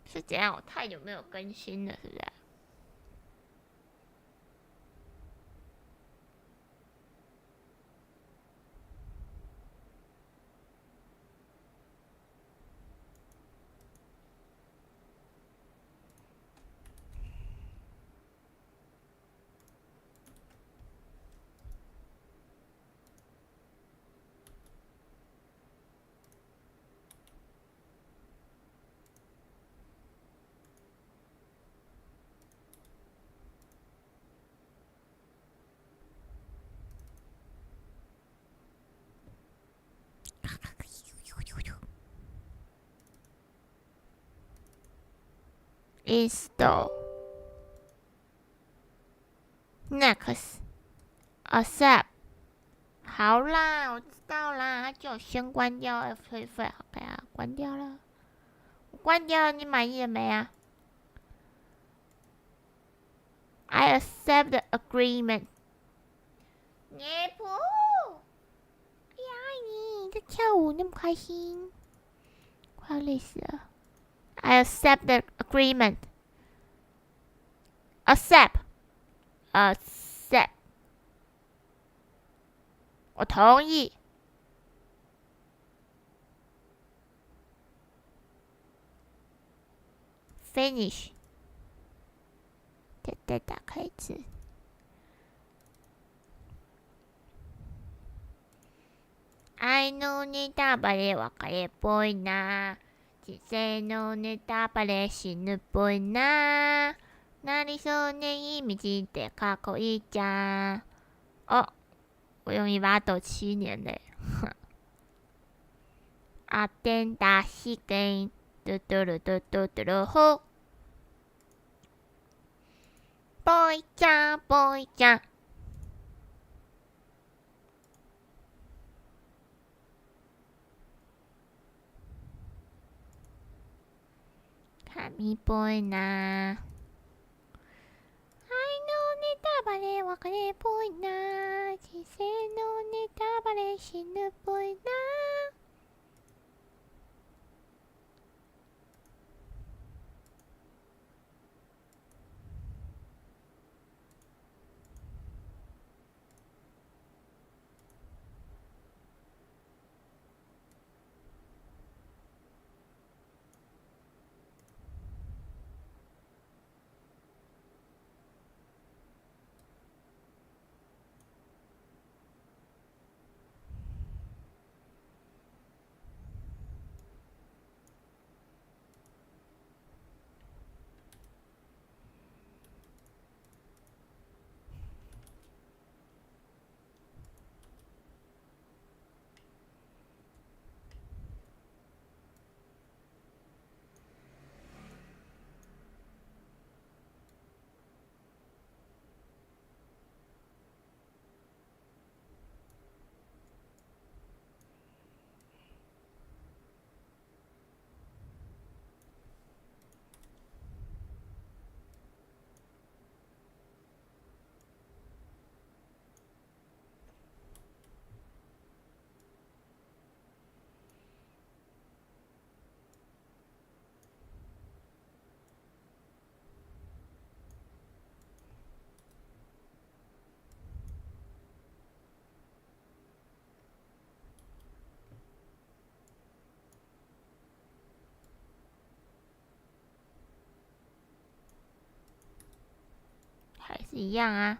是怎样？我太久没有更新了，是不是？Install Next Accept。 好啦，我知道啦，它就先关掉 F3，OK 啊，关掉了，关掉了，你满意了没啊 ？I accept the agreement。耶普，哎呀，你在跳舞那么开心，快要累死了。I accept the agreement. Accept. 我同意。Finish. 再打开一次。愛のネタバレ別れっぽいな。人生のネタバレ死ぬっぽいな。なりそうね意味ってかっこいいじゃん。哦，我用187年嘞。あてんだしけん。嘟嘟噜嘟嘟嘟噜呼。ボイちゃん、ボイちゃん。神っぽいな。愛のネタバレ別れっぽいな。人生のネタバレ死ぬっぽいな。还是一样啊。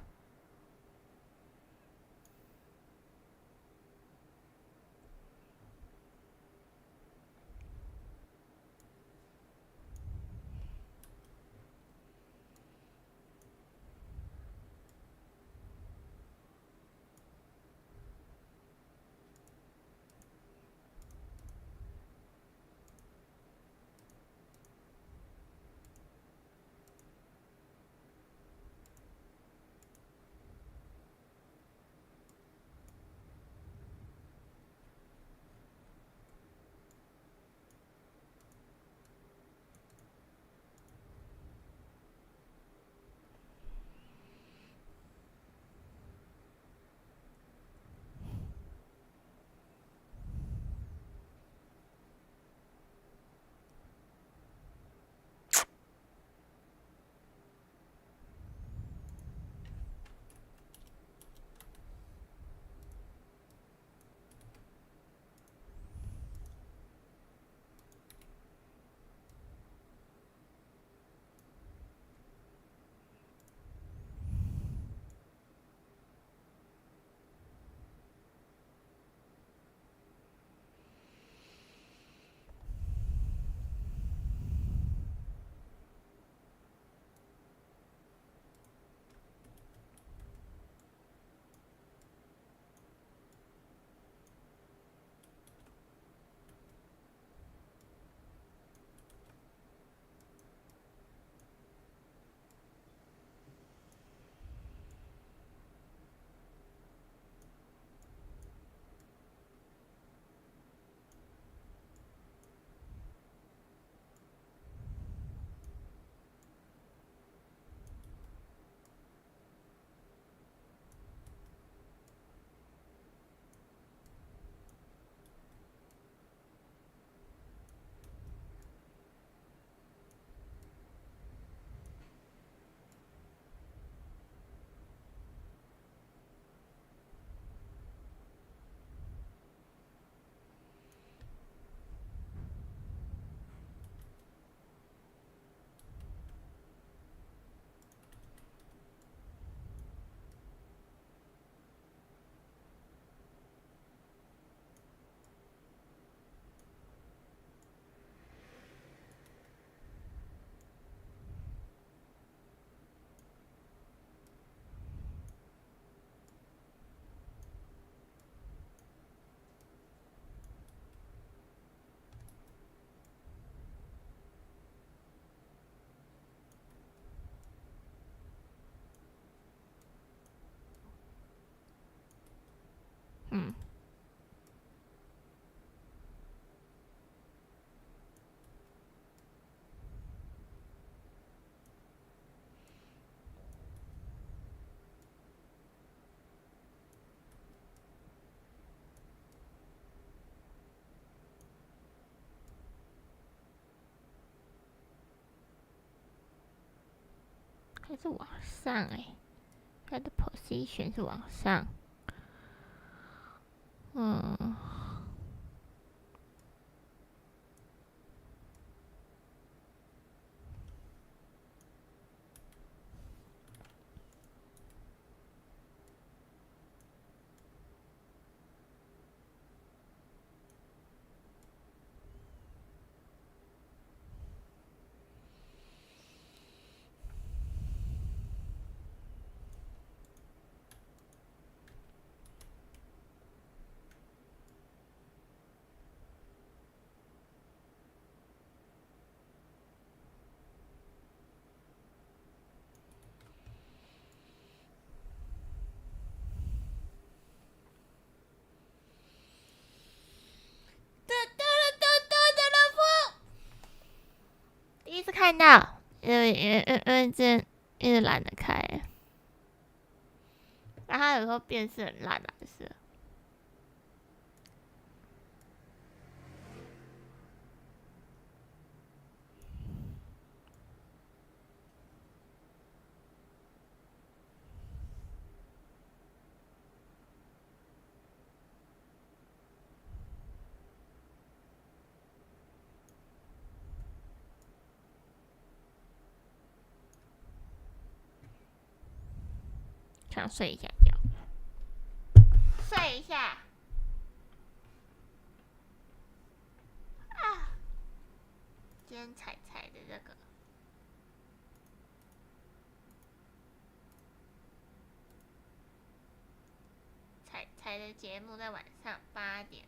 还是往上它的 position 是往上。第一次看到，因为真一直懒得开，然后它有时候辨识很烂啊，就是。想睡一下觉，睡一下。今天彩的这个，彩的节目在晚上8点。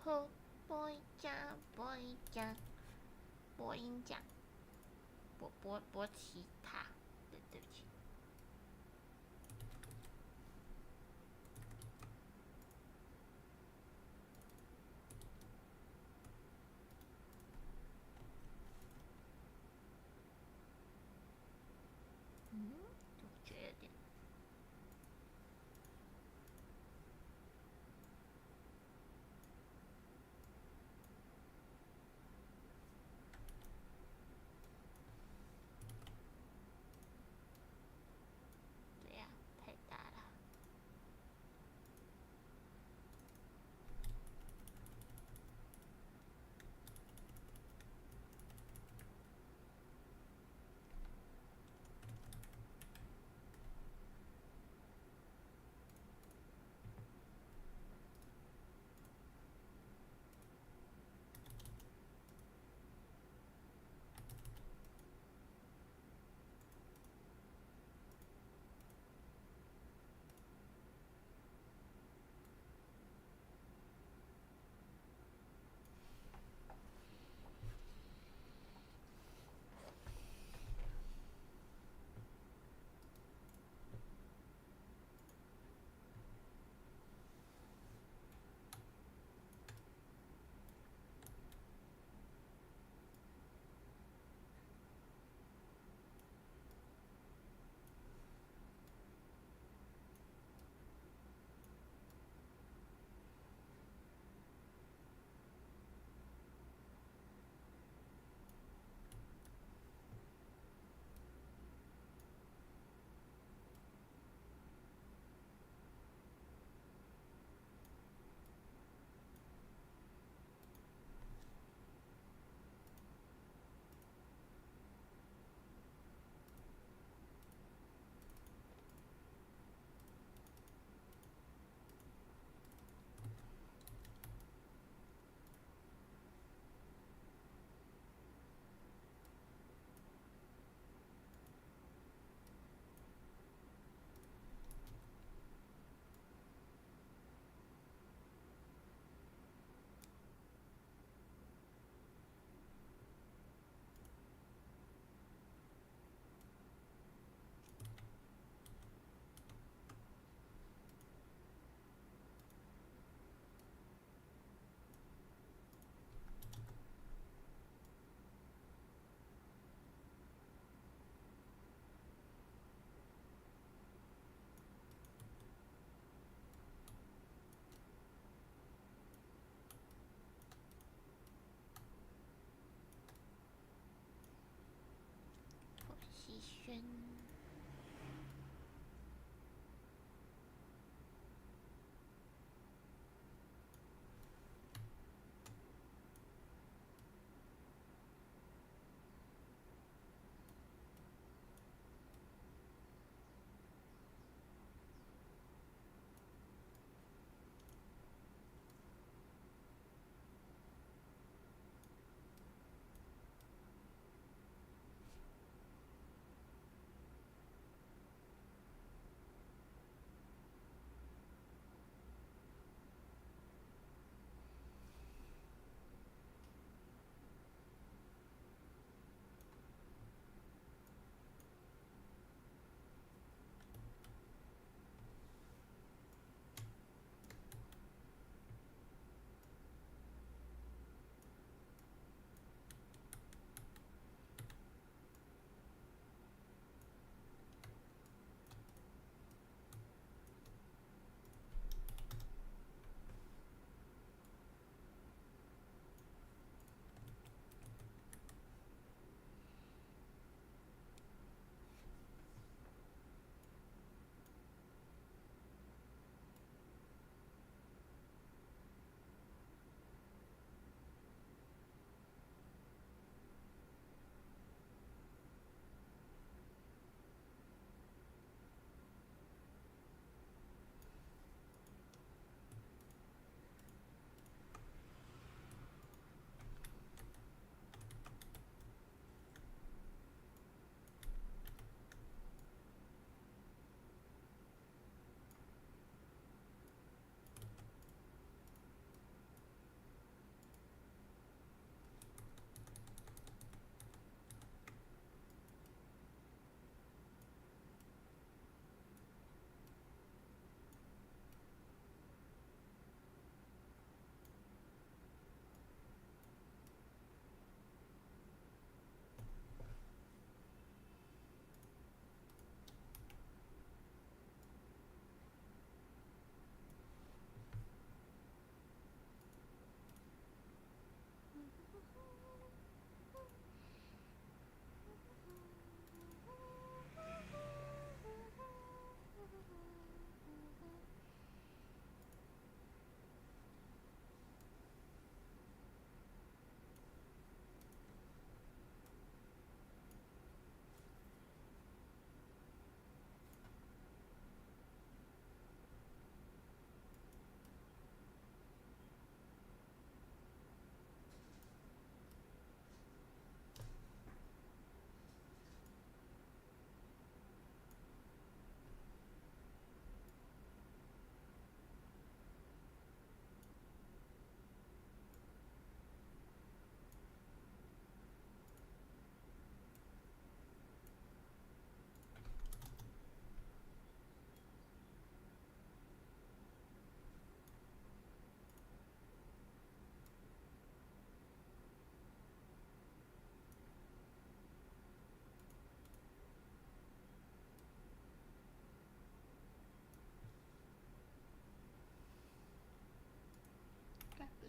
吼，播音讲，播其他，对不起。就觉得有点。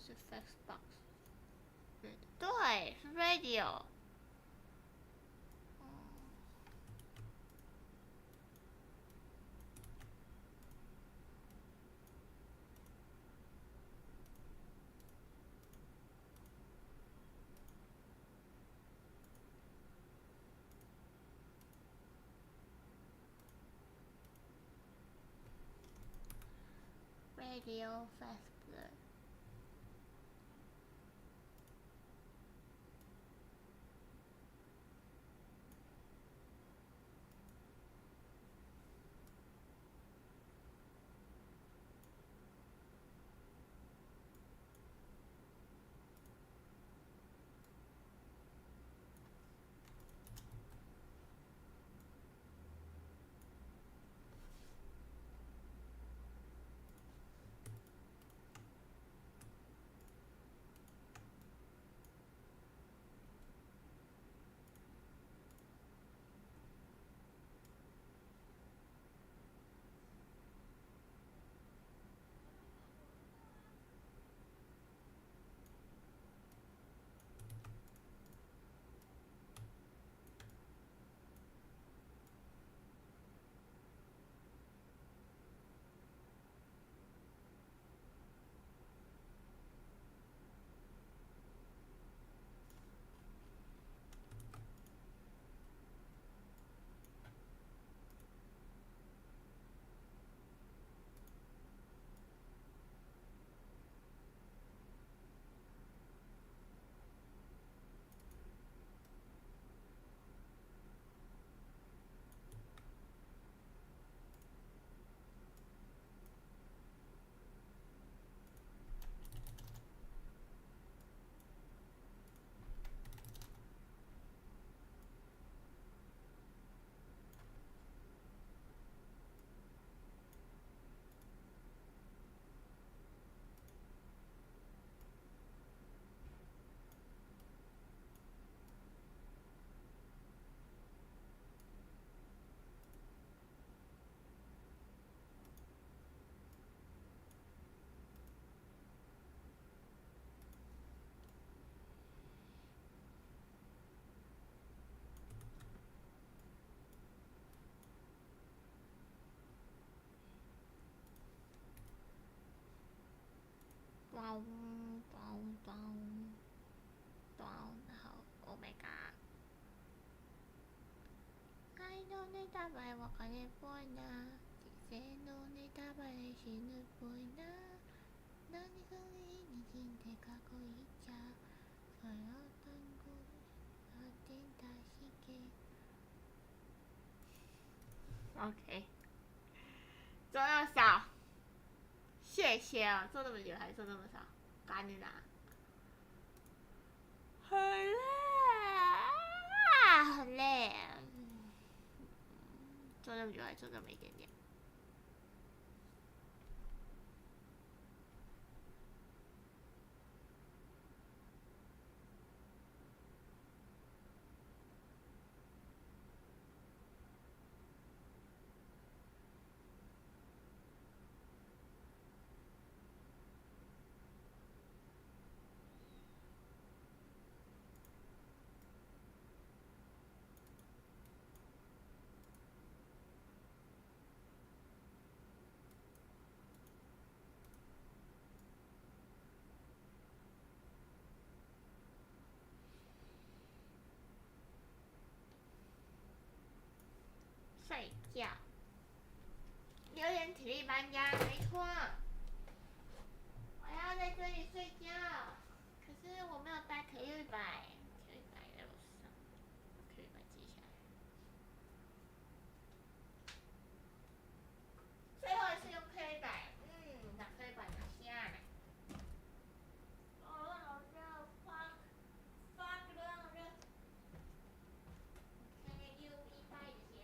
是 Faxbox。对，是 Radio。Radio Fastblur。咚咚咚咚，然后 Oh my god。愛のネタバレ分かれっぽいな。人生のネタバレ死ぬっぽいな。何それにじんでかっこいいじゃ。それを単語発展大事件。OK。做那么少，谢谢啊！做那么久还做那么少，干你啦！很累啊，很累啊！做那么久还做这么一点点。睡觉，有点体力搬家，没错。我要在这里睡觉，可是我没有带体力板，体力板在我身上，体力板记下来。最后一次用体力板，把体力板拿下来。好热 ，fuck，热。现在又一百天。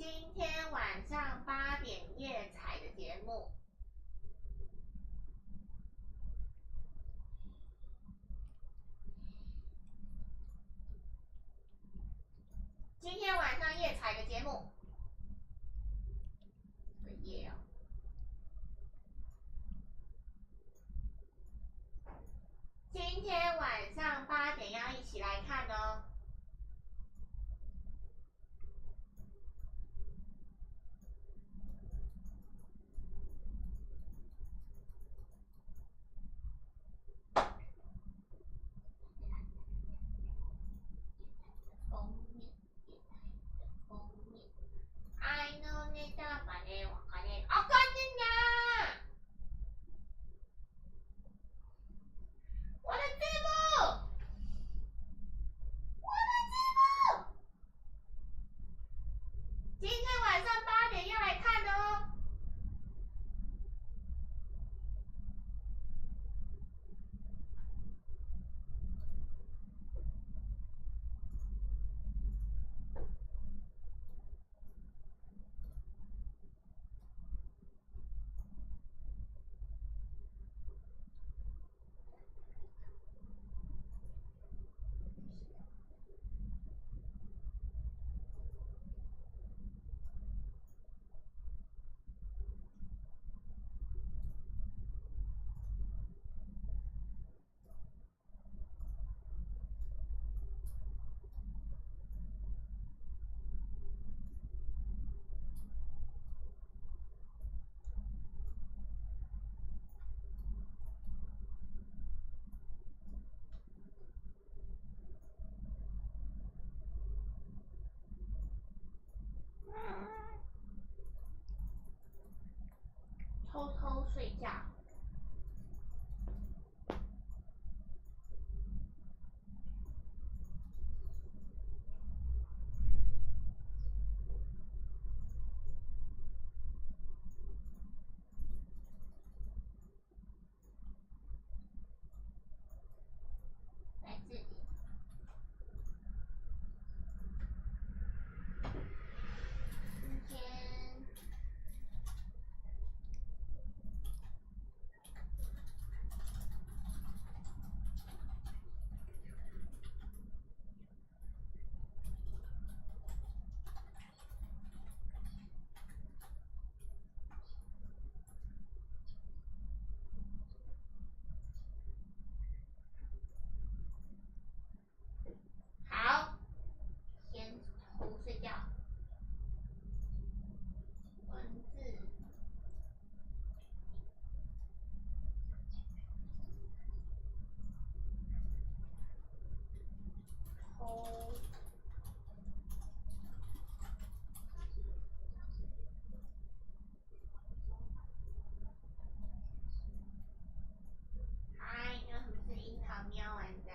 今天晚上8点夜采的节目。今天晚上夜采的节目。夜哦。今天晚上8点要一起来看哦。愛のネタバレわかれあかんねんな。我的字幕，我的字幕，今天晚上8点要来看的哦。偷偷睡觉。来这里。今天。好，先偷睡觉。文字。偷。嗨，有什么是樱桃喵玩家？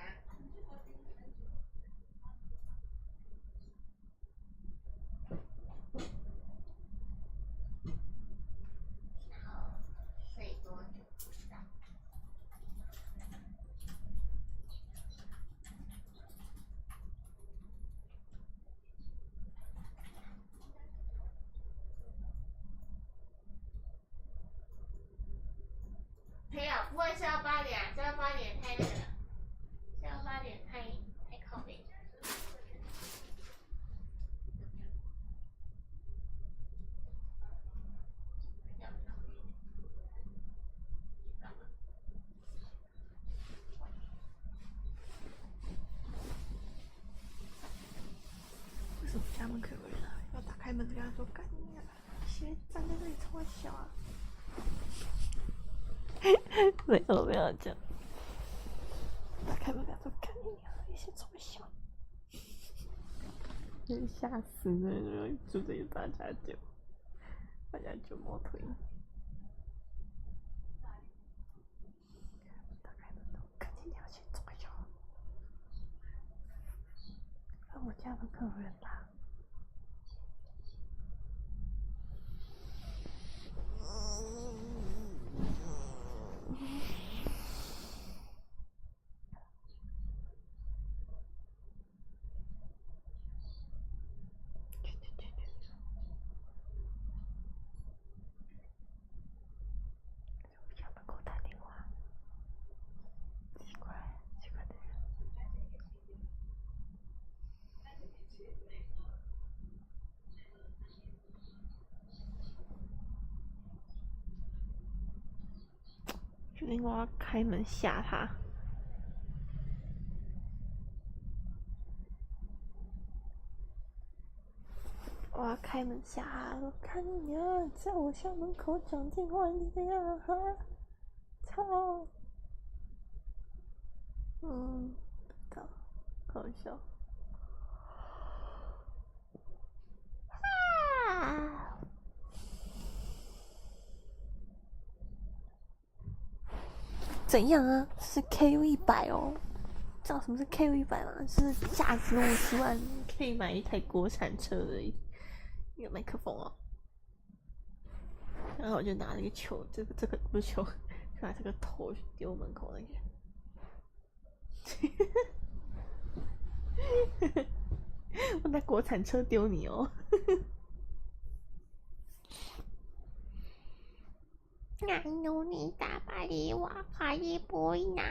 然后睡多久不知道。没有，不会是要8点啊，是要8点太那个了，是要8点太靠北。为什么家门口有人啊？要打开门跟他说干你啊！谁站在这里冲我笑啊？没有没有这样。打开门跟他说干你啊！你先冲我笑。吓死了！住这里8加9，8加9猫头鹰。打开门，赶紧要先冲我笑。我家门口有人啦！决定我要开门吓他。我要开门吓他，说看你啊，在我校门口讲电话，你怎样哈？操！好笑。啊！怎样啊？是 KU100哦，知道什么是 KU100吗？就是价值50万可以买一台国产车的一个麦克风哦。然后我就拿那个球，这个不是球，就拿这个头去丢门口那个。我拿国产车丢你哦。哪有你打败你我可以不拿？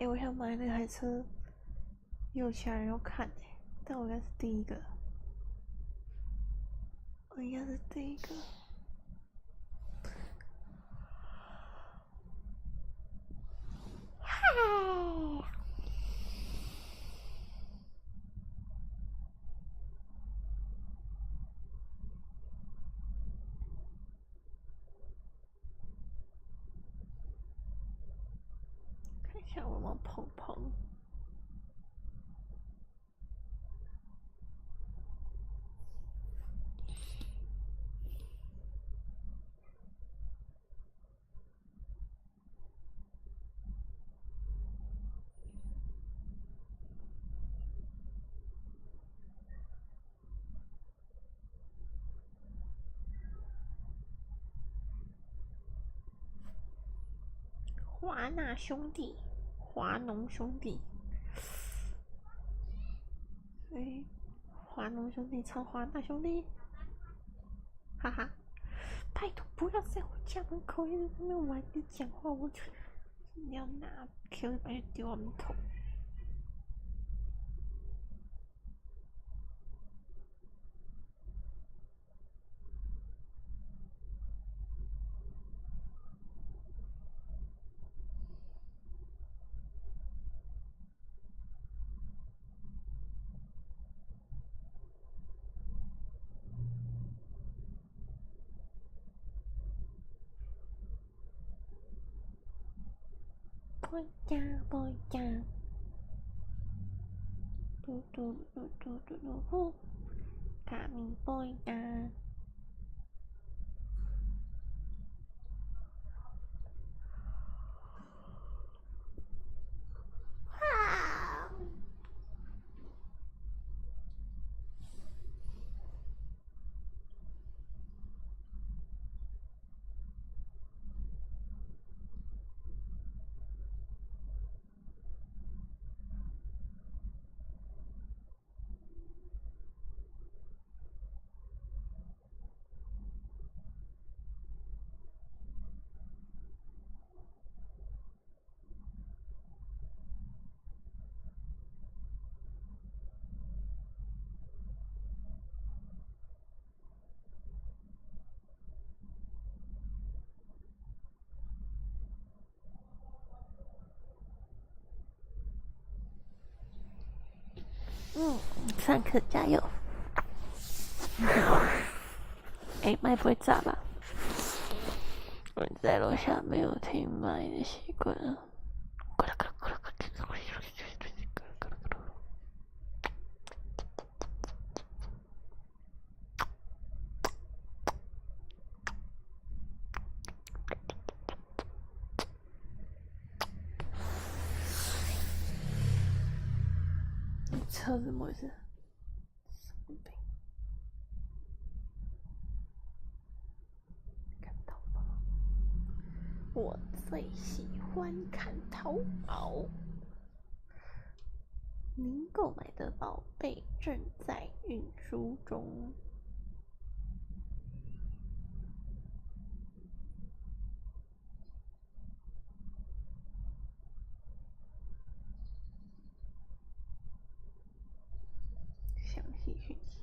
我想买那台车，有钱人要看但我应该是第一个。我应该是第一个。嗨！看一下我有没有碰碰。华纳兄弟，华农兄弟，华农兄弟超华纳兄弟，哈哈！拜托不要在我家门口一直在那边玩，你讲话我就你要拿 Q100丢我们头。boy家，嘟嘟嘟嘟嘟嘟呼，卡米 boy 家。上课加油！麦不会炸吧？我在楼下没有听麦的习惯。车子模式。看淘宝，我最喜欢看淘宝。您购买的宝贝正在运输中。详细讯息。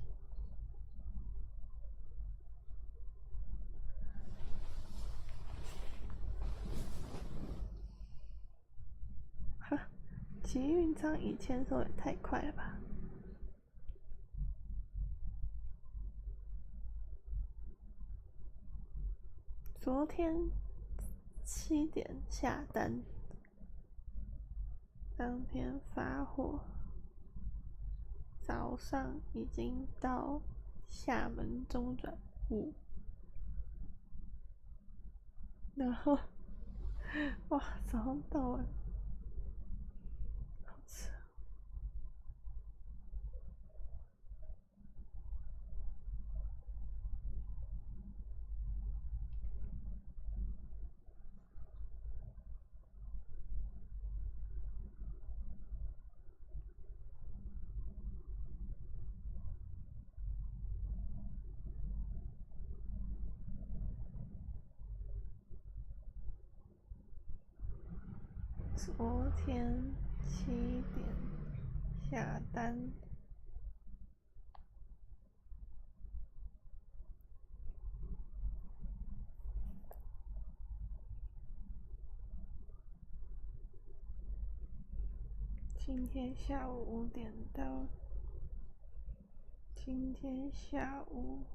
哈，捷运舱以签收也太快了吧！昨天7点下单，当天发货。早上已经到厦门中转户，然后哇，早上到了，好吃。昨天7点下单，今天下午5点到，今天下午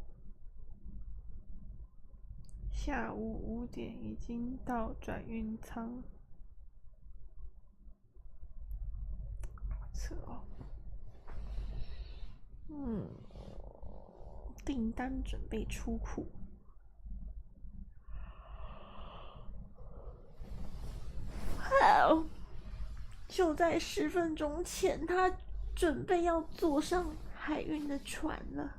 5点已经到转运仓。是哦，订单准备出库。好，就在10分钟前，他准备要坐上海运的船了。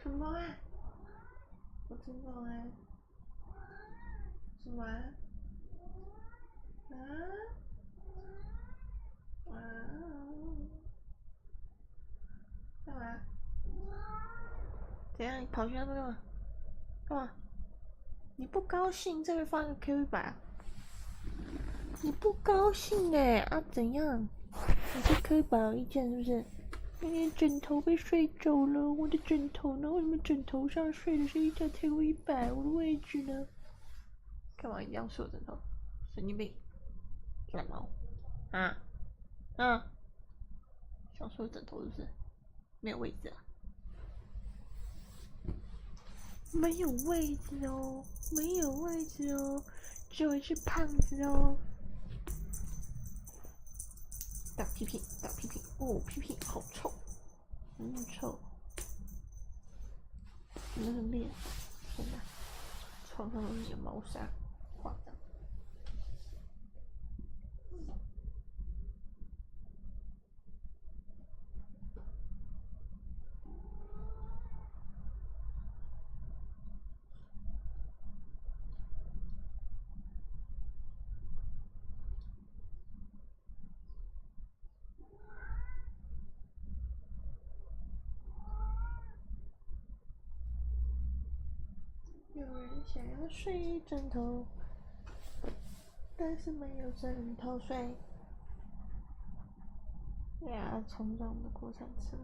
什么啊？我听不懂哎。什么啊？干嘛？怎样？你跑去那边干嘛？干嘛？你不高兴？这边放一个 Q100啊？你不高兴哎？啊？怎样？你对 Q100有意见是不是？你的枕头被睡走了，我的枕头呢？为什么枕头上睡的是一条 Q100？我的位置呢？干嘛一定要是我枕头？神经病！懒猫啊啊！想睡枕头是不是？没有位置啊？没有位置哦，没有位置哦，只有一只胖子哦。打屁屁，打屁屁，哦，屁屁好臭，臭。那个脸，天哪！床上都是你的猫砂，夸张。有人想要睡枕头，但是没有枕头睡。呀，冲撞的过山车。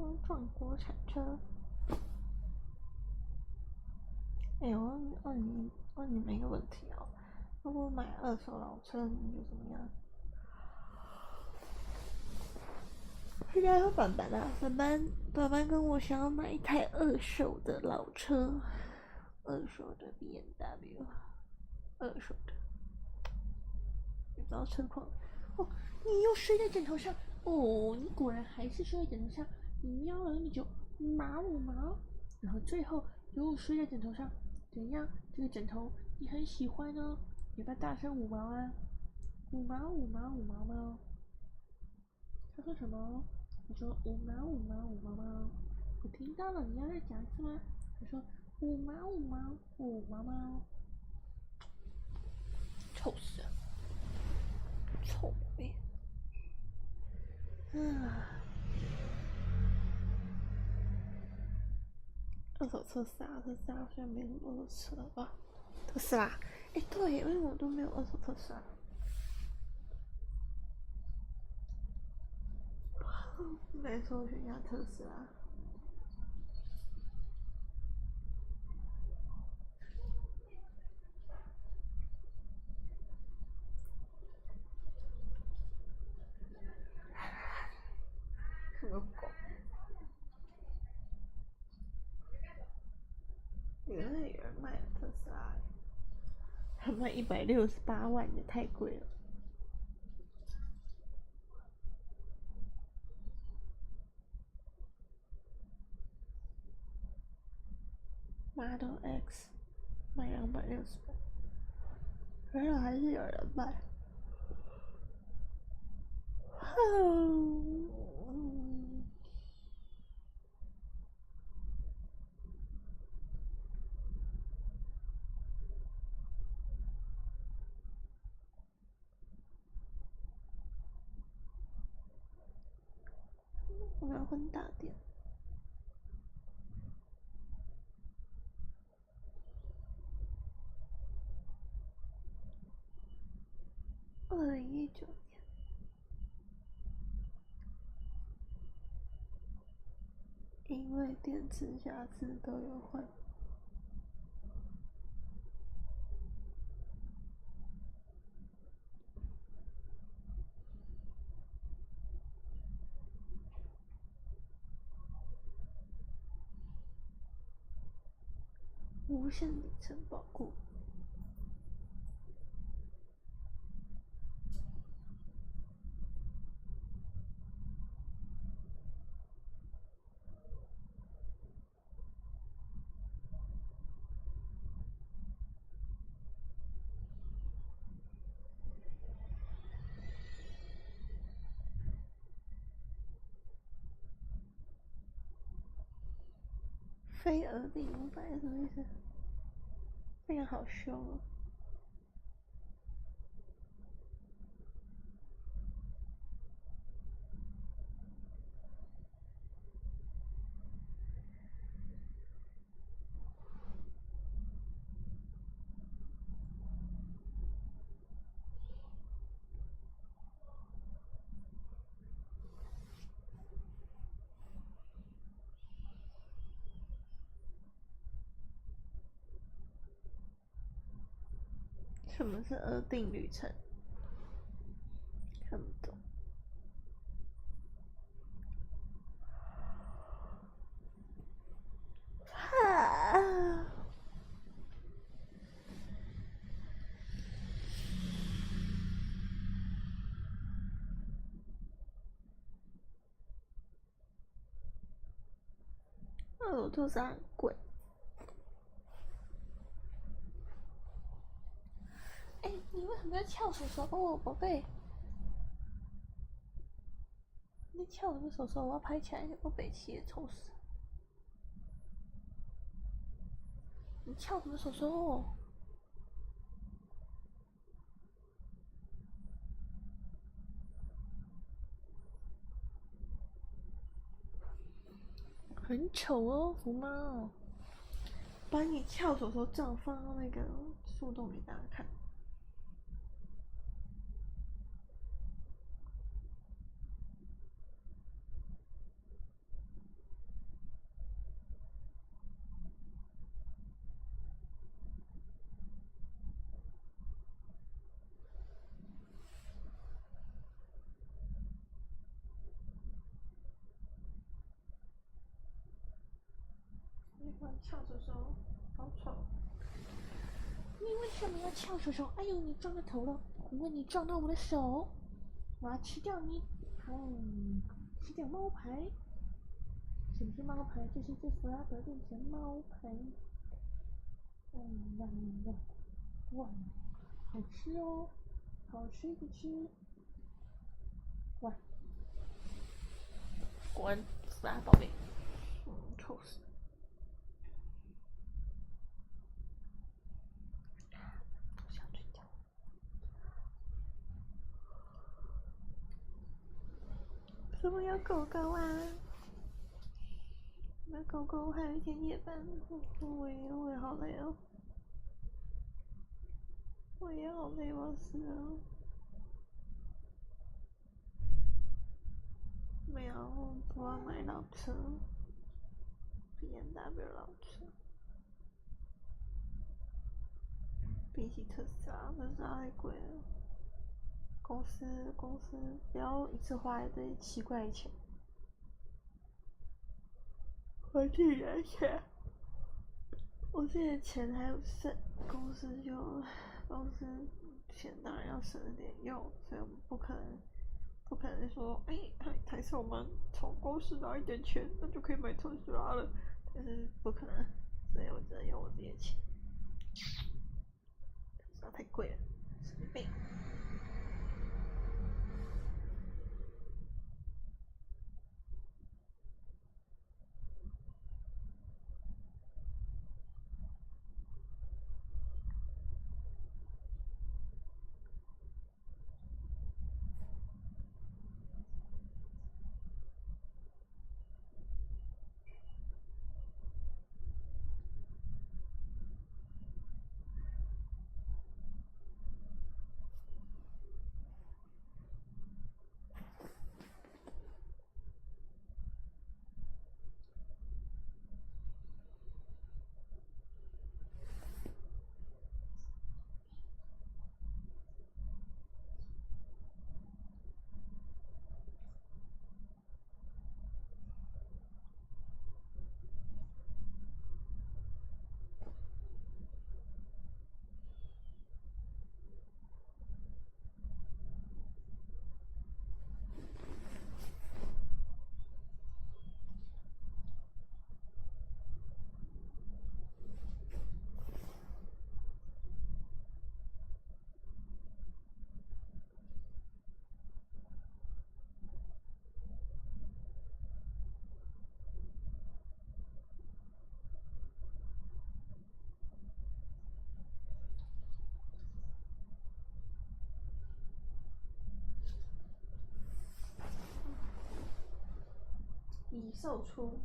冲撞国产车。我问你们一个问题哦，如果买二手老车，你觉得怎么样？应该有板板啊，板板跟我想要买一台二手的老车，二手的 BMW， 二手的，也不知道车况。哦，你又睡在枕头上哦，你果然还是睡在枕头上。你喵了那么久，毛，然后最后又睡在枕头上，怎样？这个枕头你很喜欢哦，要不要大声五毛啊？五毛猫。他说什么？他说五毛猫。我听到了，你要再讲一次吗？他说五毛猫。臭死了，臭美。二手特斯拉好像没什么二手车了吧？特斯拉，对，因为我都没有二手特斯拉。来搜寻一下特斯拉。什么狗？原来有人卖了特斯拉，还卖168万，也太贵了。Model X 卖260万，原来还是有人卖。我要换大电。2019年，因为电池瑕疵都有换。无限里程保固。飞蛾定500什么意思？这个好凶哦！什么是额定旅程？看不懂。俄罗兔斯很贵。哎、你为什么要翘手手哦，宝贝？你翘什么手手？我要拍起来，我北齐也丑死。你翘什么手手？很丑哦，狐猫。把你翘手手照放到那个树洞给大家看。翘手手，好丑！你为什么要翘手手？哎呦，你撞到头了！我问你撞到我的手，我要吃掉你！吃掉猫牌。什么是猫牌？这是这弗拉德变成猫牌。哇，好吃哦，好吃不吃？哇，滚，弗拉宝贝！臭死！怎么有狗狗啊？那狗狗还有一天夜班，我也好累哦，我也好累，我死了。没有，我要买老车，BMW 老车，比起特斯拉太贵了。公司不要一次花一堆奇怪的钱，花自己的钱，我自己的钱还有剩，公司钱当然要省着点用，所以我们不可能说，还是我们从公司拿一点钱，那就可以买特斯拉了，但是不可能，所以我只能用我自己的钱，特斯拉太贵了，神经病。已售出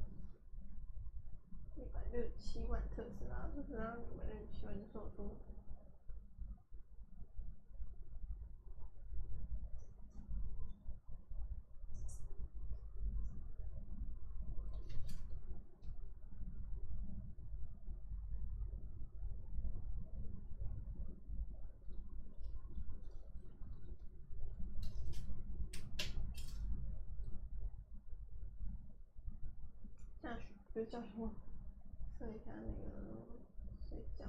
167万特斯拉167万就售出。不是叫什么？测一下那个睡觉。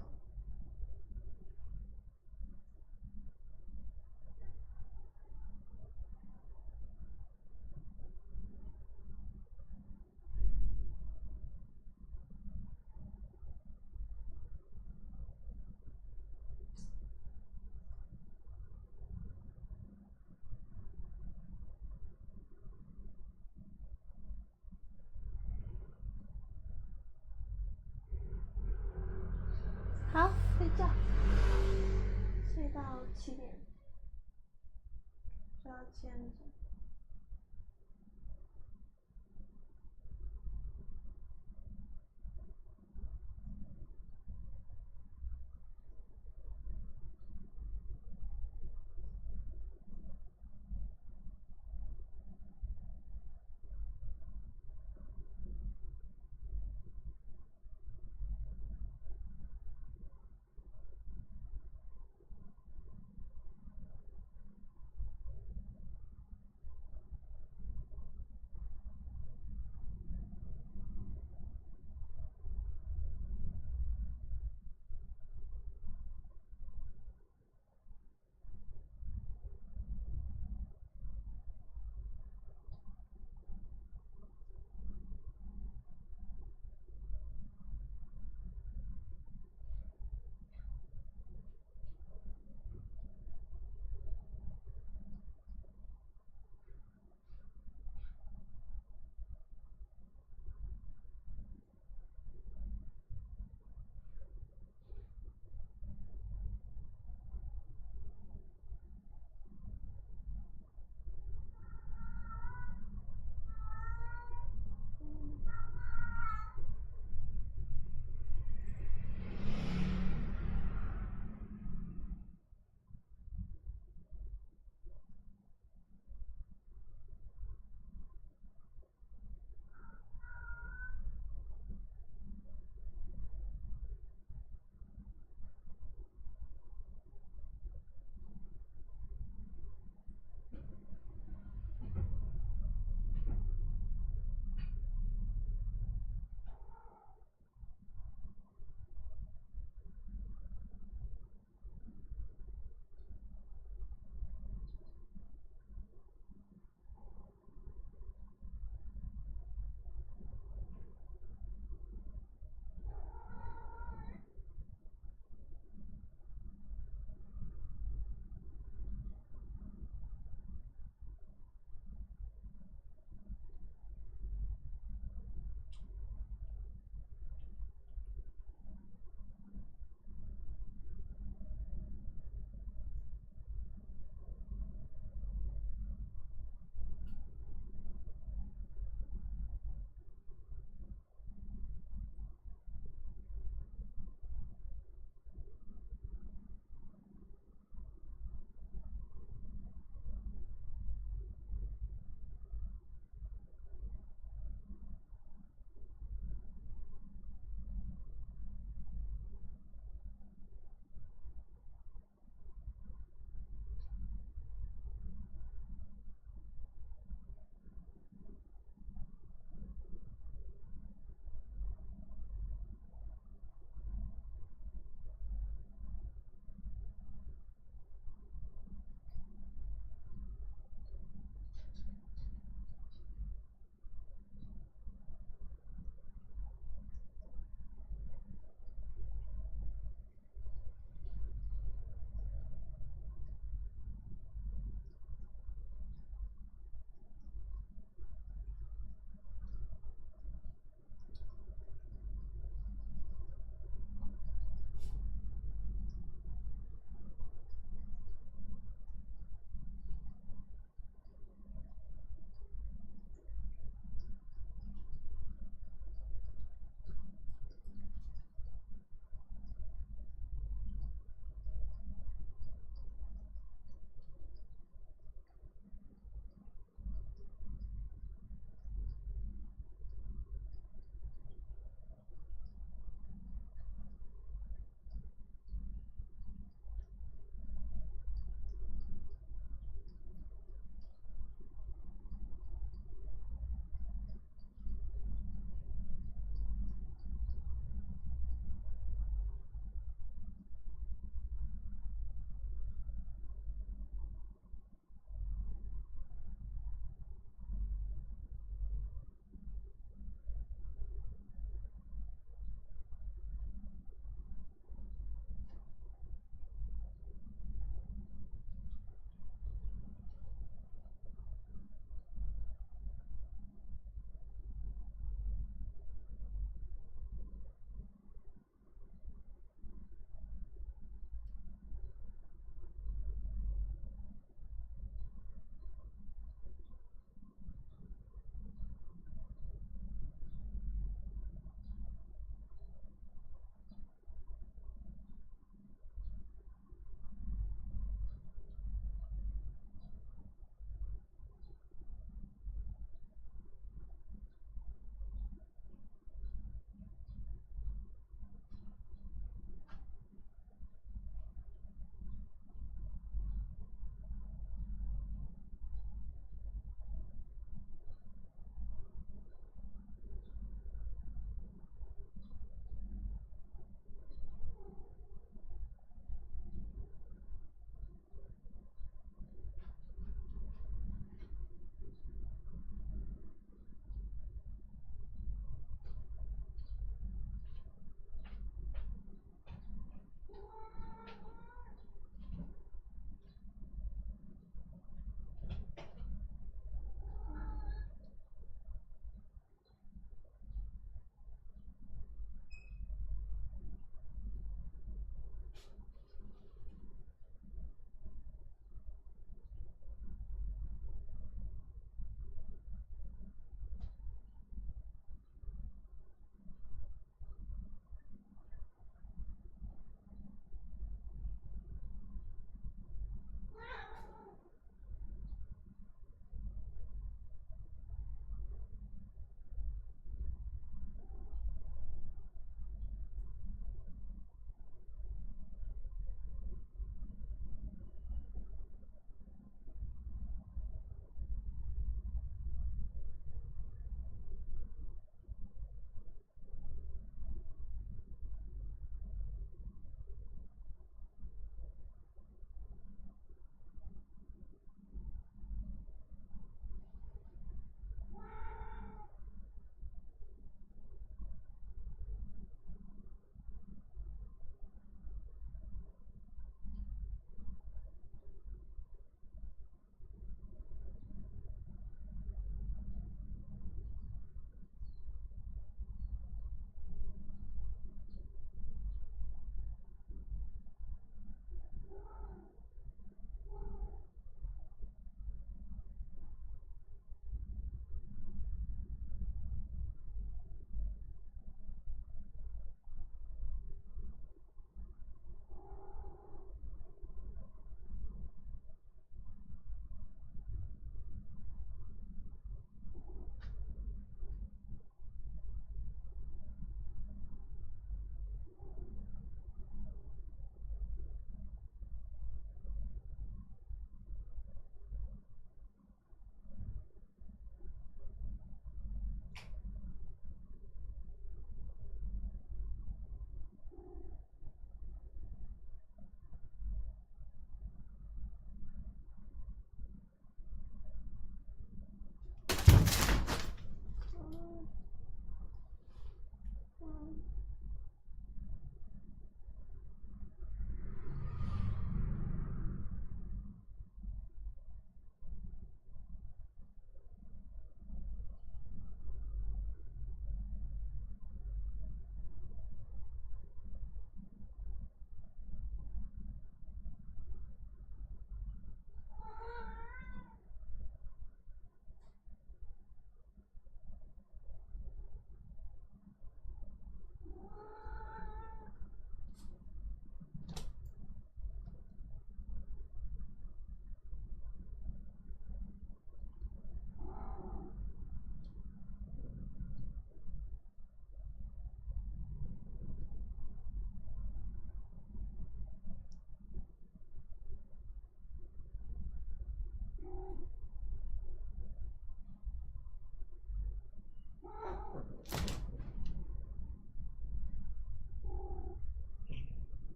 好，睡觉，睡到7点，睡到7点整。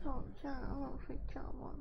吵架，然后睡觉吗？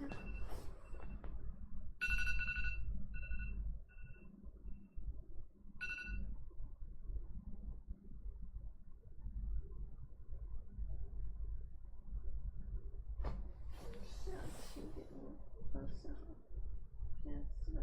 看。下7点20号，现在4了。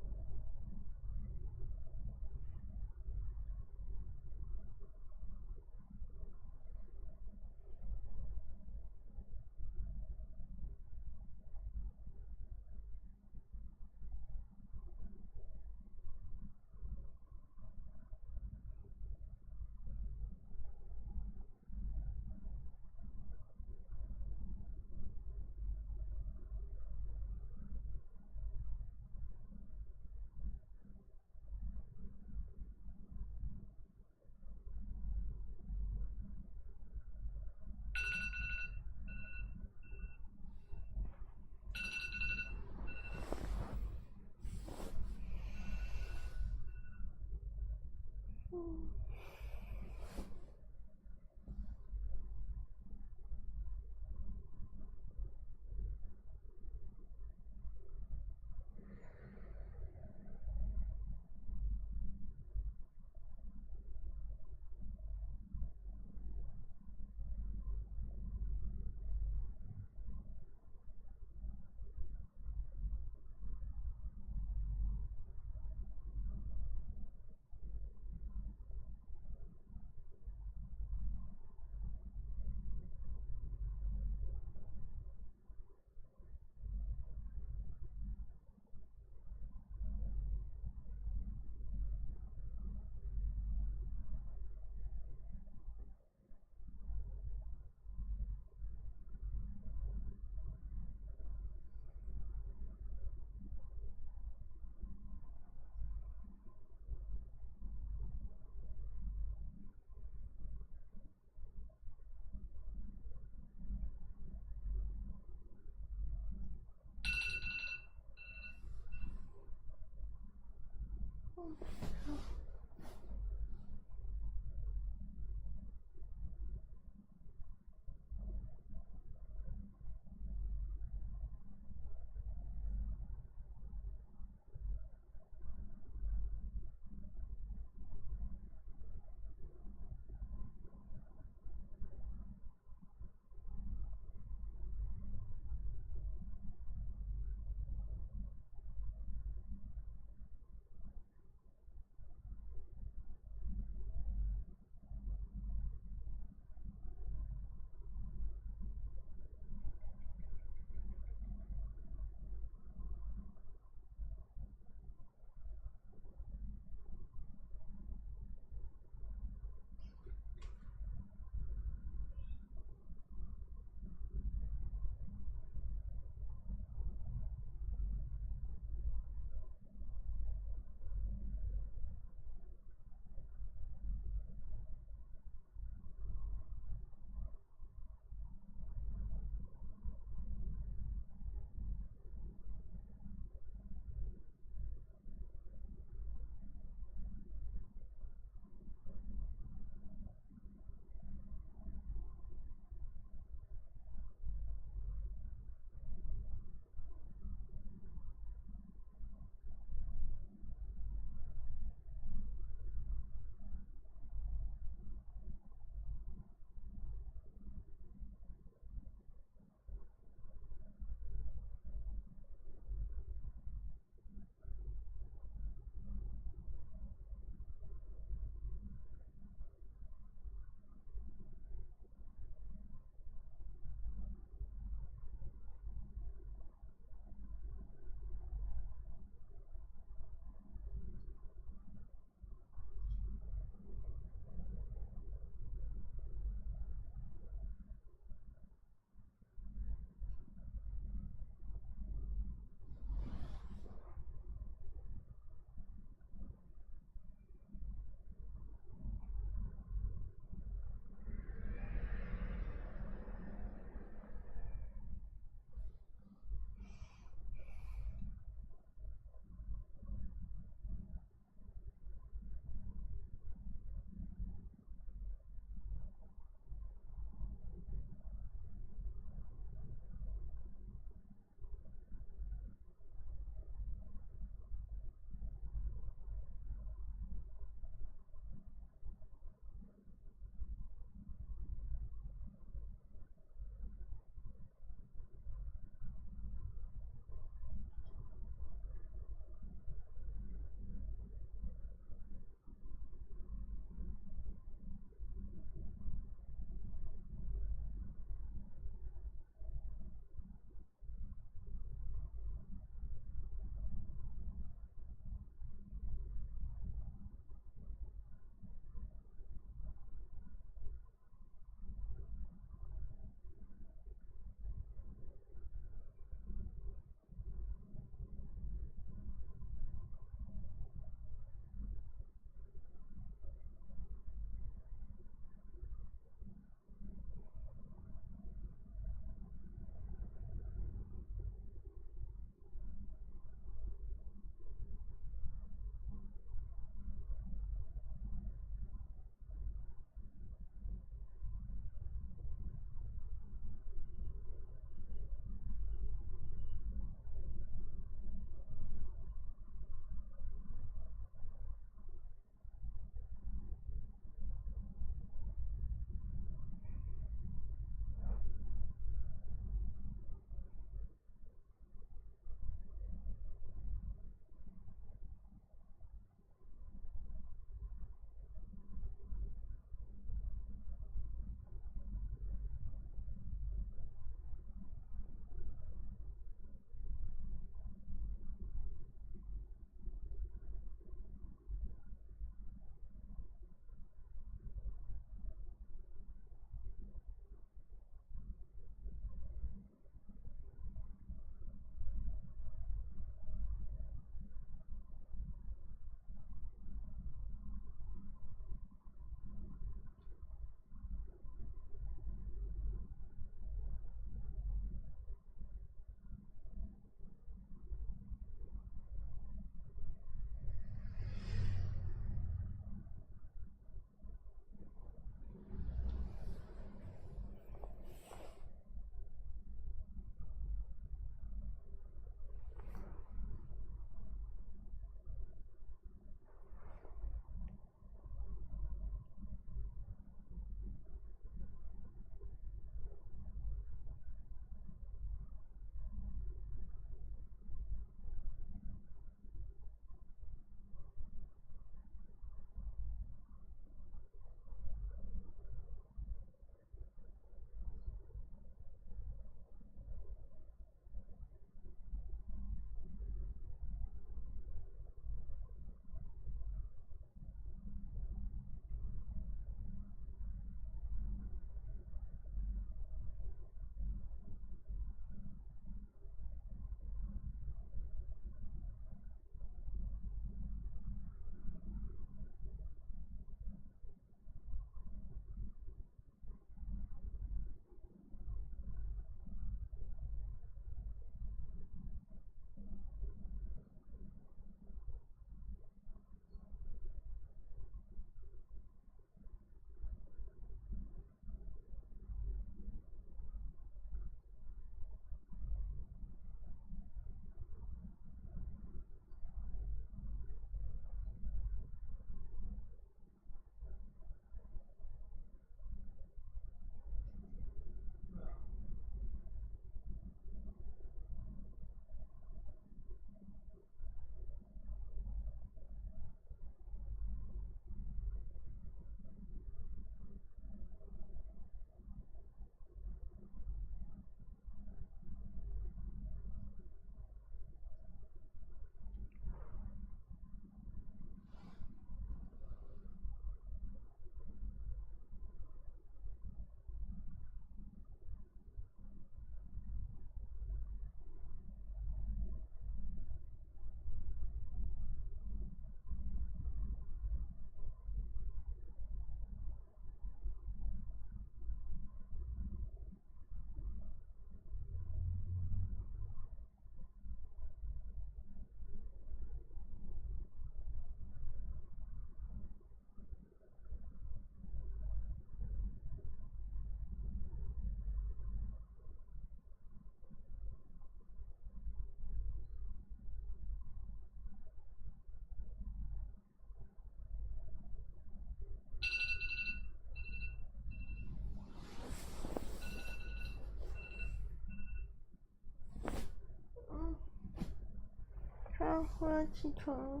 我要起床了，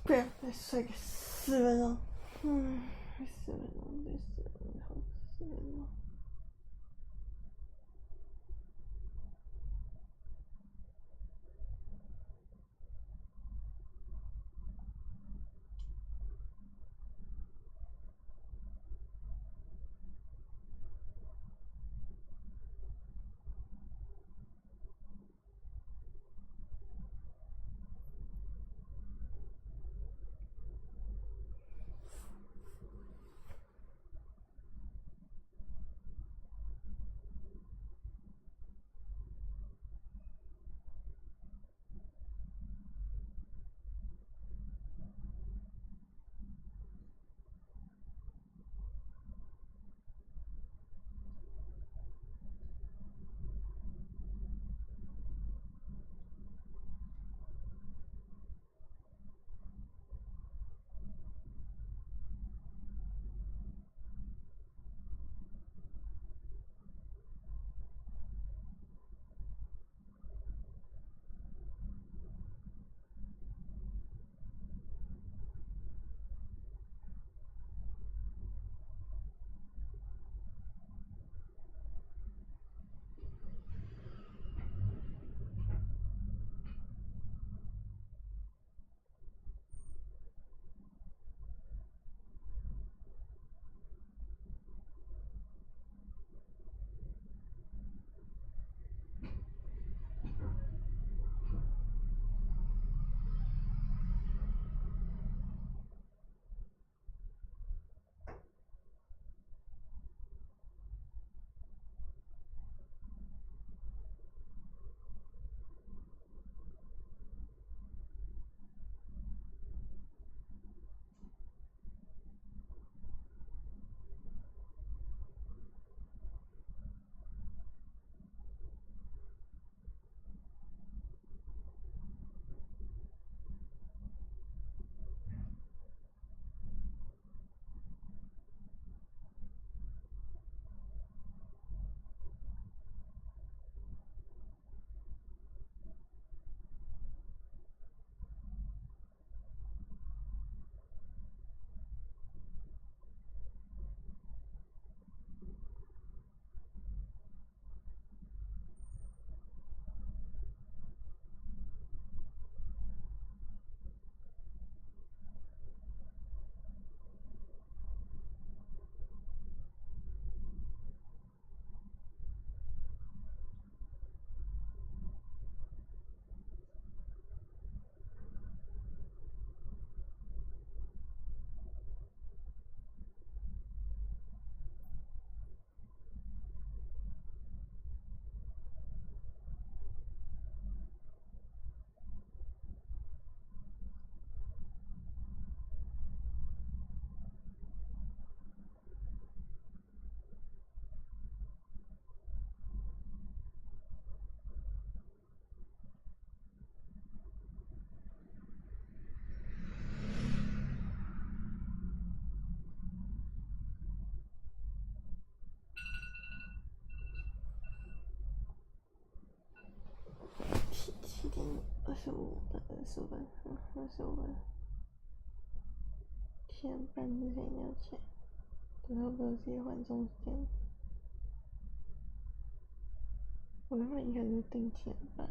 不要再睡个4分钟。4分钟，再4分钟，好4分钟。25分，7点半之前要起来，等到不有自己缓冲时间。我原本一开始定7点半。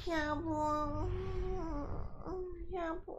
下播，下播，